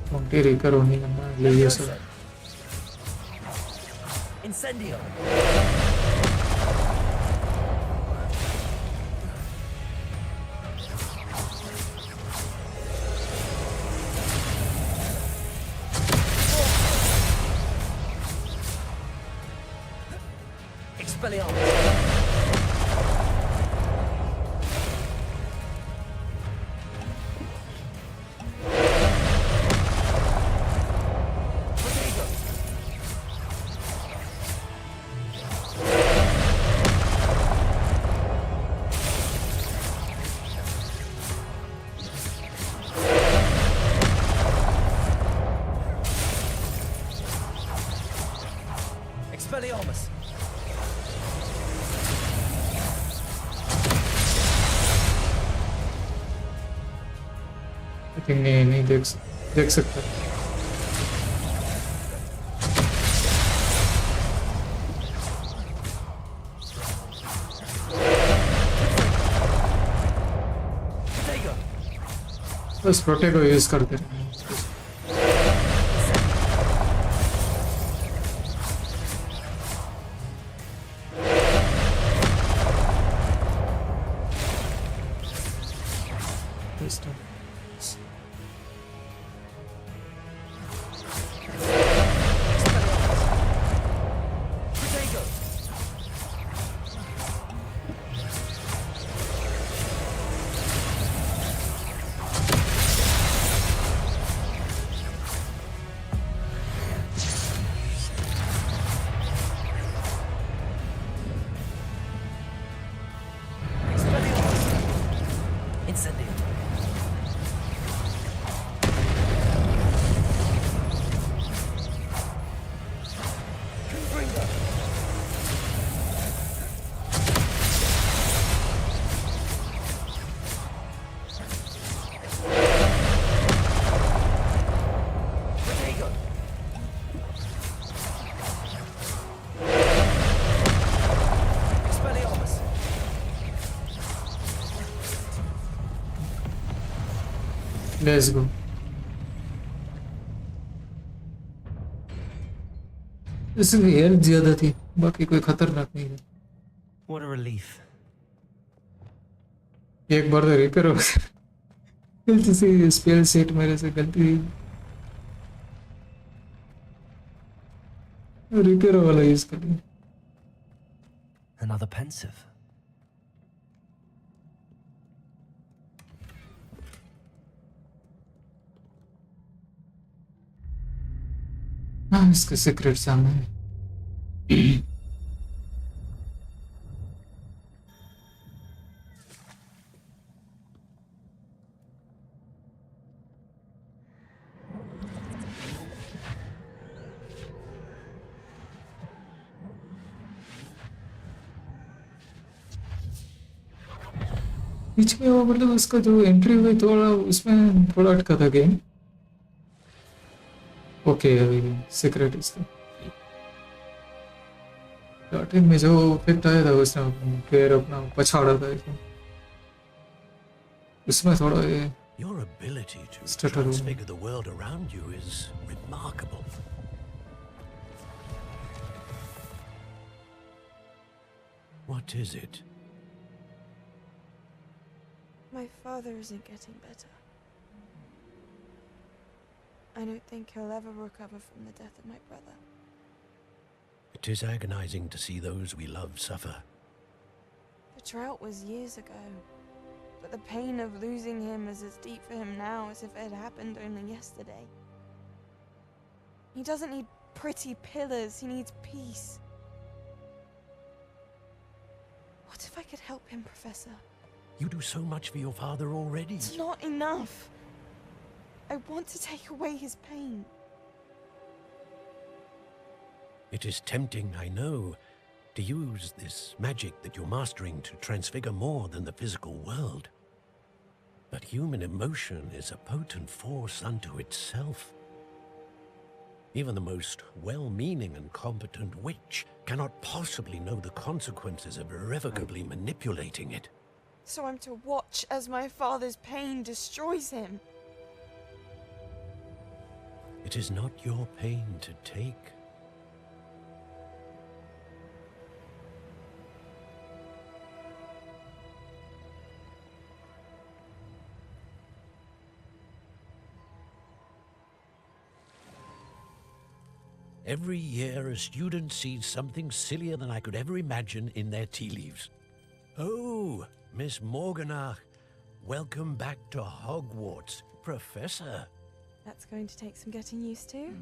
चौंटी रिपेयर होने करना लिवियस। Incendio. Expelliarmus. Protego. Expelliarmus. Think नहीं देख सकता। बस प्रोटेक्ट को यूज करते रहे। Let's go. इसमें हेल्थ ज्यादा थी, बाकी कोई खतरनाक नहीं है। What a relief. एक बार तो रिपेयर हो गया। हेल्थ से स्पेल सेट मेरे से गलती रिपेयर वाला यूज कर लिया। Another pensive. हाँ, इसका सीक्रेट सामने है। बीच में वो मतलब उसका जो एंट्री हुई थोड़ा उसमें थोड़ा अटका था गेम। ओके अभी सीक्रेट इसका स्टार्टिंग में जो इफेक्ट आया था उसने फिर अपना पछाड़ा था इसमें, उसमें थोड़ा ये Your ability to stutter हुआ। transfigure the world around you is remarkable. What is it? My father isn't getting better. I don't think he'll ever recover from the death of my brother. It is agonizing to see those we love suffer. The drought was years ago, but the pain of losing him is as deep for him now as if it had happened only yesterday. He doesn't need pretty pillars, he needs peace. What if I could help him, Professor? You do so much for your father already. It's not enough. I want to take away his pain. It is tempting, I know, to use this magic that you're mastering to transfigure more than the physical world. But human emotion is a potent force unto itself. Even the most well-meaning and competent witch cannot possibly know the consequences of irrevocably manipulating it. So I'm to watch as my father's pain destroys him. It is not your pain to take. Every year, a student sees something sillier than I could ever imagine in their tea leaves. Oh, Miss Morganach, welcome back to Hogwarts, Professor. That's going to take some getting used to.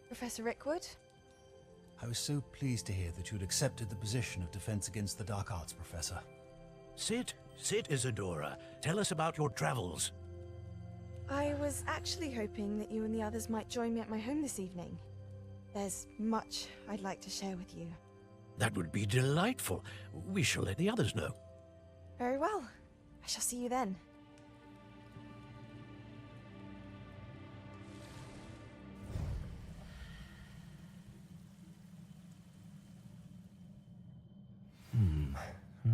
Professor Rickwood? I was so pleased to hear that you'd accepted the position of Defense Against the Dark Arts, Professor. Sit, Isadora. Tell us about your travels. I was actually hoping that you and the others might join me at my home this evening. There's much I'd like to share with you. That would be delightful. We shall let the others know. Very well. I shall see you then.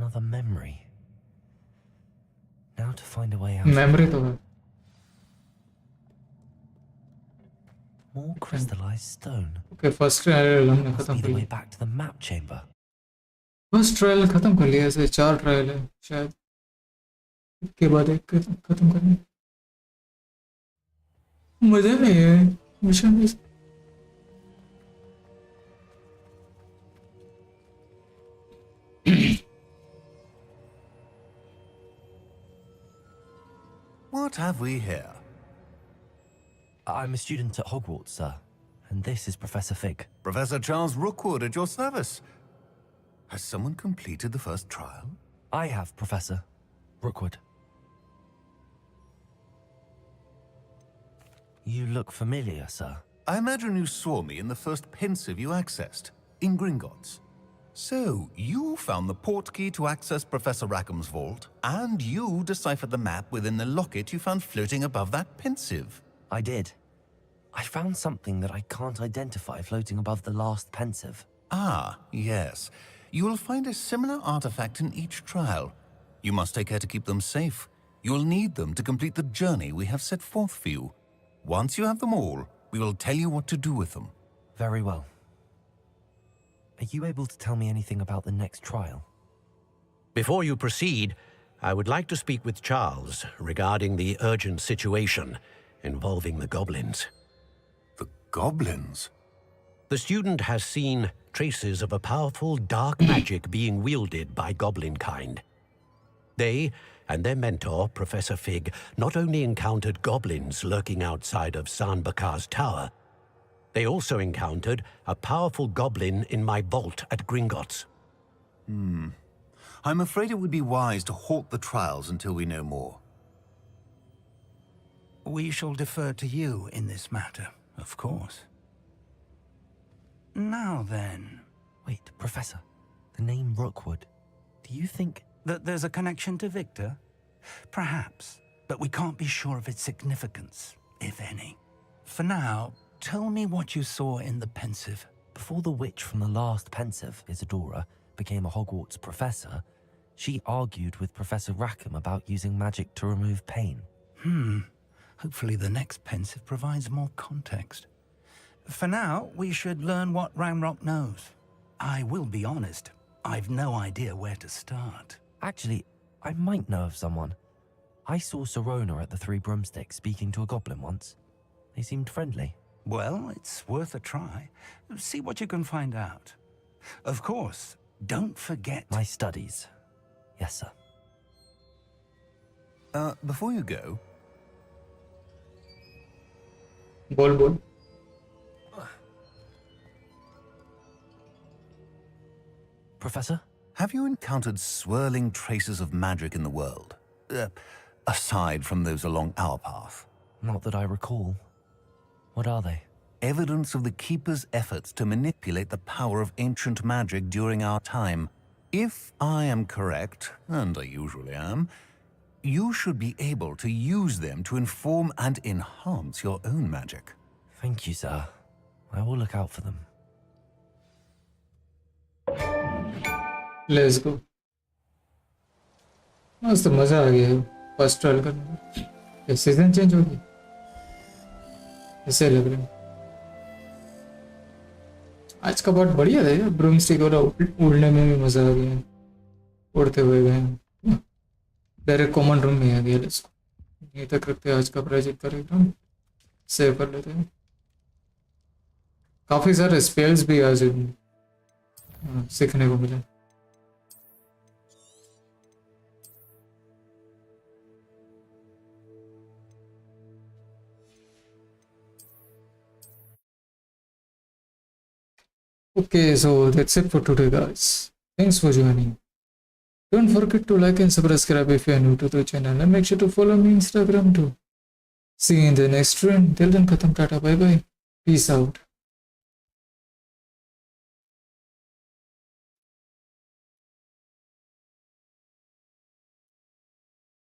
Another memory. Now to find a way out. Memory तो है. More crystallized stone. Okay, first trial हमने Must खत्म be कर the way लिया. back to the map chamber. First trial खत्म कर लिया. ऐसे 4 ट्रायल है शायद. के बाद एक खत्म करनी. मजा नहीं है मिशन में. What have we here? I'm a student at Hogwarts, sir. And this is Professor Fig. Professor Charles Rookwood at your service. Has someone completed the first trial? I have, Professor Rookwood. You look familiar, sir. I imagine you saw me in the first pensive you accessed, in Gringotts. So, you found the portkey to access Professor Rackham's vault, and you deciphered the map within the locket you found floating above that pensive. I did. I found something that I can't identify floating above the last pensive. Ah, yes. You will find a similar artifact in each trial. You must take care to keep them safe. You will need them to complete the journey we have set forth for you. Once you have them all, we will tell you what to do with them. Very well. Are you able to tell me anything about the next trial? Before you proceed, I would like to speak with Charles regarding the urgent situation involving the goblins. The goblins? The student has seen traces of a powerful dark magic being wielded by goblin kind. They and their mentor, Professor Fig, not only encountered goblins lurking outside of San Bakar's tower, they also encountered a powerful goblin in my vault at Gringotts. I'm afraid it would be wise to halt the trials until we know more. We shall defer to you in this matter, of course. Now then... Wait, Professor. The name Rookwood. Do you think... that there's a connection to Victor? Perhaps, but we can't be sure of its significance, if any. For now, tell me what you saw in the pensive. Before the witch from the last pensive, Isadora, became a Hogwarts professor, she argued with Professor Rackham about using magic to remove pain. Hopefully the next pensive provides more context. For now, we should learn what Ranrock knows. I will be honest, I've no idea where to start. Actually, I might know of someone. I saw Serona at the Three Broomsticks speaking to a goblin once. They seemed friendly. Well, it's worth a try. See what you can find out. Of course, don't forget... My studies. Yes, sir. Before you go... बोल. Professor? Have you encountered swirling traces of magic in the world? Aside from those along our path? Not that I recall. What are they? Evidence of the Keeper's efforts to manipulate the power of ancient magic during our time. If I am correct, and I usually am, you should be able to use them to inform and enhance your own magic. Thank you, sir. I will look out for them. Let's go. मस्त मजा आ गया first trial करने में. ये season change हो गई ऐसे लग रहा है. आज का पार्ट बढ़िया था यार. ब्रूमस्टिक वाला उड़ने में भी मजा आ गया. उड़ते हुए गए डायरेक्ट कॉमन रूम में आ गया. इसको यहीं तक रखते हैं आज का प्रोजेक्ट करेगा. सेव कर लेते हैं. काफी सारे स्पेल्स भी आज सीखने को मिले. Okay, so that's it for today, guys. Thanks for joining. Don't forget to like and subscribe if you are new to the channel, and make sure to follow me on Instagram too. See you in the next stream. Till then, khatam, tata, bye bye. Peace out.